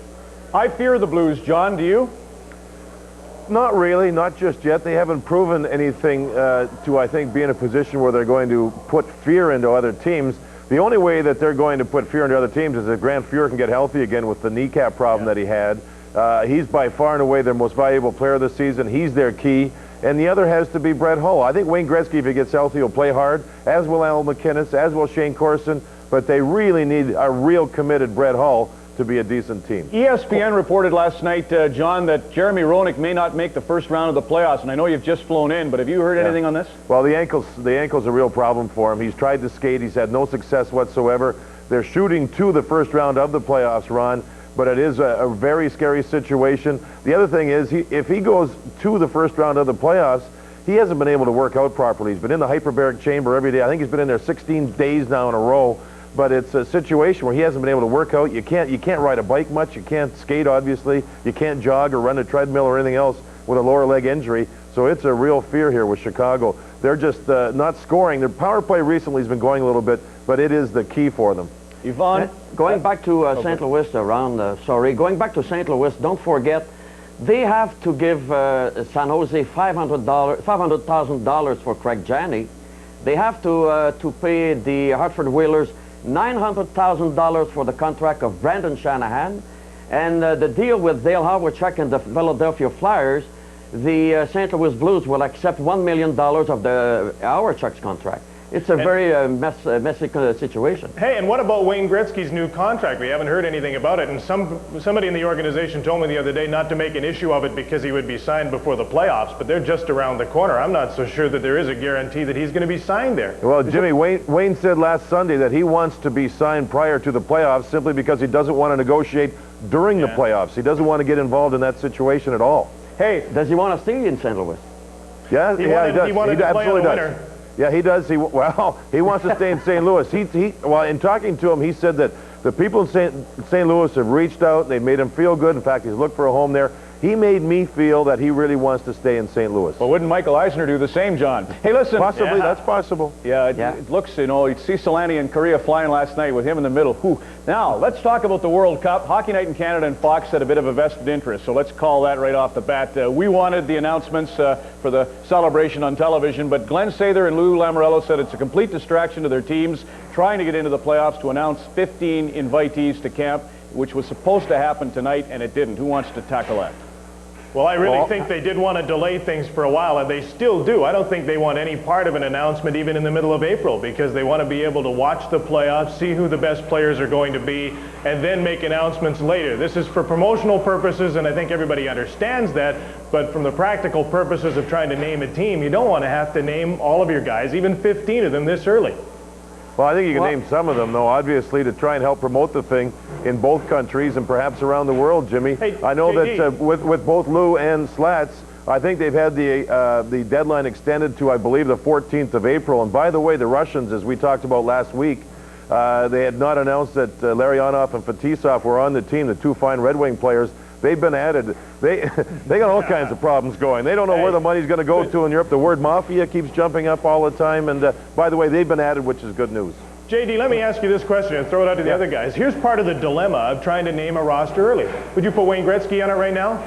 I fear the Blues, John. Do you? Not really, not just yet. They haven't proven anything to, I think, be in a position where they're going to put fear into other teams. The only way that they're going to put fear into other teams is if Grant Fuhr can get healthy again with the kneecap problem that he had. He's by far and away their most valuable player this season. He's their key. And the other has to be Brett Hull. I think Wayne Gretzky, if he gets healthy, will play hard, as will Al McInnes, as will Shane Corson. But they really need a real committed Brett Hull to be a decent team. ESPN reported last night, John, that Jeremy Roenick may not make the first round of the playoffs. And I know you've just flown in, but have you heard anything on this? Well, the ankle's a real problem for him. He's tried to skate. He's had no success whatsoever. They're shooting to the first round of the playoffs, Ron, but it is a very scary situation. The other thing is, if he goes to the first round of the playoffs, he hasn't been able to work out properly. He's been in the hyperbaric chamber every day. I think he's been in there 16 days now in a row. But it's a situation where he hasn't been able to work out. You can't ride a bike much. You can't skate, obviously. You can't jog or run a treadmill or anything else with a lower leg injury. So it's a real fear here with Chicago. They're just not scoring. Their power play recently has been going a little bit, but it is the key for them. Yvonne? Going back to St. Louis, going back to St. Louis, don't forget, they have to give San Jose $500,000 for Craig Janney. They have to pay the Hartford Whalers $900,000 for the contract of Brandon Shanahan, and the deal with Dale Howard-Chuck and the Philadelphia Flyers, the St. Louis Blues will accept $1 million of the Howard-Chuck's contract. It's a very messy situation. Hey, and what about Wayne Gretzky's new contract? We haven't heard anything about it, and somebody in the organization told me the other day not to make an issue of it because he would be signed before the playoffs, but they're just around the corner. I'm not so sure that there is a guarantee that he's going to be signed there. Well, Jimmy, Wayne said last Sunday that he wants to be signed prior to the playoffs simply because he doesn't want to negotiate during the playoffs. He doesn't want to get involved in that situation at all. Hey, does he want to stay in St. Louis? Yeah, he does. He wanted to play on the winner. Yeah, he does. He wants to stay in St. Louis. Well, in talking to him, he said that the people in St. Louis have reached out and they made him feel good. In fact, he's looked for a home there. He made me feel that he really wants to stay in St. Louis. Well, wouldn't Michael Eisner do the same, John? Hey, listen. Possibly, that's possible. Yeah, it looks, you know, you'd see Solani and Korea flying last night with him in the middle. Whew. Now, let's talk about the World Cup. Hockey Night in Canada and Fox had a bit of a vested interest, so let's call that right off the bat. We wanted the announcements for the celebration on television, but Glenn Sather and Lou Lamoriello said it's a complete distraction to their teams trying to get into the playoffs to announce 15 invitees to camp, which was supposed to happen tonight, and it didn't. Who wants to tackle that? Well, I really think they did want to delay things for a while, and they still do. I don't think they want any part of an announcement even in the middle of April, because they want to be able to watch the playoffs, see who the best players are going to be, and then make announcements later. This is for promotional purposes, and I think everybody understands that, but from the practical purposes of trying to name a team, you don't want to have to name all of your guys, even 15 of them this early. Well, I think you can name some of them, though, obviously, to try and help promote the thing in both countries and perhaps around the world, Jimmy. Hey, I know JD. that with both Lou and Slats, I think they've had the deadline extended to, I believe, the 14th of April. And by the way, the Russians, as we talked about last week, they had not announced that Larionov and Fetisov were on the team, the two fine Red Wing players. They've been added. They got all kinds of problems going. They don't know where the money's going to go to in Europe. The word mafia keeps jumping up all the time. And by the way, they've been added, which is good news. JD, let me ask you this question and throw it out to the other guys. Here's part of the dilemma of trying to name a roster early. Would you put Wayne Gretzky on it right now?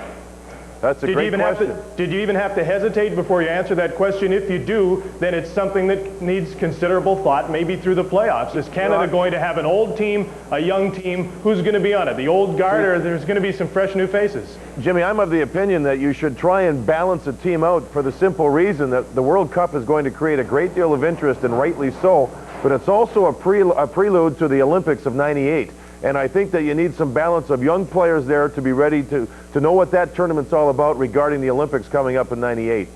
That's a great question. Did you even have to hesitate before you answer that question? If you do, then it's something that needs considerable thought, maybe through the playoffs. Is Canada going to have an old team, a young team? Who's going to be on it? The old guard, or there's going to be some fresh new faces? Jimmy, I'm of the opinion that you should try and balance a team out for the simple reason that the World Cup is going to create a great deal of interest, and rightly so, but it's also a prelude to the Olympics of '98. And I think that you need some balance of young players there to be ready to know what that tournament's all about regarding the Olympics coming up in '98.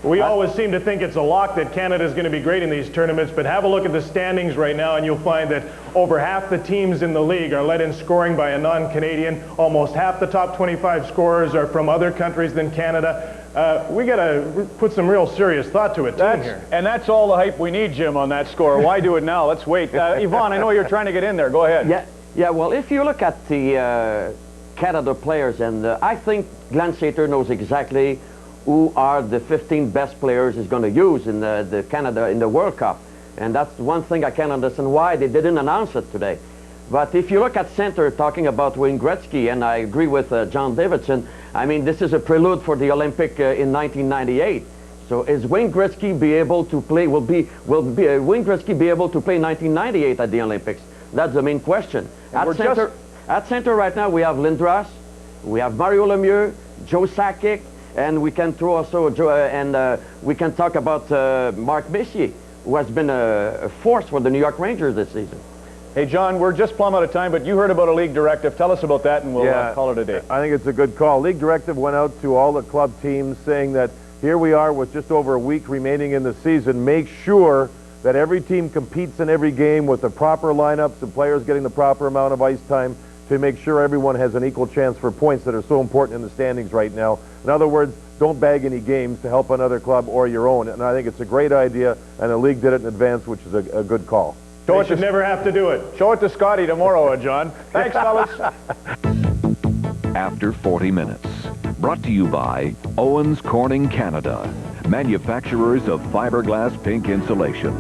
We always seem to think it's a lock that Canada is going to be great in these tournaments, but have a look at the standings right now and you'll find that over half the teams in the league are led in scoring by a non-Canadian. Almost half the top 25 scorers are from other countries than Canada. We got to put some real serious thought to it here. And that's all the hype we need, Jim, on that score. Why do it now? Let's wait. Yvonne, I know you're trying to get in there. Go ahead. Yeah. Well, if you look at the Canada players, and I think Glenn Sater knows exactly who are the 15 best players he's going to use in the Canada in the World Cup. And that's one thing I can't understand why they didn't announce it today. But if you look at center, talking about Wayne Gretzky, and I agree with John Davidson, I mean, this is a prelude for the Olympic in 1998. So is Wayne Gretzky be able to play, will Wayne Gretzky be able to play 1998 at the Olympics? That's the main question. At center right now, we have Lindros, we have Mario Lemieux, Joe Sakic, and we can throw also, we can talk about Mark Messier, who has been a force for the New York Rangers this season. Hey, John, we're just plumb out of time, but you heard about a league directive. Tell us about that, and we'll call it a day. I think it's a good call. League directive went out to all the club teams saying that here we are with just over a week remaining in the season. Make sure that every team competes in every game with the proper lineups and players getting the proper amount of ice time to make sure everyone has an equal chance for points that are so important in the standings right now. In other words, don't bag any games to help another club or your own. And I think it's a great idea, and the league did it in advance, which is a good call. They should never have to do it. Show it to Scotty tomorrow, John. Thanks, fellas. After 40 minutes. Brought to you by Owens Corning Canada, manufacturers of fiberglass pink insulation.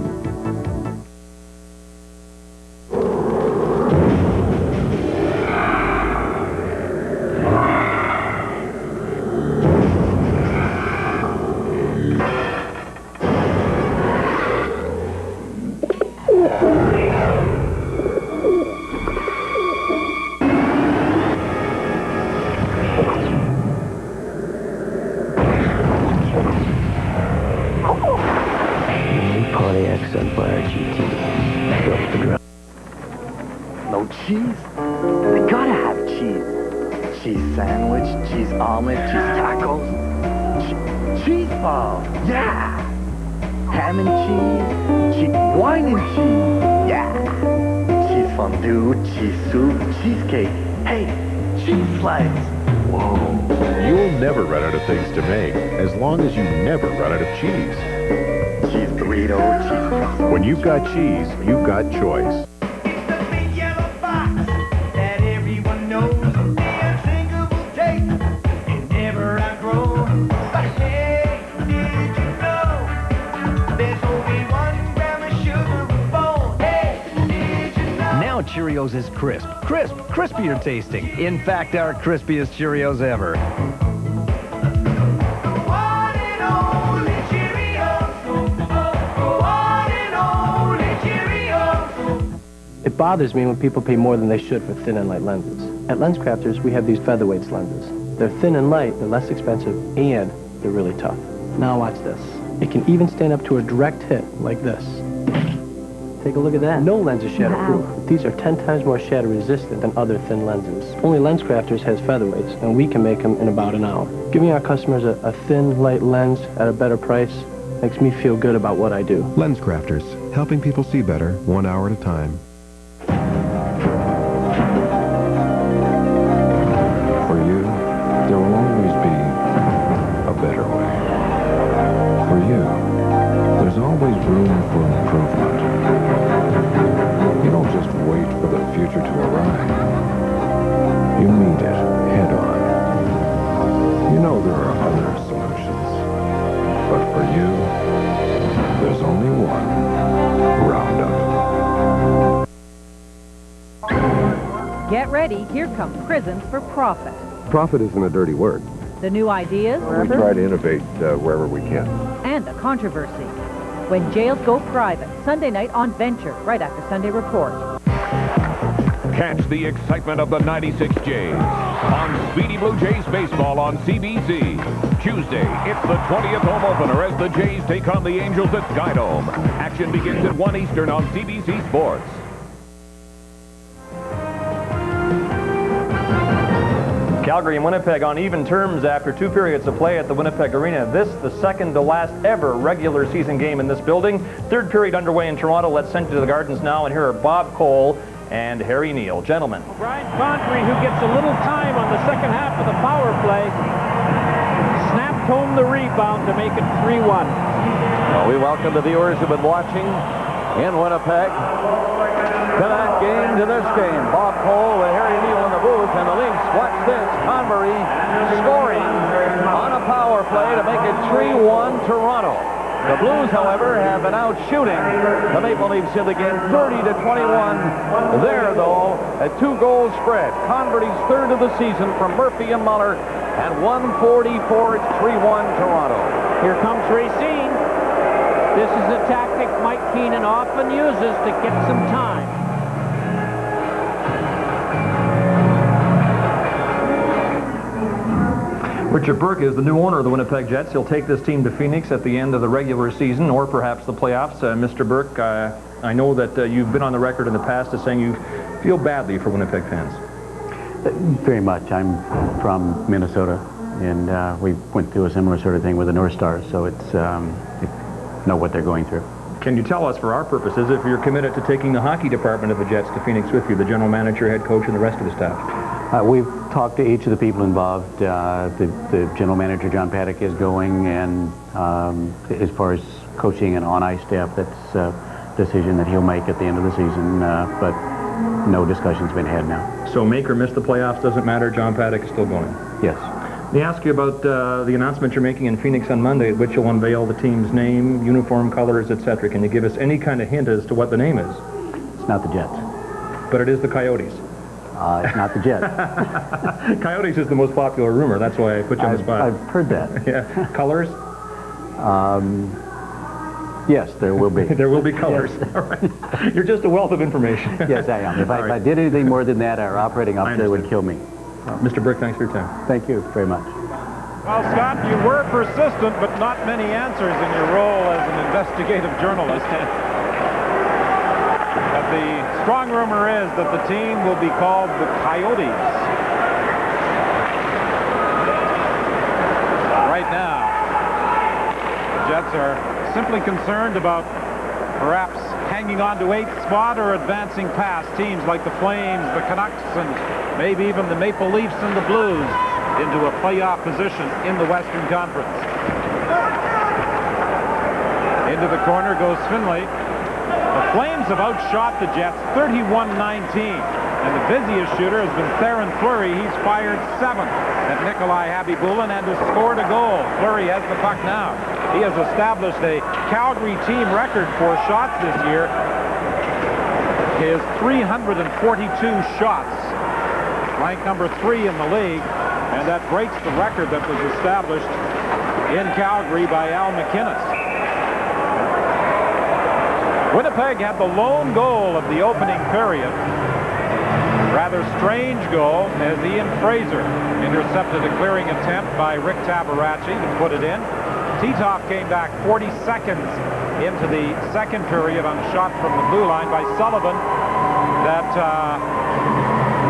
No cheese? They gotta have cheese. Cheese sandwich, cheese omelet, cheese tacos. Cheese ball, yeah. Ham and cheese, wine and cheese, yeah. Cheese fondue, cheese soup, cheesecake. Hey, cheese slides. Whoa. You'll never run out of things to make as long as you never run out of cheese. Cheese burrito, cheese pretzel. When you've got cheese, you've got choice. Cheerios is crisp, crispier tasting. In fact, our crispiest Cheerios ever. It bothers me when people pay more than they should for thin and light lenses. At LensCrafters, we have these featherweights lenses. They're thin and light, they're less expensive, and they're really tough. Now watch this. It can even stand up to a direct hit like this. Take a look at that. No lens is shatterproof. Wow. These are 10 times more shatter resistant than other thin lenses. Only LensCrafters has featherweights, and we can make them in about an hour. Giving our customers a thin, light lens at a better price makes me feel good about what I do. LensCrafters, helping people see better 1 hour at a time. For you, there will always be a better way. For you, there's always room for improvement. You don't just wait for the future to arrive. You meet it head on. You know there are other solutions. But for you, there's only one. Roundup. Get ready, here come prisons for profit. Profit isn't a dirty word. The new ideas. We try to innovate wherever we can. And the controversy. When jails go private, Sunday night on Venture, right after Sunday Report. Catch the excitement of the 96 Jays on Speedy Blue Jays Baseball on CBC. Tuesday, it's the 20th home opener as the Jays take on the Angels at Skydome. Action begins at 1 Eastern on CBC Sports. Calgary and Winnipeg on even terms after 2 periods of play at the Winnipeg Arena. This, the second to last ever regular season game in this building. Third period underway in Toronto. Let's send you to the Gardens now, and here are Bob Cole and Harry Neal. Gentlemen. Brian Condry, who gets a little time on the second half of the power play, snapped home the rebound to make it 3-1. Well, we welcome the viewers who've been watching in Winnipeg to that game, to this game. Bob Cole and Harry Neal in the booth, and the Lynx, watch this, Convery scoring on a power play to make it 3-1 Toronto. The Blues, however, have been out shooting the Maple Leafs in the game 30-21. There, though, a 2-goal spread. Converty's third of the season from Murphy and Muller, and 1:44, it's 3-1 Toronto. Here comes Racine. This is a tactic Mike Keenan often uses to get some time. Richard Burke is the new owner of the Winnipeg Jets. He'll take this team to Phoenix at the end of the regular season, or perhaps the playoffs. Mr. Burke, I know that you've been on the record in the past as saying you feel badly for Winnipeg fans. Very much. I'm from Minnesota, and we went through a similar sort of thing with the North Stars, so it's know what they're going through. Can you tell us, for our purposes, if you're committed to taking the hockey department of the Jets to Phoenix with you, the general manager, head coach, and the rest of the staff? We've talked to each of the people involved. The general manager, John Paddock, is going, and as far as coaching and on-ice staff, that's a decision that he'll make at the end of the season, but no discussion's been had now. So make or miss the playoffs, doesn't matter, John Paddock is still going? Yes. Let me ask you about the announcement you're making in Phoenix on Monday, at which you'll unveil the team's name, uniform colors, etc. Can you give us any kind of hint as to what the name is? It's not the Jets. But it is the Coyotes. It's not the Jets. Coyotes is the most popular rumor. That's why I put you on the spot. I've heard that. Yeah. Colors? Yes, there will be. There will be colors. Yes. All right. You're just a wealth of information. Yes, I am. If I did anything more than that, our operating officer would kill me. Mr. Burke, thanks for your time. Thank you very much. Well, Scott, you were persistent, but not many answers in your role as an investigative journalist. But the strong rumor is that the team will be called the Coyotes. Right now, the Jets are simply concerned about perhaps hanging on to 8th spot or advancing past teams like the Flames, the Canucks, and maybe even the Maple Leafs and the Blues into a playoff position in the Western Conference. Into the corner goes Finley. The Flames have outshot the Jets 31-19, and the busiest shooter has been Theron Fleury. He's fired 7 at Nikolai Habibulin and has scored a goal. Fleury has the puck now. He has established a Calgary team record for shots this year. His 342 shots, ranked number 3 in the league, and that breaks the record that was established in Calgary by Al McInnes. Winnipeg had the lone goal of the opening period. Rather strange goal as Ian Fraser intercepted a clearing attempt by Rick Tabaracci to put it in. Titov came back 40 seconds into the second period on a shot from the blue line by Sullivan that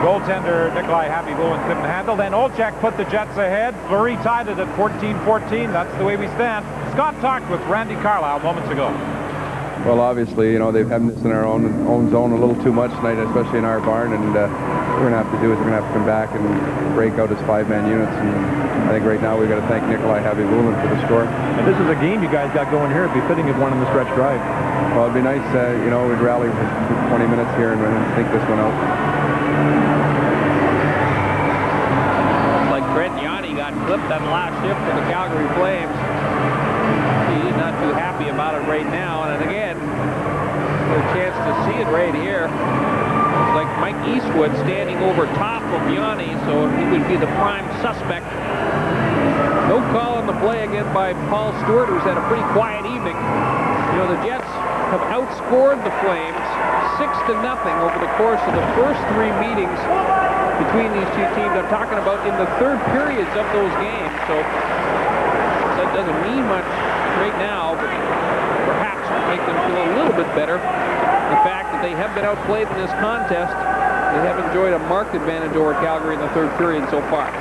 goaltender Nikolai Habibulin couldn't handle. Then Olchek put the Jets ahead. Fleury tied it at 14-14. That's the way we stand. Scott talked with Randy Carlyle moments ago. Well, obviously, you know, they've had this in our own zone a little too much tonight, especially in our barn, and what we're going to have to do is we're going to have to come back and break out as 5-man units, and I think right now we've got to thank Nikolai Habibulin for the score. And this is a game you guys got going here. It'd be fitting if one in the stretch drive. Well, it'd be nice, you know, we'd rally for 20 minutes here and think this one out. Like Brett Yanni got clipped on the last shift for the Calgary Flames. He's not too happy about it right now. And again, a chance to see it right here. It's like Mike Eastwood standing over top of Yanni, so he would be the prime suspect. No call on the play again by Paul Stewart, who's had a pretty quiet evening. You know, the Jets have outscored the Flames 6-0 over the course of the first 3 meetings between these two teams. I'm talking about in the third periods of those games. So that doesn't mean much right now, but perhaps will make them feel a little bit better. The fact that they have been outplayed in this contest, they have enjoyed a marked advantage over Calgary in the third period so far.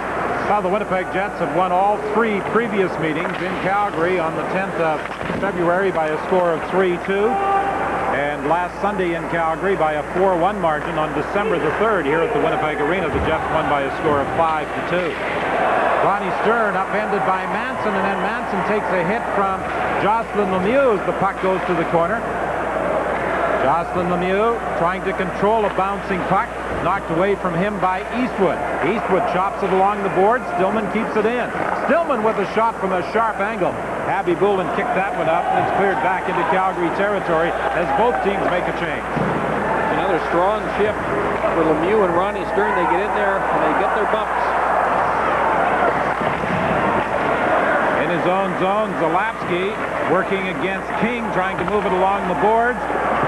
Well, the Winnipeg Jets have won all 3 previous meetings in Calgary on the 10th of February by a score of 3-2. And last Sunday in Calgary by a 4-1 margin on December the 3rd here at the Winnipeg Arena. The Jets won by a score of 5-2. Ronnie Stern upended by Manson, and then Manson takes a hit from Jocelyn Lemieux as the puck goes to the corner. Jocelyn Lemieux trying to control a bouncing puck, knocked away from him by Eastwood. Eastwood chops it along the board. Stillman keeps it in. Stillman with a shot from a sharp angle. Abby Boulin kicked that one up, and it's cleared back into Calgary territory as both teams make a change. Another strong shift for Lemieux and Ronnie Stern. They get in there and they get their bumps. In his own zone, Zalapski working against King, trying to move it along the boards.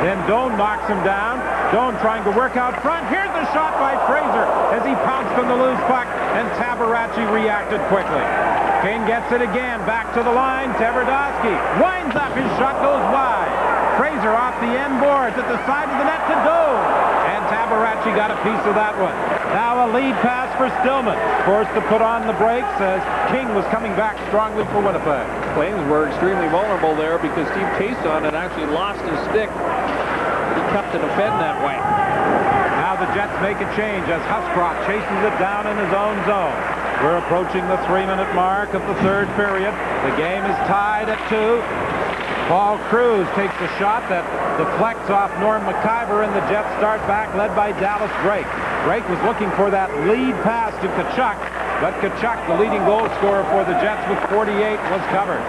Then Doan knocks him down. Doan trying to work out front. Here's the shot by Fraser as he pounced on the loose puck, and Tabaracci reacted quickly. King gets it again, back to the line. Tverdovsky winds up, his shot goes wide. Fraser off the end boards at the side of the net to Doan, and Tabaracci got a piece of that one. Now a lead pass for Stillman, forced to put on the brakes as King was coming back strongly for Winnipeg. Flames were extremely vulnerable there because Steve Chason had actually lost his stick. He kept to defend that way. Now the Jets make a change as Huscroft chases it down in his own zone. We're approaching the 3-minute mark of the 3rd period. The game is tied at 2. Paul Cruz takes a shot that deflects off Norm McIver, and the Jets start back, led by Dallas Drake. Drake was looking for that lead pass to Tkachuk, but Tkachuk, the leading goal scorer for the Jets with 48, was covered.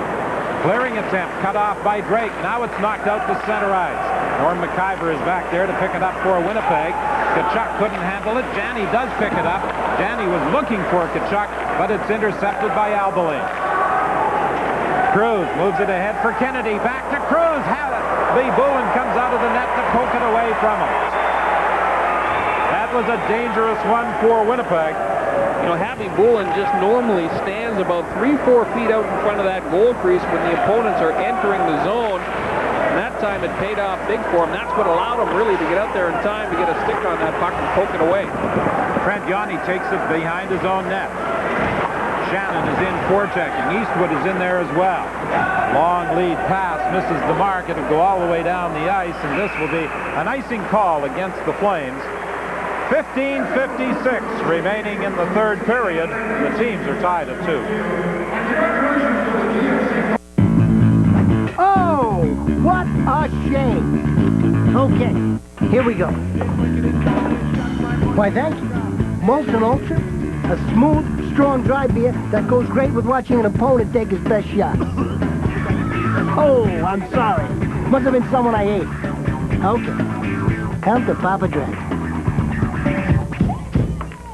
Clearing attempt cut off by Drake. Now it's knocked out to center ice. Norm McIver is back there to pick it up for Winnipeg. Tkachuk couldn't handle it. Janney does pick it up. Janney was looking for Tkachuk, but it's intercepted by Albaline. Cruz moves it ahead for Kennedy. Back to Cruz. Lee Boulin comes out of the net to poke it away from him. That was a dangerous one for Winnipeg. You know, Happy Boulin just normally stands about 3-4 feet out in front of that goal crease when the opponents are entering the zone. And that time it paid off big for him. That's what allowed him really to get out there in time to get a stick on that puck and poke it away. Trent Yanni takes it behind his own net. Shannon is in forechecking. Eastwood is in there as well. Long lead pass misses the mark. It'll go all the way down the ice, and this will be an icing call against the Flames. 15:56 remaining in the 3rd period. The teams are tied at 2. Oh, what a shame. Okay, here we go. Why, thank you. Molson Ultra, a smooth, strong, dry beer that goes great with watching an opponent take his best shot. Oh, I'm sorry. Must have been someone I ate. Okay. Count the Papa Dragon.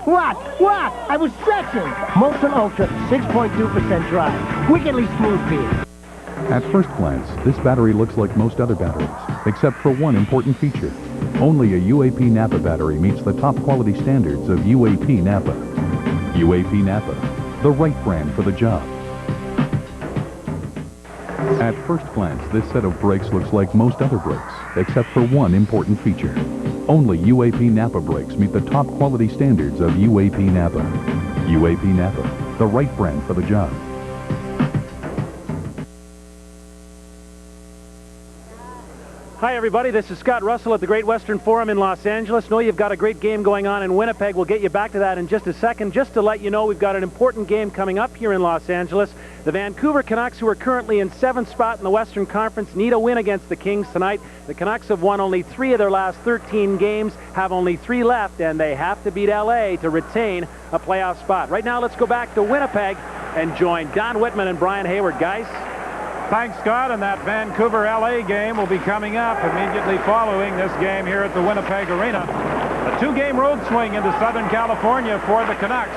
What? I was stretching. Molson Ultra, 6.2% dry. Wickedly smooth beer. At first glance, this battery looks like most other batteries, except for one important feature. Only a UAP Napa battery meets the top quality standards of UAP Napa. UAP Napa, the right brand for the job. At first glance, this set of brakes looks like most other brakes, except for one important feature. Only UAP Napa brakes meet the top quality standards of UAP Napa. UAP Napa, the right brand for the job. Hi, everybody. This is Scott Russell at the Great Western Forum in Los Angeles. Know you've got a great game going on in Winnipeg. We'll get you back to that in just a second. Just to let you know, we've got an important game coming up here in Los Angeles. The Vancouver Canucks, who are currently in 7th spot in the Western Conference, need a win against the Kings tonight. The Canucks have won only 3 of their last 13 games, have only 3 left, and they have to beat LA to retain a playoff spot. Right now, let's go back to Winnipeg and join Don Whitman and Brian Hayward. Guys? Thanks, Scott, and that Vancouver-LA game will be coming up immediately following this game here at the Winnipeg Arena. A 2-game road swing into Southern California for the Canucks.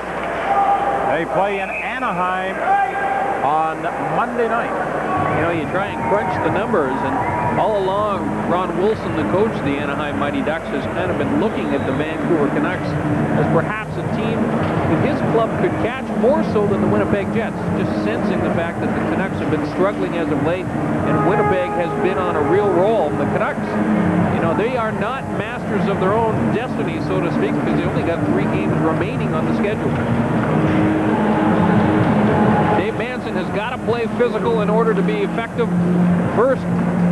They play in Anaheim on Monday night. You know, you try and crunch the numbers, and all along, Ron Wilson, the coach of the Anaheim Mighty Ducks, has kind of been looking at the Vancouver Canucks as perhaps a team that his club could catch more so than the Winnipeg Jets, just sensing the fact that the Canucks have been struggling as of late, and Winnipeg has been on a real roll. The Canucks, you know, they are not masters of their own destiny, so to speak, because they only got 3 games remaining on the schedule. Manson has got to play physical in order to be effective. First,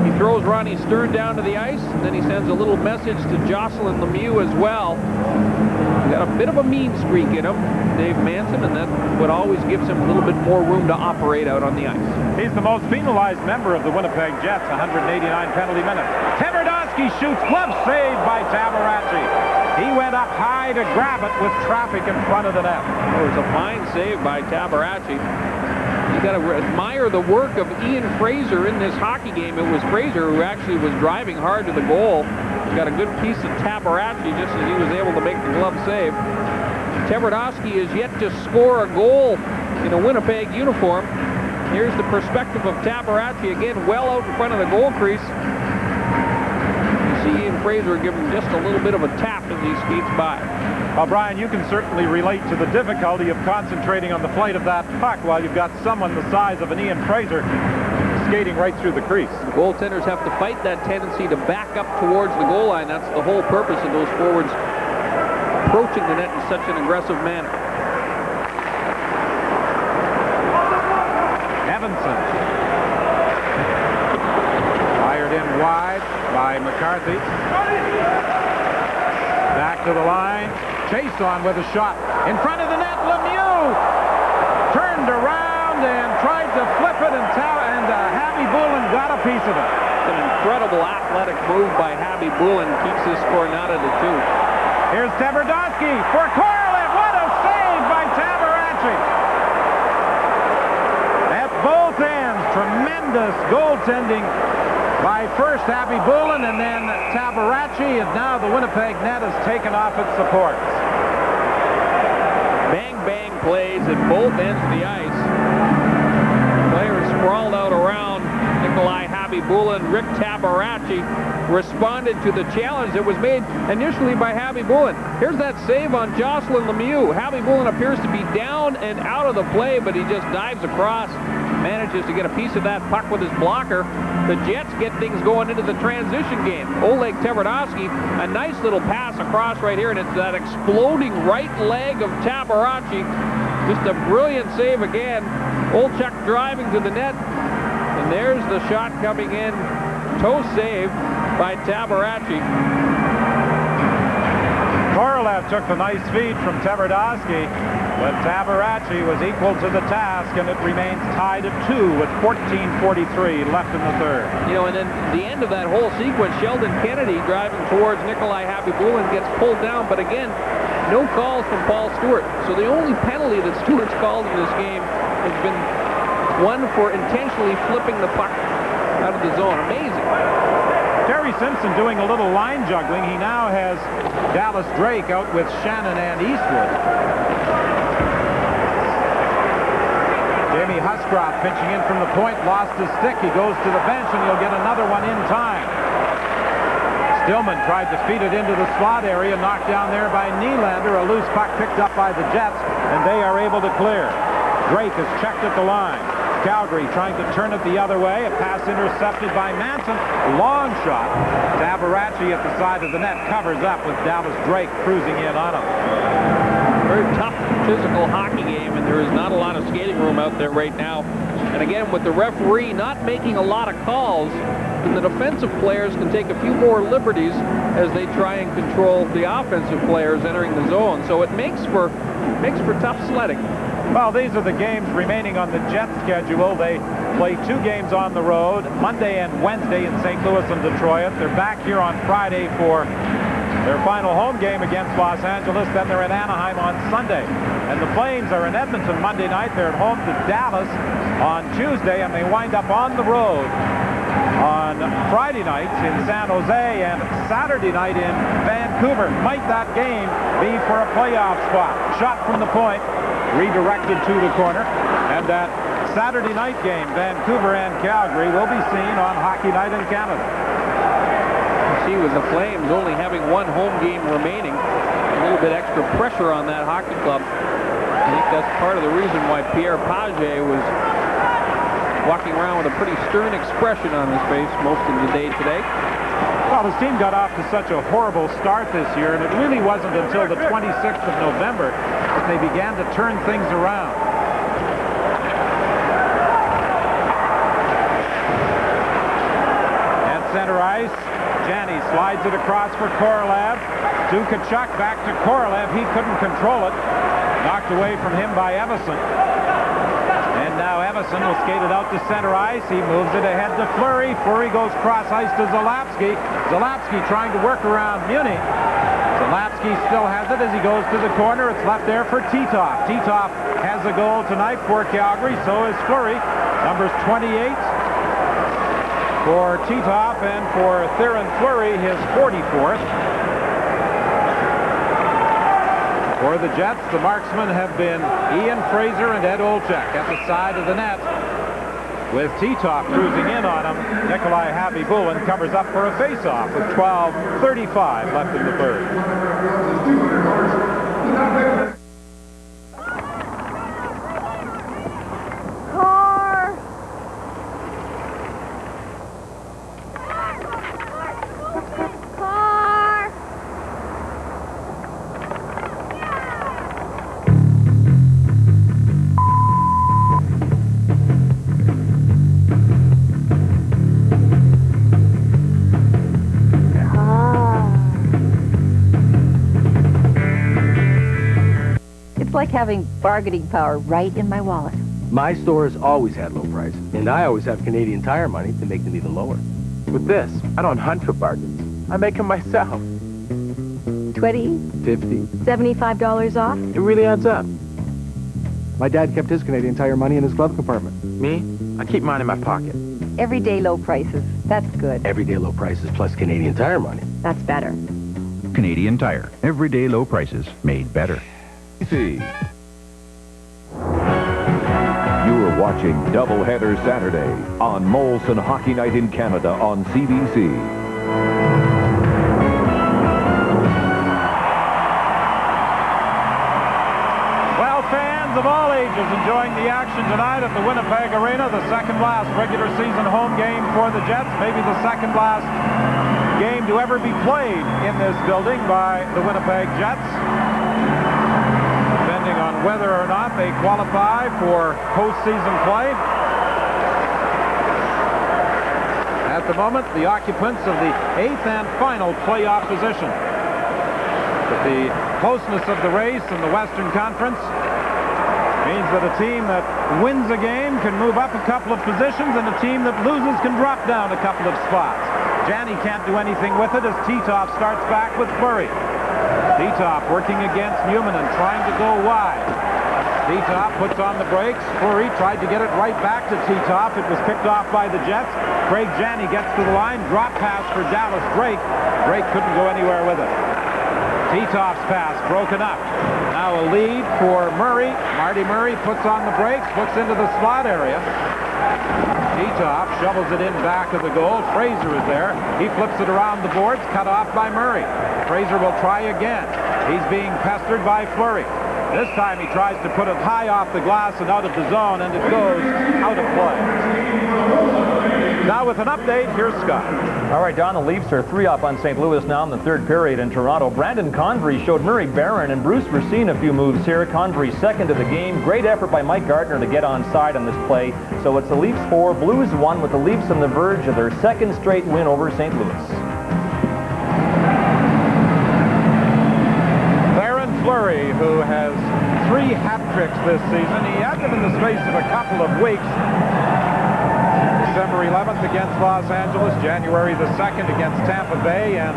he throws Ronnie Stern down to the ice, and then he sends a little message to Jocelyn Lemieux as well. He's got a bit of a mean streak in him, Dave Manson, and that's what always gives him a little bit more room to operate out on the ice. He's the most penalized member of the Winnipeg Jets, 189 penalty minutes. Tverdovsky shoots, glove saved by Tabaracci. He went up high to grab it with traffic in front of the net. It was a fine save by Tabaracci. You got to admire the work of Ian Fraser in this hockey game. It was Fraser who actually was driving hard to the goal. He got a good piece of Tabaracci just as he was able to make the glove save. Tverdovsky is yet to score a goal in a Winnipeg uniform. Here's the perspective of Tabaracci again, well out in front of the goal crease. You see Ian Fraser give him just a little bit of a tap as he skates by. Well, Brian, you can certainly relate to the difficulty of concentrating on the flight of that puck while you've got someone the size of an Ian Fraser skating right through the crease. The goaltenders have to fight that tendency to back up towards the goal line. That's the whole purpose of those forwards approaching the net in such an aggressive manner. Evanson. Fired in wide by McCarthy. Back to the line. Chase on with a shot. In front of the net, Lemieux turned around and tried to flip it, and Habby Bullen got a piece of it. An incredible athletic move by Habby Bullen keeps this score not at a 2. Here's Tverdovsky for Korolev. What a save by Tabaracci. At both ends, tremendous goaltending by first Habby Bullen and then Tabaracci, and now the Winnipeg net has taken off its supports. Bang-bang plays at both ends of the ice. Players sprawled out around Nikolai Habby Bullen. Rick Tabaracci responded to the challenge that was made initially by Habby Bullen. Here's that save on Jocelyn Lemieux. Habby Bullen appears to be down and out of the play, but he just dives across, manages to get a piece of that puck with his blocker. The Jets get things going into the transition game. Oleg Tverdovsky, a nice little pass across right here, and it's that exploding right leg of Tabaracci. Just a brilliant save again. Olchuk driving to the net, and there's the shot coming in. Toe save by Tabaracci. Korolev took the nice feed from Tverdovsky, but Tabaracci was equal to the task, and it remains tied at 2 with 14:43 left in the third. You know, and then the end of that whole sequence, Sheldon Kennedy driving towards Nikolai Habby Bullen gets pulled down, but again, no calls from Paul Stewart. So the only penalty that Stewart's called in this game has been one for intentionally flipping the puck out of the zone. Amazing. Terry Simpson doing a little line juggling. He now has Dallas Drake out with Shannon and Eastwood. Jamie Huscroft pinching in from the point, lost his stick. He goes to the bench, and he'll get another one in time. Stillman tried to feed it into the slot area, knocked down there by Nylander. A loose puck picked up by the Jets, and they are able to clear. Drake is checked at the line. Calgary trying to turn it the other way. A pass intercepted by Manson. Long shot. Tabaracci at the side of the net covers up with Dallas Drake cruising in on him. Very tough physical hockey game, and there is not a lot of skating room out there right now. And again, with the referee not making a lot of calls, and the defensive players can take a few more liberties as they try and control the offensive players entering the zone. So it makes for tough sledding. Well, these are the games remaining on the Jets schedule. They play 2 games on the road, Monday and Wednesday in St. Louis and Detroit. They're back here on Friday for their final home game against Los Angeles. Then they're in Anaheim on Sunday. And the Flames are in Edmonton Monday night. They're at home to Dallas on Tuesday, and they wind up on the road on Friday nights in San Jose and Saturday night in Vancouver. Might that game be for a playoff spot? Shot from the point, redirected to the corner, and that Saturday night game, Vancouver and Calgary, will be seen on Hockey Night in Canada. You see, with the Flames only having 1 home game remaining, a little bit extra pressure on that hockey club. I think that's part of the reason why Pierre Pagé was walking around with a pretty stern expression on his face most of the day today. Well, his team got off to such a horrible start this year, and it really wasn't until the 26th of November that they began to turn things around. ice. Janney slides it across for Korolev. To Tkachuk, back to Korolev. He couldn't control it. Knocked away from him by Evason. And now Evason will skate it out to center ice. He moves it ahead to Fleury. Fleury goes cross ice to Zalapsky. Zalapsky trying to work around Muni. Zalapsky still has it as he goes to the corner. It's left there for Titov. Titov has a goal tonight for Calgary. So is Fleury. Numbers 28 for Titov and for Theoren Fleury, his 44th. For the Jets, the marksmen have been Ian Fraser and Ed Olczyk at the side of the net. With Titov cruising in on him, Nikolai Habibulin covers up for a face-off with 12:35 left in the third. Like having bargaining power right in my wallet. My store's always had low prices, and I always have Canadian Tire money to make them even lower. With this, I don't hunt for bargains. I make them myself. 20? 50. $75 off? It really adds up. My dad kept his Canadian Tire money in his glove compartment. Me? I keep mine in my pocket. Everyday low prices. That's good. Everyday low prices plus Canadian Tire money. That's better. Canadian Tire. Everyday low prices made better. You are watching Doubleheader Saturday on Molson Hockey Night in Canada on CBC. Well, fans of all ages enjoying the action tonight at the Winnipeg Arena, the second last regular season home game for the Jets, maybe the second last game to ever be played in this building by the Winnipeg Jets. On whether or not they qualify for postseason play. At the moment, the occupants of the 8th and final playoff position. But the closeness of the race in the Western Conference means that a team that wins a game can move up a couple of positions, and a team that loses can drop down a couple of spots. Janney can't do anything with it as Titov starts back with Fleury. Titov working against Newman and trying to go wide. Titov puts on the brakes. Fleury tried to get it right back to Titov. It was picked off by the Jets. Craig Janney gets to the line. Drop pass for Dallas Drake. Drake couldn't go anywhere with it. Titov's pass broken up. Now a lead for Murray. Marty Murray puts on the brakes, looks into the slot area. Titov shovels it in back of the goal. Fraser is there. He flips it around the boards, cut off by Murray. Fraser will try again. He's being pestered by Fleury. This time he tries to put it high off the glass and out of the zone, and it goes out of play. Now with an update, here's Scott. All right, Don, the Leafs are 3 up on St. Louis now in the third period in Toronto. Brandon Condrey showed Murray Barron and Bruce Racine a few moves here. Condrey second of the game. Great effort by Mike Gardner to get onside on this play. So it's the Leafs 4, Blues 1, with the Leafs on the verge of their second straight win over St. Louis. Fleury, who has 3 hat tricks this season. He had them in the space of a couple of weeks. December 11th against Los Angeles, January the 2nd against Tampa Bay, and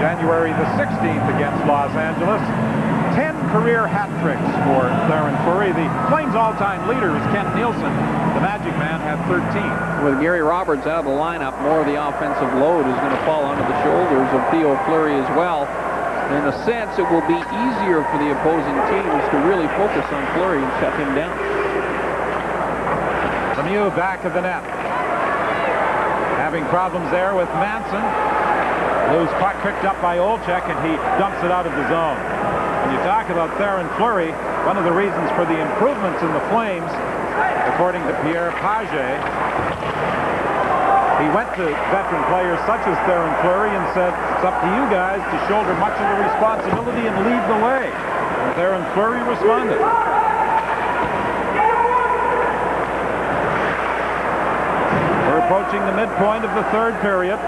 January the 16th against Los Angeles. 10 career hat tricks for Theoren Fleury. The Flames' all-time leader is Kent Nielsen. The Magic Man had 13. With Gary Roberts out of the lineup, more of the offensive load is going to fall onto the shoulders of Theo Fleury as well. In a sense, it will be easier for the opposing teams to really focus on Fleury and shut him down. Lemieux back of the net. Having problems there with Manson. Loose puck picked up by Olczyk, and he dumps it out of the zone. When you talk about Theoren Fleury, one of the reasons for the improvements in the Flames, according to Pierre Paget, he went to veteran players such as Theoren Fleury and said, it's up to you guys to shoulder much of the responsibility and lead the way. And Theoren Fleury responded. We're approaching the midpoint of the third period.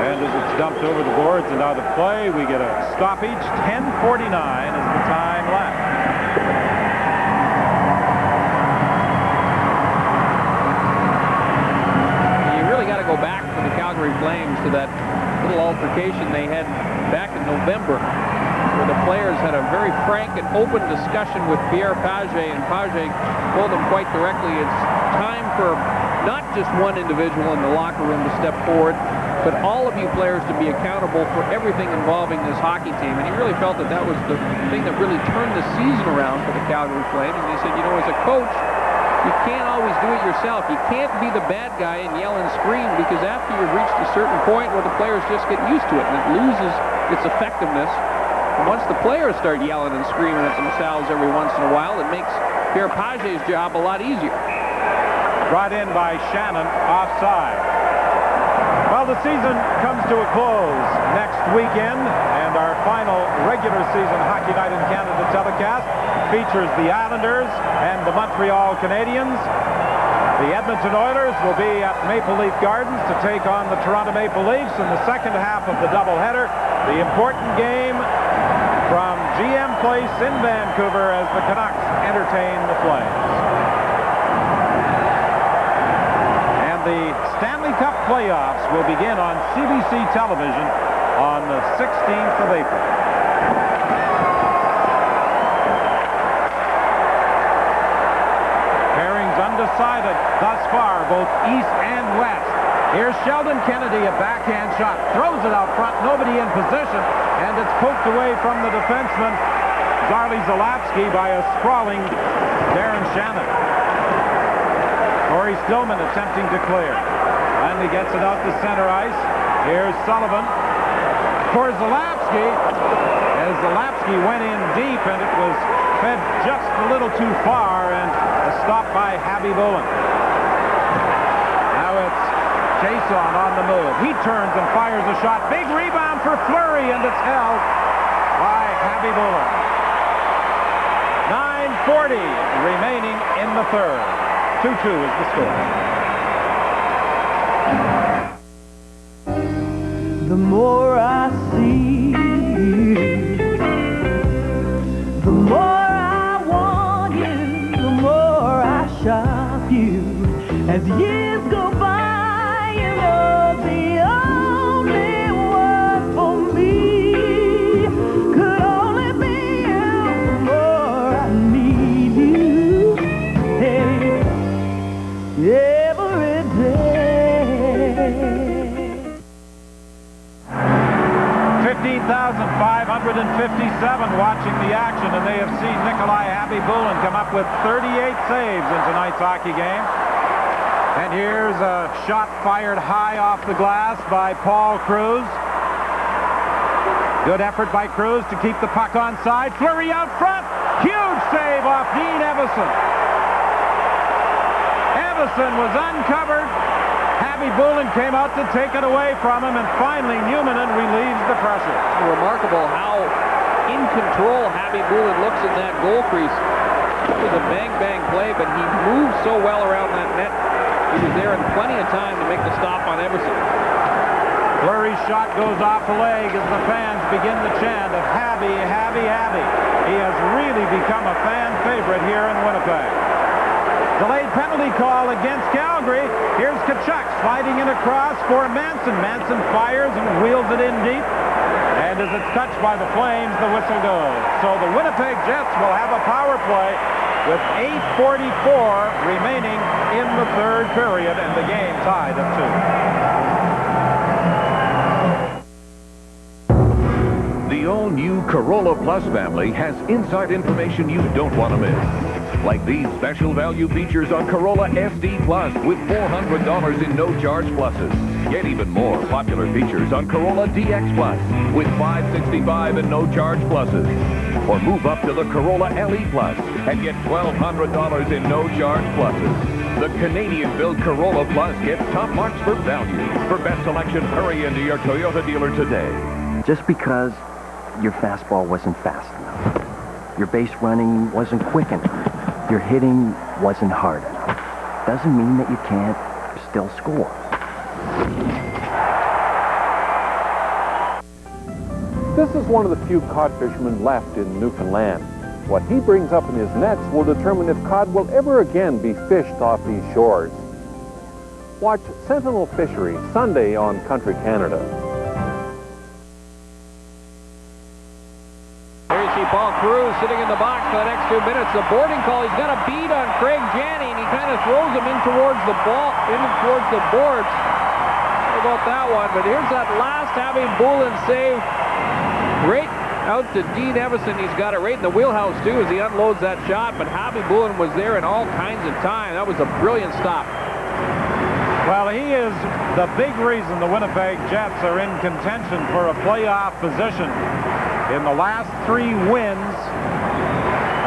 And as it's dumped over the boards and out of play, we get a stoppage. 10:49 is the time left. You really got to go back for the Calgary Flames to that little altercation they had back in November, where the players had a very frank and open discussion with Pierre Pagé, and Pagé told them quite directly it's time for not just one individual in the locker room to step forward, but all of you players to be accountable for everything involving this hockey team. And he really felt that that was the thing that really turned the season around for the Calgary Flames. And he said, you know, as a coach, you can't always do it yourself. You can't be the bad guy and yell and scream, because after you've reached a certain point where the players just get used to it and it loses its effectiveness. And once the players start yelling and screaming at themselves every once in a while, it makes Pierre Pagé's job a lot easier. Brought in by Shannon, offside. Well, the season comes to a close next weekend, and our final regular season Hockey Night in Canada telecast features the Islanders and the Montreal Canadiens. The Edmonton Oilers will be at Maple Leaf Gardens to take on the Toronto Maple Leafs in the second half of the doubleheader. The important game from GM Place in Vancouver as the Canucks entertain the Flames. And the Stanley Cup playoffs will begin on CBC television on the 16th of April. Pairings undecided thus far, both east and west. Here's Sheldon Kennedy, a backhand shot. Throws it out front, nobody in position, and it's poked away from the defenseman, Zarley Zalapski, by a sprawling Darren Shannon. Corey Stillman attempting to clear. Finally gets it out to center ice. Here's Sullivan for Zalapski, as Zalapski went in deep, and it was fed just a little too far, and a stop by Habby Bullen. Now it's Jason on the move. He turns and fires a shot. Big rebound for Fleury, and it's held by Habby Bullen. 9:40 remaining in the third. 2-2 is the score. The more I see you, the more I want you, the more I shop you. As years go by, you know the only one for me could only be you. The more I need you, hey, every day. 15,557 watching the action, and they have seen Nikolai Habby Bullen come up with 38 saves in tonight's hockey game. And here's a shot fired high off the glass by Paul Cruz. Good effort by Cruz to keep the puck onside. Fleury out front. Huge save off Dean Evison. Evison was uncovered. Habby Bullen came out to take it away from him, and finally Newmanen relieves the pressure. Remarkable how in control Habby Bullen looks in that goal crease. It was a bang-bang play, but he moved so well around that net. He was there in plenty of time to make the stop on Everson. Fleury's shot goes off the leg as the fans begin the chant of Habby, Habby, Habby. He has really become a fan favorite here in Winnipeg. Delayed penalty call against Calgary. Here's Tkachuk sliding in across for Manson. Manson fires and wheels it in deep. And as it's touched by the Flames, the whistle goes. So the Winnipeg Jets will have a power play with 8:44 remaining in the third period, and the game tied at 2. The all-new Corolla Plus family has inside information you don't want to miss. Like these special value features on Corolla SD Plus with $400 in no-charge pluses. Get even more popular features on Corolla DX Plus with $565 in no-charge pluses. Or move up to the Corolla LE Plus and get $1,200 in no-charge pluses. The Canadian-built Corolla Plus gets top marks for value. For best selection, hurry into your Toyota dealer today. Just because your fastball wasn't fast enough, your base running wasn't quick enough, your hitting wasn't hard enough, doesn't mean that you can't still score. this is one of the few cod fishermen left in Newfoundland. What he brings up in his nets will determine if cod will ever again be fished off these shores. Watch Sentinel Fishery Sunday on Country Canada. There you see Paul Cruz sitting in the box for the next 2 minutes. The boarding call, he's got a bead on Craig Janney, and he kind of throws him in towards the ball, in towards the boards. How about that one? But here's that last Abby Boulin save. Right out to Dean Evison. He's got it right in the wheelhouse, too, as he unloads that shot. But Abby Boulin was there in all kinds of time. That was a brilliant stop. Well, he is the big reason the Winnipeg Jets are in contention for a playoff position. In the last 3 wins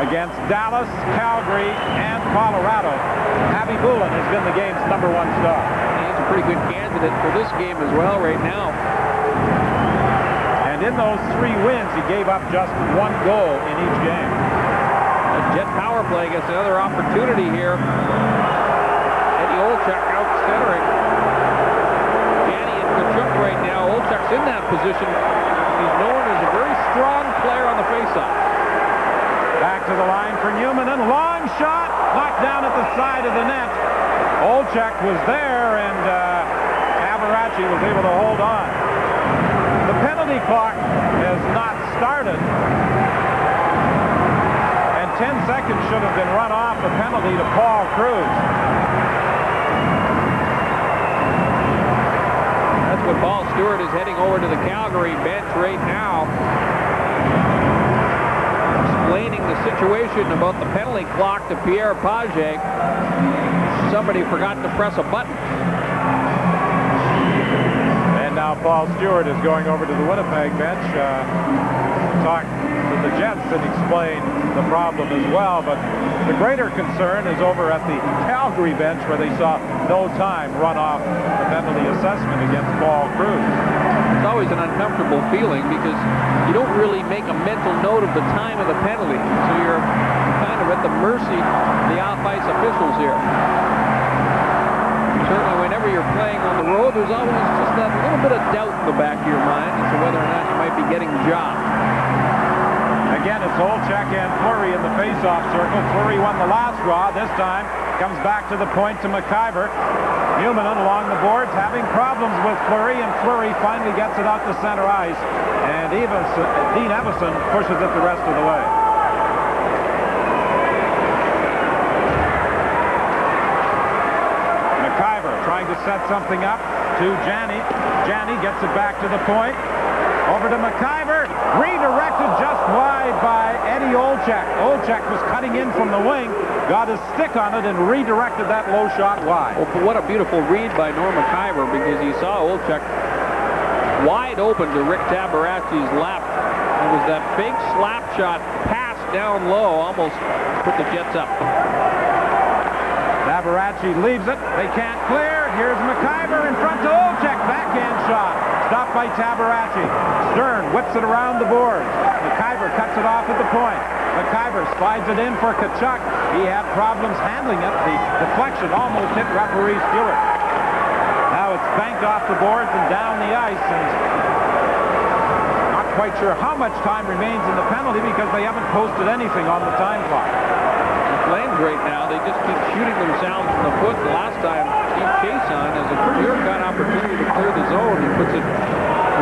against Dallas, Calgary, and Colorado, Abby Boulin has been the game's #1 star. He's a pretty good candidate for this game as well right now. And in those 3 wins, he gave up just 1 goal in each game. The Jet power play gets another opportunity here. Eddie Olczyk out centering. Janney and Kachuk right now. Olczyk's in that position. He's known as a very strong player on the faceoff. Back to the line for Newman, and long shot knocked down at the side of the net. Olczyk was there, and Tabaracci was able to hold on. The penalty clock has not started, and 10 seconds should have been run off the penalty to Paul Cruz. That's when Paul Stewart is heading over to the Calgary bench right now, explaining the situation about the penalty clock to Pierre Page. Somebody forgot to press a button. Now Paul Stewart is going over to the Winnipeg bench, talk to the Jets and explain the problem as well. But the greater concern is over at the Calgary bench, where they saw no time run off the penalty assessment against Paul Cruz. It's always an uncomfortable feeling because you don't really make a mental note of the time of the penalty. So you're kind of at the mercy of the off-ice officials here. Certainly whenever you're playing on the road, there's always just that little bit of doubt in the back of your mind as to whether or not you might be getting jobbed. Again, it's Olczyk and Fleury in the face-off circle. Fleury won the last draw. This time comes back to the point to McIver. Newman along the boards having problems with Fleury, and Fleury finally gets it out to center ice, and Dean Evison pushes it the rest of the way. Trying to set something up to Janney. Janney gets it back to the point. Over to McIver. Redirected just wide by Eddie Olczyk. Olczyk was cutting in from the wing, got his stick on it, and redirected that low shot wide. Oh, but what a beautiful read by Norm McIver, because he saw Olczyk wide open to Rick Tabaracci's left. It was that big slap shot pass down low, almost put the Jets up. Tabaracci leaves it. They can't clear. Here's McIver in front to Olczyk. Backhand shot. Stopped by Tabaracci. Stern whips it around the boards. McIver cuts it off at the point. McIver slides it in for Kachuk. He had problems handling it. The deflection almost hit referee Stewart. Now it's banked off the boards and down the ice. And not quite sure how much time remains in the penalty because they haven't posted anything on the time clock. Flames right now, they just keep shooting themselves in the foot. The last time Steve Chason has a clear-cut opportunity to clear the zone. He puts it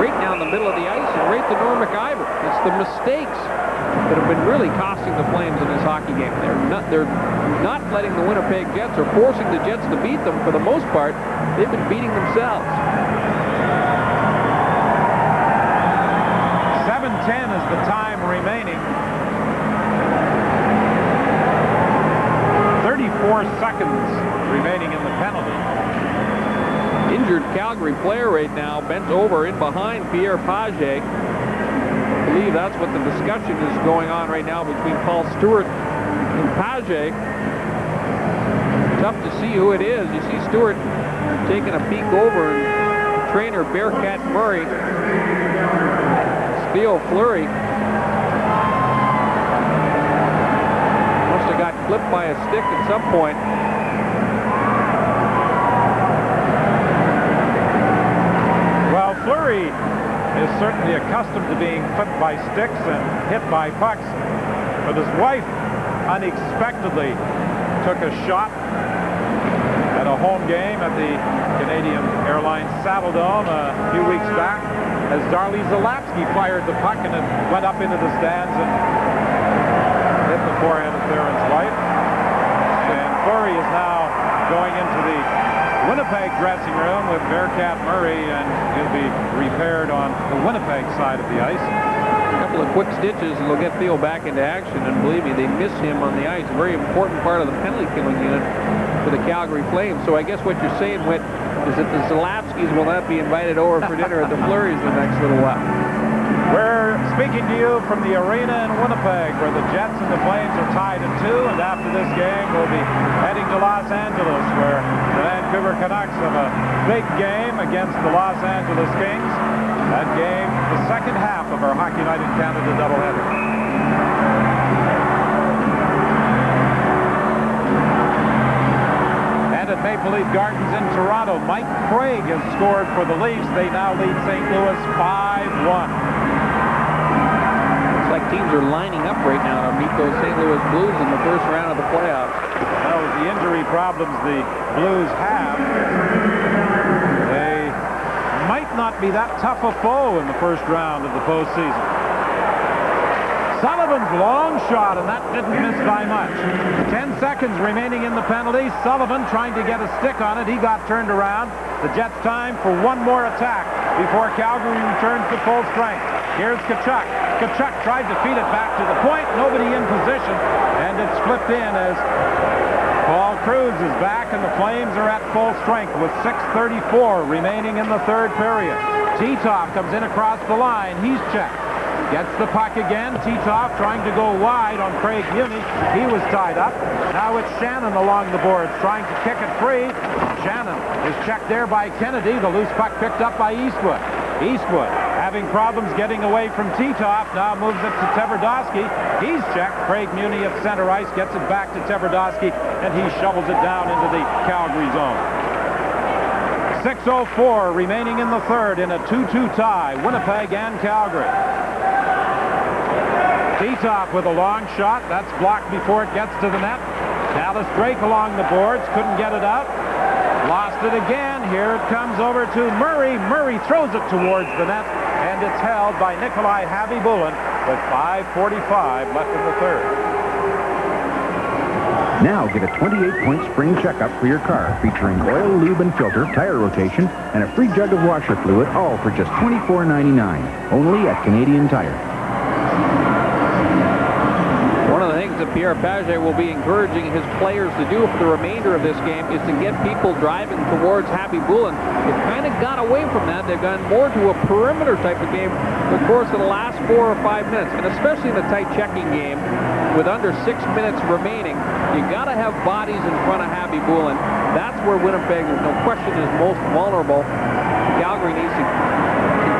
right down the middle of the ice and right to Norm McIver. It's the mistakes that have been really costing the Flames in this hockey game. They're not letting the Winnipeg Jets, or forcing the Jets to beat them. For the most part, they've been beating themselves. 7:10 is the time remaining. 34 seconds remaining in the penalty. Injured Calgary player right now, bent over in behind Pierre Page. I believe that's what the discussion is going on right now between Paul Stewart and Page. Tough to see who it is. You see Stewart taking a peek over, and trainer Bearcat Murray, Theo Fleury, got clipped by a stick at some point. Well, Fleury is certainly accustomed to being clipped by sticks and hit by pucks. But his wife unexpectedly took a shot at a home game at the Canadian Airlines Saddledome a few weeks back as Darley Zalapsky fired the puck, and it went up into the stands and hit the forehead of Theron's wife. And Fleury is now going into the Winnipeg dressing room with Bearcat Murray, and he'll be repaired on the Winnipeg side of the ice. A couple of quick stitches and they'll get Theo back into action, and believe me, they miss him on the ice. A very important part of the penalty killing unit for the Calgary Flames. So I guess what you're saying, Whit, is that the Zalapskis will not be invited over for dinner at the Fleury's the next little while. We're speaking to you from the arena in Winnipeg, where the Jets and the Flames are tied at 2, and after this game we'll be heading to Los Angeles, where the Vancouver Canucks have a big game against the Los Angeles Kings. That game, the second half of our Hockey Night in Canada doubleheader. And at Maple Leaf Gardens in Toronto, Mike Craig has scored for the Leafs. They now lead St. Louis 5-1. It's like teams are lining up right now to meet those St. Louis Blues in the first round of the playoffs. Well, with the injury problems the Blues have, they might not be that tough a foe in the first round of the postseason. Sullivan's long shot, and that didn't miss by much. 10 seconds remaining in the penalty. Sullivan trying to get a stick on it. He got turned around. The Jets time for one more attack before Calgary returns to full strength. Here's Tkachuk. Tkachuk tried to feed it back to the point. Nobody in position, and it's flipped in as Paul Cruz is back, and the Flames are at full strength with 6:34 remaining in the third period. Titov comes in across the line. He's checked. Gets the puck again. Titov trying to go wide on Craig Muni. He was tied up. Now it's Shannon along the boards trying to kick it free. Shannon is checked there by Kennedy. The loose puck picked up by Eastwood. Eastwood having problems getting away from Titov. Now moves it to Tverdovsky. He's checked. Craig Muni at center ice gets it back to Tverdovsky, and he shovels it down into the Calgary zone. 6:04 remaining in the third in a 2-2 tie. Winnipeg and Calgary. Titov with a long shot. That's blocked before it gets to the net. Dallas Drake along the boards. Couldn't get it out. Lost it again. Here it comes over to Murray. Murray throws it towards the net, and it's held by Nikolai Habibulin with 5:45 left in the third. Now get a 28-point spring checkup for your car, featuring oil, lube, and filter, tire rotation, and a free jug of washer fluid, all for just $24.99. Only at Canadian Tire. One of the things that Pierre Pagé will be encouraging his players to do for the remainder of this game is to get people driving towards Habibulin. They've kind of got away from that. They've gone more to a perimeter type of game for the course of the last 4 or 5 minutes, and especially in the tight checking game with under 6 minutes remaining. You got to have bodies in front of Habibulin. That's where Winnipeg, there's no question, is most vulnerable. Calgary needs to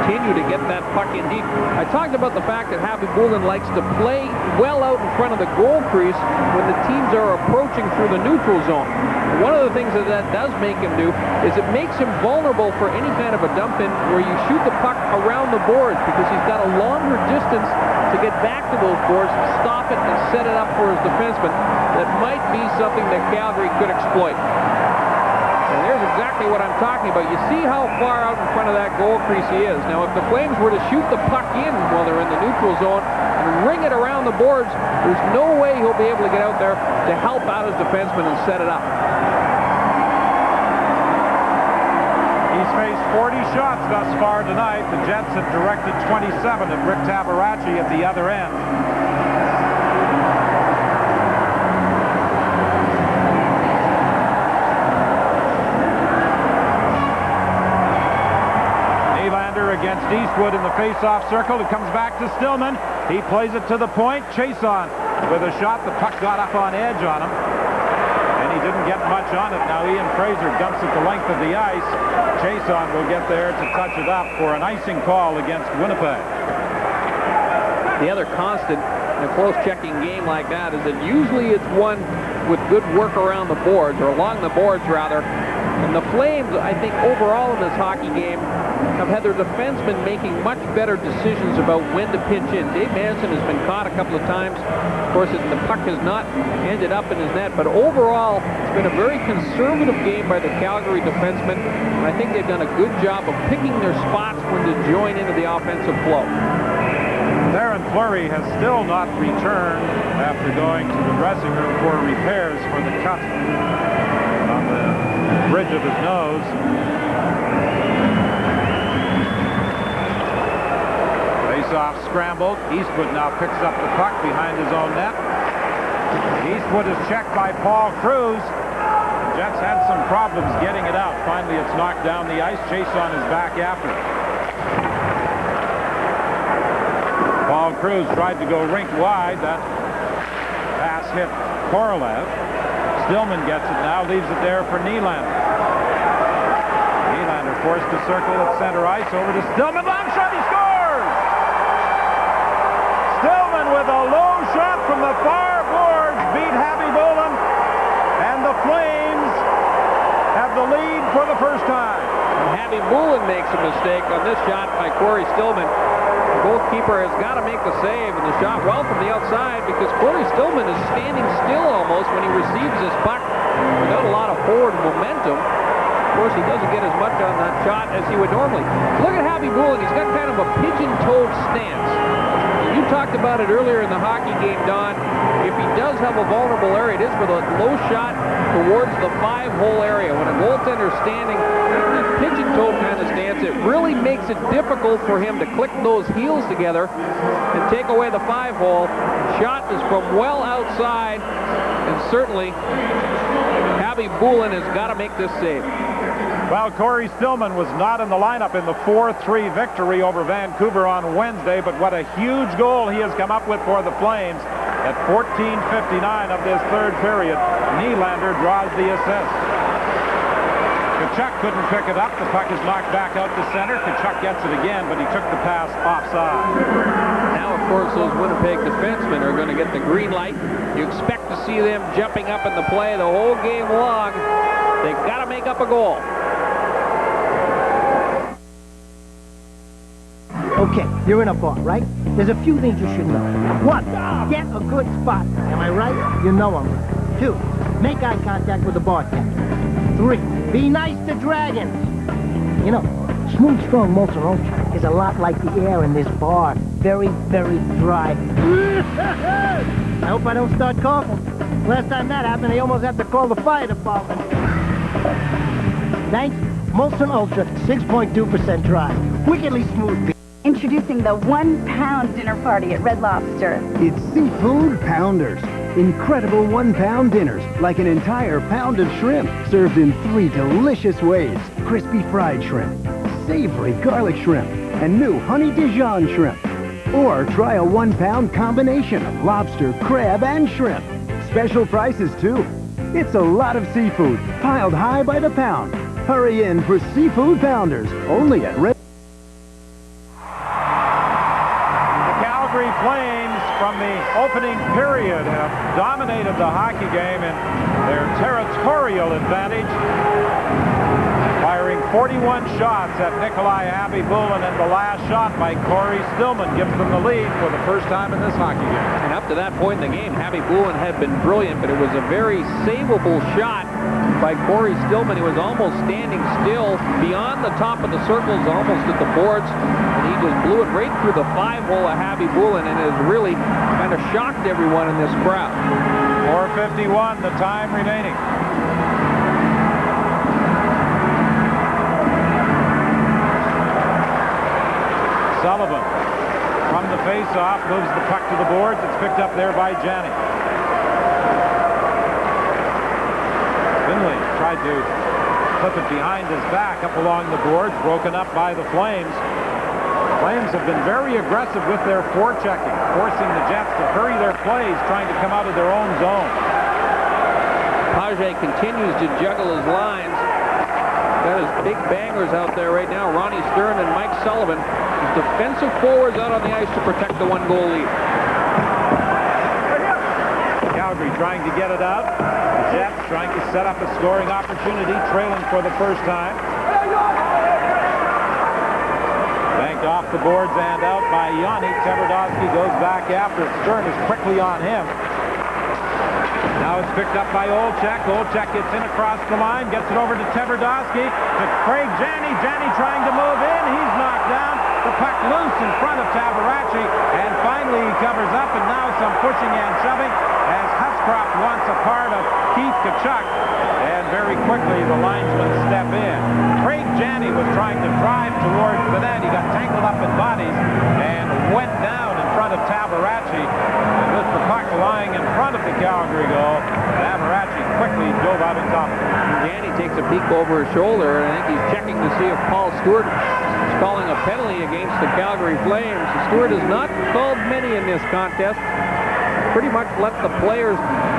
continue to get that puck in deep. I talked about the fact that Habibulin likes to play well out in front of the goal crease when the teams are approaching through the neutral zone. One of the things that does make him do is it makes him vulnerable for any kind of a dump in where you shoot the puck around the boards, because he's got a longer distance to get back to those boards, stop it, and set it up for his defenseman. That might be something that Calgary could exploit. And there's exactly what I'm talking about. You see how far out in front of that goal crease he is. Now, if the Flames were to shoot the puck in while they're in the neutral zone and ring it around the boards, there's no way he'll be able to get out there to help out his defenseman and set it up. He's faced 40 shots thus far tonight. The Jets have directed 27 at Rick Tabaracci at the other end. Against Eastwood in the face-off circle. It comes back to Stillman. He plays it to the point. Chason with a shot. The puck got up on edge on him, and he didn't get much on it. Now Ian Fraser dumps it the length of the ice. Chason will get there to touch it up for an icing call against Winnipeg. The other constant in a close checking game like that is that usually it's one with good work around the boards, or along the boards rather, And the Flames, I think, overall in this hockey game, have had their defensemen making much better decisions about when to pitch in. Dave Manson has been caught a couple of times. Of course, the puck has not ended up in his net, but overall, it's been a very conservative game by the Calgary defensemen, and I think they've done a good job of picking their spots when to join into the offensive flow. Darren Fleury has still not returned after going to the dressing room for repairs for the cut on the bridge of his nose. Face-off scrambled. Eastwood now picks up the puck behind his own net. Eastwood is checked by Paul Cruz. The Jets had some problems getting it out. Finally, it's knocked down the ice. Chase on his back after. Paul Cruz tried to go rink wide. That pass hit Korolev. Stillman gets it now, leaves it there for Nylander. Nylander forced to circle at center ice, over to Stillman. Long shot, he scores! Stillman with a low shot from the far boards beat Happy Bolin, and the Flames have the lead for the first time. And Happy Bolin makes a mistake on this shot by Corey Stillman. The goalkeeper has got to make the save, and the shot well from the outside because Corey Stillman is standing still almost when he receives this puck without a lot of forward momentum. Of course, he doesn't get as much on that shot as he would normally. Look at Happy Bolin. He's got kind of a pigeon-toed stance. You talked about it earlier in the hockey game, Don. If he does have a vulnerable area, it is for the low shot towards the 5-hole area. When a goaltender's standing in that pigeon-toed kind of stance, it really makes it difficult for him to click those heels together and take away the 5-hole. Shot is from well outside, and certainly Happy Bolin has got to make this save. Well, Corey Stillman was not in the lineup in the 4-3 victory over Vancouver on Wednesday, but what a huge goal he has come up with for the Flames. At 14:59 of this third period, Nylander draws the assist. Tkachuk couldn't pick it up. The puck is knocked back out to center. Tkachuk gets it again, but he took the pass offside. Now, of course, those Winnipeg defensemen are going to get the green light. You expect to see them jumping up in the play the whole game long. They've got to make up a goal. Okay, you're in a bar, right? There's a few things you should know. 1, get a good spot. Am I right? You know I'm right. 2, make eye contact with the bartender. 3, be nice to dragons. You know, smooth, strong Molson Ultra is a lot like the air in this bar. Very, very dry. I hope I don't start coughing. Last time that happened, I almost had to call the fire department. Thanks. Molson Ultra, 6.2% dry. Wickedly smooth beer. Introducing the 1 pound dinner party at Red Lobster. It's Seafood Pounders. Incredible 1 pound dinners, like an entire pound of shrimp, served in 3 delicious ways. Crispy fried shrimp, savory garlic shrimp, and new honey Dijon shrimp. Or try a 1 pound combination of lobster, crab, and shrimp. Special prices, too. It's a lot of seafood, piled high by the pound. Hurry in for Seafood Pounders, only at Red. Flames from the opening period have dominated the hockey game in their territorial advantage, firing 41 shots at Nikolai Happy-Bolin, and the last shot by Corey Stillman gives them the lead for the first time in this hockey game. And up to that point in the game, Happy-Bolin had been brilliant, but it was a very savable shot by Corey Stillman. He was almost standing still beyond the top of the circles, almost at the boards, and he just blew it right through the 5-hole of Happy-Bolin, and it has really kind of shocked everyone in this crowd. 4:51, the time remaining. Sullivan from the face-off moves the puck to the boards. It's picked up there by Janney. Finley tried to flip it behind his back up along the boards, broken up by the Flames. Flames have been very aggressive with their forechecking, forcing the Jets to hurry their plays, trying to come out of their own zone. Page continues to juggle his lines. Got his big bangers out there right now, Ronnie Stern and Mike Sullivan. His defensive forwards out on the ice to protect the 1-goal lead. Calgary trying to get it out. Jets trying to set up a scoring opportunity, trailing for the first time. Banked off the boards and out by Yanni. Tverdovsky goes back after. Stern is quickly on him. Now it's picked up by Olczyk. Olczyk gets in across the line, gets it over to Tverdovsky, to Craig Janney. Janney trying to move in. He's knocked down. The puck loose in front of Tabaracci, and finally he covers up, and now some pushing and shoving as Huscroft wants a part of Keith Tkachuk, and very quickly the linesmen step in. Craig Janney was trying to drive towards the net. He got tangled up in bodies and went down in front of Tabaracci, and with the puck lying in front of the Calgary goal, Tabaracci quickly dove out on top of him. Janney takes a peek over his shoulder, and I think he's checking to see if Paul Stewart is calling a penalty against the Calgary Flames. Stewart has not called many in this contest. Pretty much let the players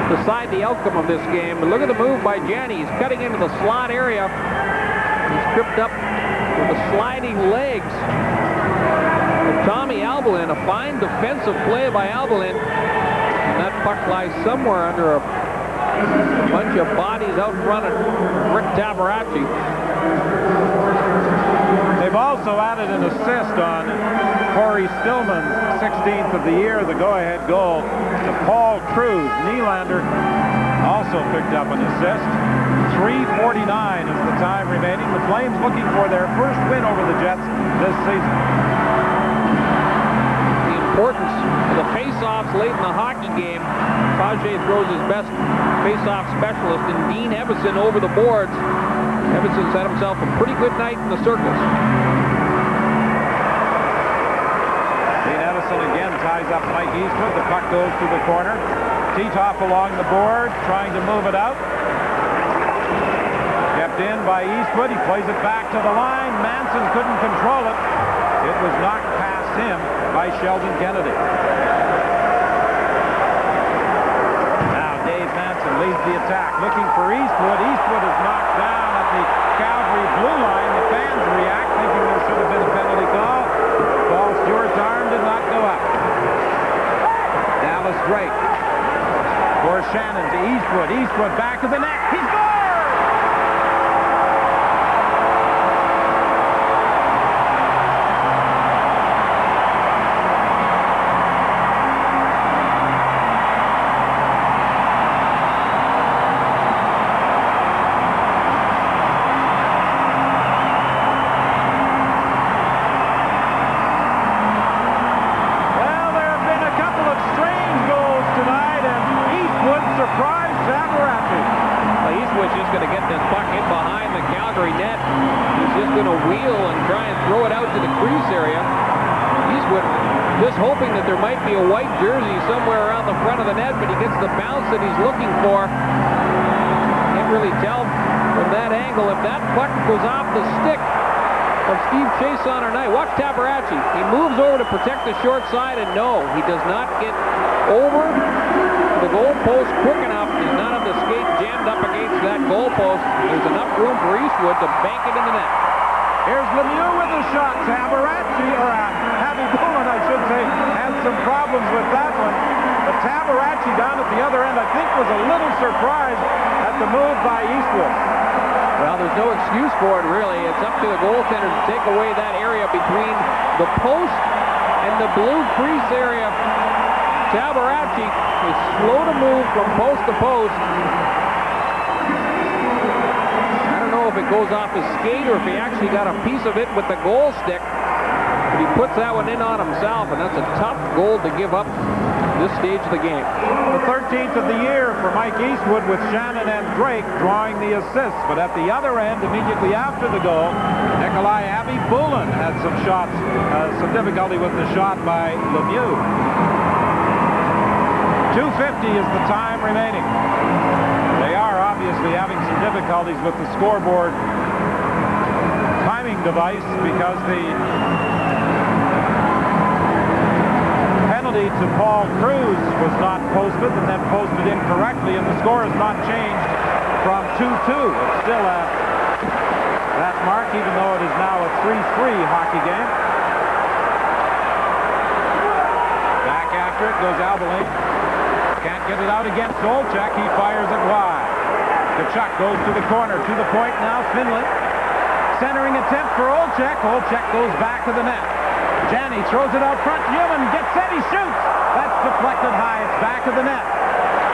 decide the outcome of this game. But look at the move by Janney. He's cutting into the slot area. He's tripped up with the sliding legs of Tommy Albelin. A fine defensive play by Albelin. And that puck lies somewhere under a bunch of bodies out front of Rick Tabaracci. They've also added an assist on Corey Stillman's 16th of the year, the go-ahead goal to Paul Cruz. Nylander also picked up an assist. 3:49 is the time remaining. The Flames looking for their first win over the Jets this season. The importance of the face-offs late in the hockey game. Page throws his best face-off specialist in Dean Evason over the boards. Evanson's had himself a pretty good night in the circles. Dean Evason again ties up Mike Eastwood. The puck goes to the corner. Titoff along the board, trying to move it out. Kept in by Eastwood. He plays it back to the line. Manson couldn't control it. It was knocked past him by Sheldon Kennedy. Now Dave Manson leads the attack, looking for Eastwood. Eastwood is knocked down at the Calgary blue line. The fans react, thinking there should have been a penalty call. Paul Stewart's arm did not go up. Dallas Drake for Shannon to Eastwood. Eastwood back of the net. He scores! Hoping that there might be a white jersey somewhere around the front of the net, but he gets the bounce that he's looking for. Can't really tell from that angle if that puck goes off the stick of Steve Chason or not. Watch Tabaracci. He moves over to protect the short side, and no, he does not get over the goal post quick enough. He's not on the skate jammed up against that goal post. There's enough room for Eastwood to bank it in the net. Here's Lemieux with a shot. Tabaracci, or Abby Bullen, I should say, had some problems with that one. But Tabaracci down at the other end, I think, was a little surprised at the move by Eastwood. Well, there's no excuse for it, really. It's up to the goaltender to take away that area between the post and the blue crease area. Tabaracci is slow to move from post to post. If it goes off his skate or if he actually got a piece of it with the goal stick. But he puts that one in on himself, and that's a tough goal to give up this stage of the game. The 13th of the year for Mike Eastwood, with Shannon and Drake drawing the assists. But at the other end, immediately after the goal, Nikolai Abby Bullen had some shots, some difficulty with the shot by Lemieux. 2:50 is the time remaining. They are obviously having some difficulties with the scoreboard timing device because the penalty to Paul Cruz was not posted and then posted incorrectly, and the score has not changed from 2-2. It's still at that mark, even though it is now a 3-3 hockey game. Back after it goes Albelin. Can't get it out against Olczyk. He fires it wide. Tkachuk goes to the corner, to the point now, Finley. Centering attempt for Olczyk. Olczyk goes back to the net. Janney throws it out front. Newman gets set, he shoots. That's deflected high, it's back of the net.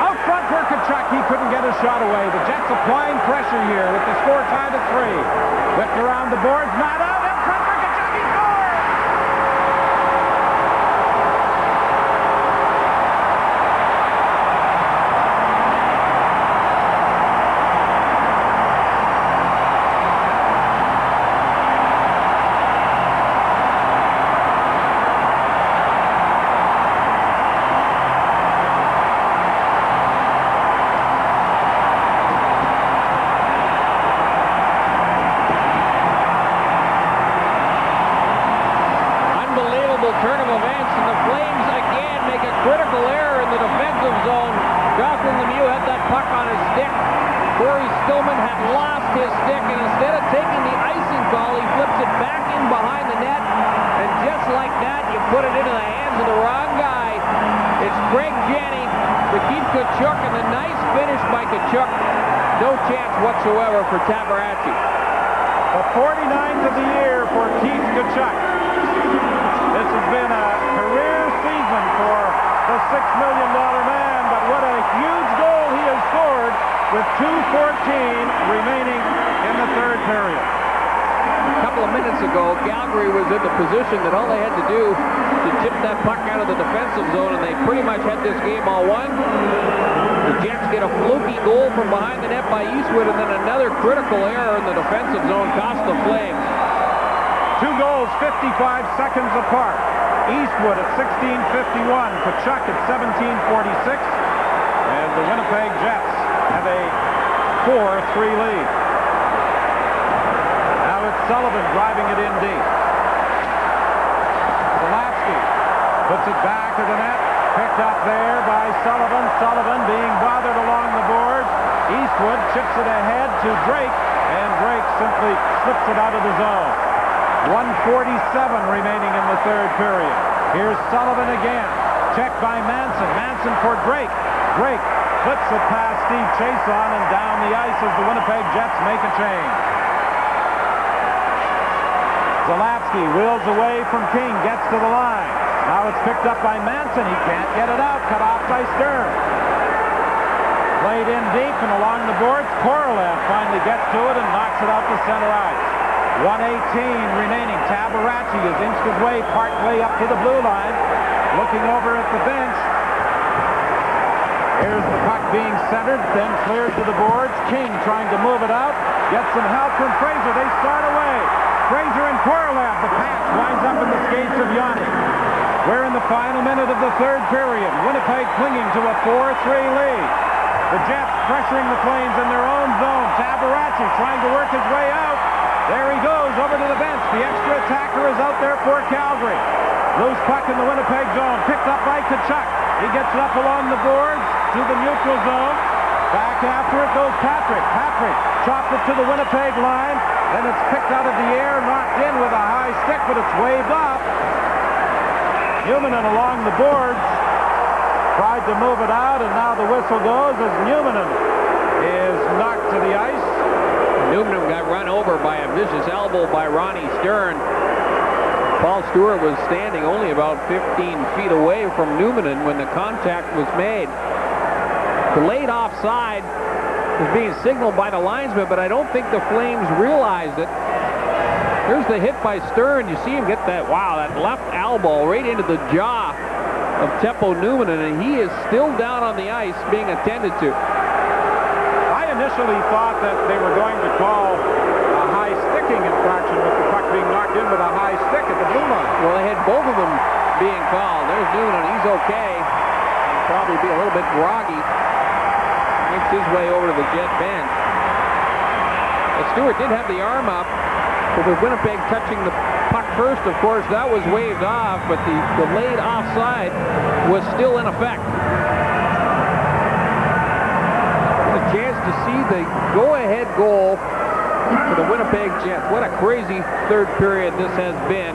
Out front for Tkachuk, he couldn't get a shot away. The Jets applying pressure here with the score tied at 3. Whipped around the boards, not out, in front for Tkachuk, he scores! Turn of events, and the Flames again make a critical error in the defensive zone. Jocelyn Lemieux had that puck on his stick. Corey Stillman had lost his stick, and instead of taking the icing call, he flips it back in behind the net, and just like that, you put it into the hands of the wrong guy. It's Craig Janney to keep Tkachuk, and the nice finish by Tkachuk. No chance whatsoever for Tabaracci. The 49th of the year for Keith Tkachuk. This has been a career season for the $6 million man, but what a huge goal he has scored with 2:14 remaining in the third period. A couple of minutes ago, Calgary was in the position that all they had to do to tip that puck out of the defensive zone, and they pretty much had this game all won. The Jets get a fluky goal from behind the net by Eastwood, and then another critical error in the defensive zone cost the Flames. 2 goals 55 seconds apart. Eastwood at 16:51, Tkachuk at 17:46, and the Winnipeg Jets have a 4-3 lead. Now it's Sullivan driving it in deep. Zalapsky puts it back to the net, picked up there by Sullivan. Sullivan being bothered along the boards. Eastwood chips it ahead to Drake, and Drake simply slips it out of the zone. 1:47 remaining in the third period. Here's Sullivan again. Checked by Manson. Manson for Drake. Drake flips it past Steve Chason and down the ice as the Winnipeg Jets make a change. Zalapsky wheels away from King, gets to the line. Now it's picked up by Manson. He can't get it out. Cut off by Stern. Played in deep and along the boards. Korolev finally gets to it and knocks it out to center ice. 1:18 remaining. Tabaracci has inched his way partway up to the blue line. Looking over at the bench. Here's the puck being centered, then cleared to the boards. King trying to move it out. Gets some help from Fraser. They start away. Fraser and Korolev. The pass winds up in the skates of Yanni. We're in the final minute of the third period. Winnipeg clinging to a 4-3 lead. The Jets pressuring the Flames in their own zone. Tabaracci trying to work his way out. There he goes over to the bench. The extra attacker is out there for Calgary. Loose puck in the Winnipeg zone. Picked up by Tkachuk. He gets it up along the boards to the neutral zone. Back after it goes Patrick. Patrick chopped it to the Winnipeg line. Then it's picked out of the air, knocked in with a high stick, but it's waved off. Newmanen along the boards tried to move it out, and now the whistle goes as Newmanen is knocked to the ice. Newmanen got run over by a vicious elbow by Ronnie Stern. Paul Stewart was standing only about 15 feet away from Newmanen when the contact was made. Delayed offside was being signaled by the linesman, but I don't think the Flames realized it. Here's the hit by Stern. You see him get that, wow, that left elbow right into the jaw of Teppo Newmanen, and he is still down on the ice being attended to. Initially thought that they were going to call a high sticking infraction with the puck being knocked in with a high stick at the blue line. Well, they had both of them being called. There's Newmanen, he's okay. He'll probably be a little bit groggy. Makes his way over to the Jet bench. Well, Stewart did have the arm up, but with Winnipeg touching the puck first, of course, that was waved off, but the delayed offside was still in effect. Chance to see the go-ahead goal for the Winnipeg Jets. What a crazy third period this has been.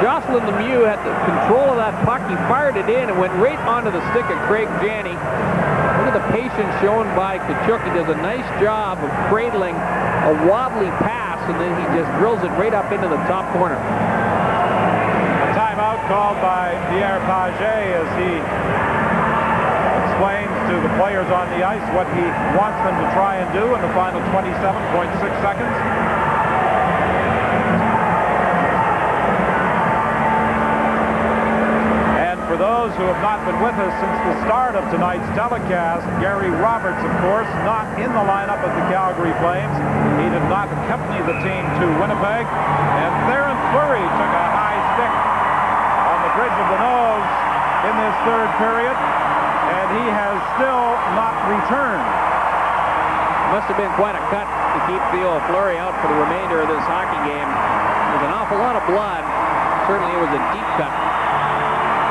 Jocelyn Lemieux had the control of that puck. He fired it in and went right onto the stick of Craig Janney. Look at the patience shown by Tkachuk. He does a nice job of cradling a wobbly pass, and then he just drills it right up into the top corner. A timeout called by Pierre Paget as he explains to the players on the ice what he wants them to try and do in the final 27.6 seconds. For those who have not been with us since the start of tonight's telecast, Gary Roberts, of course, not in the lineup of the Calgary Flames. He did not accompany the team to Winnipeg. And Theron Fleury took a high stick on the bridge of the nose in this third period, and he has still not returned. Must have been quite a cut to keep Theo Fleury out for the remainder of this hockey game. There's an awful lot of blood. Certainly it was a deep cut.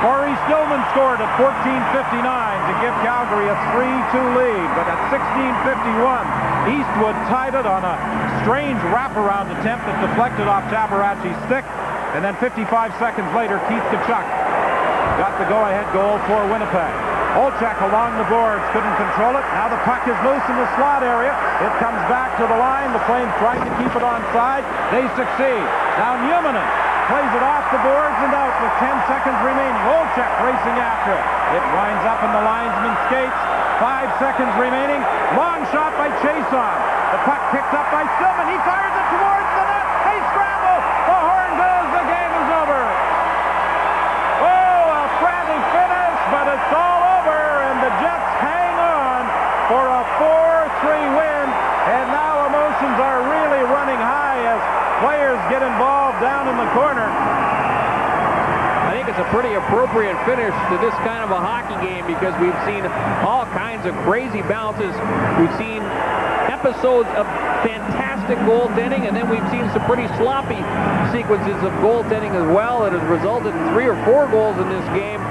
Corey Stillman scored at 14:59 to give Calgary a 3-2 lead, but at 16:51, Eastwood tied it on a strange wraparound attempt that deflected off Tabaracci's stick, and then 55 seconds later, Keith Tkachuk got the go-ahead goal for Winnipeg. Olczyk along the boards, couldn't control it. Now the puck is loose in the slot area. It comes back to the line. The Flames trying to keep it onside. They succeed. Now Newmanen plays it off the boards and out with 10 seconds remaining. Olczyk racing after it. It winds up in the linesman's skates. 5 seconds remaining. Long shot by Chason. The puck picked up by Stillman. He fires it towards the net. They scramble. The horn goes. The game is over. Oh, a frantic finish, but it's all over, and the Jets hang on for a 4-3 win. And now emotions are really running high as players get involved down in the corner. I think it's a pretty appropriate finish to this kind of a hockey game because we've seen all kinds of crazy bounces. We've seen episodes of fantastic goaltending, and then we've seen some pretty sloppy sequences of goaltending as well that has resulted in 3 or 4 goals in this game.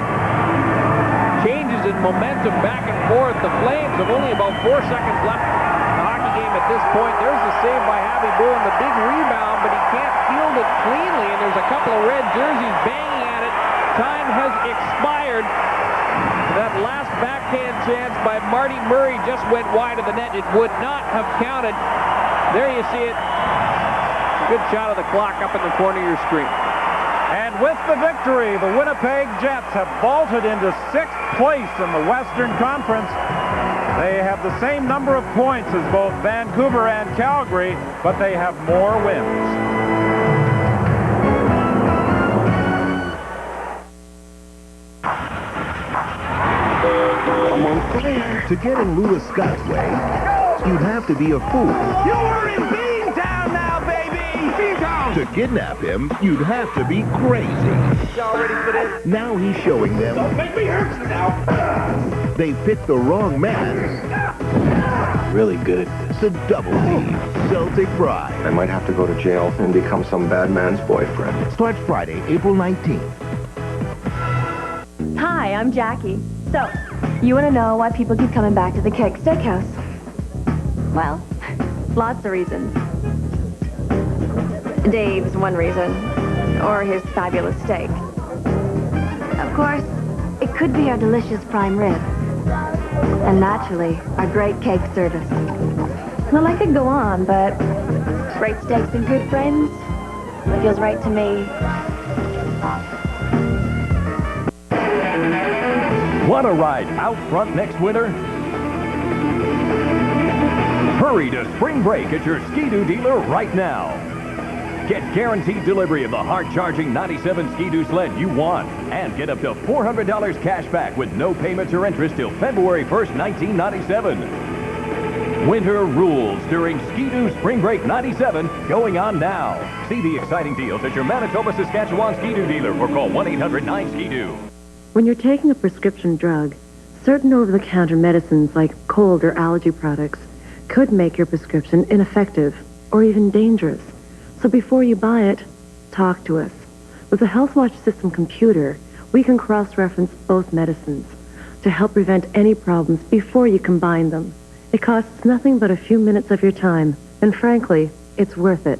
Changes in momentum back and forth. The Flames have only about 4 seconds left in the hockey game at this point. There's the save by Javi Boone, the big rebound, but he can't field it cleanly, and there's a couple of red jerseys banging at it. Time has expired. That last backhand chance by Marty Murray just went wide of the net. It would not have counted. There you see it. Good shot of the clock up in the corner of your screen. And with the victory, the Winnipeg Jets have vaulted into 6th place in the Western Conference. They have the same number of points as both Vancouver and Calgary, but they have more wins. To get in Lula Scott's way, you'd have to be a fool. You were in Beantown now, baby! Beantown! To kidnap him, you'd have to be crazy. Y'all ready for this? Now he's showing them Don't make me hurt you now. they picked the wrong man. Really good. The Double D, Celtic Pride. I might have to go to jail and become some bad man's boyfriend. Starts Friday, April 19th. Hi, I'm Jackie. So, you want to know why people keep coming back to the Keg Steakhouse? Well, lots of reasons. Dave's one reason, or his fabulous steak. Of course, it could be our delicious prime rib. And naturally, our great cake service. Well, I could go on, but great steaks and good friends, it feels right to me. Want a ride out front next winter? Hurry to Spring Break at your Ski-Doo dealer right now. Get guaranteed delivery of the hard-charging 97 Ski-Doo sled you want and get up to $400 cash back with no payments or interest till February 1st, 1997. Winter rules during Ski-Doo Spring Break 97 going on now. See the exciting deals at your Manitoba, Saskatchewan Ski-Doo dealer or call 1-800-9-SKI-DOO. When you're taking a prescription drug, certain over-the-counter medicines like cold or allergy products could make your prescription ineffective or even dangerous. So before you buy it, talk to us. With the HealthWatch System computer, we can cross-reference both medicines to help prevent any problems before you combine them. It costs nothing but a few minutes of your time, and frankly, it's worth it.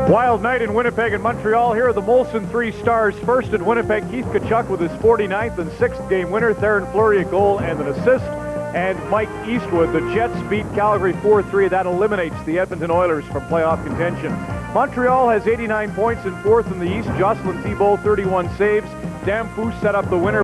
Wild night in Winnipeg and Montreal. Here are the Molson Three Stars. First in Winnipeg, Keith Tkachuk with his 49th and 6th game winner. Theron Fleury a goal and an assist. And Mike Eastwood, the Jets beat Calgary 4-3. That eliminates the Edmonton Oilers from playoff contention. Montreal has 89 points in fourth in the East. Jocelyn Thibault, 31 saves. Dan Foose set up the winner.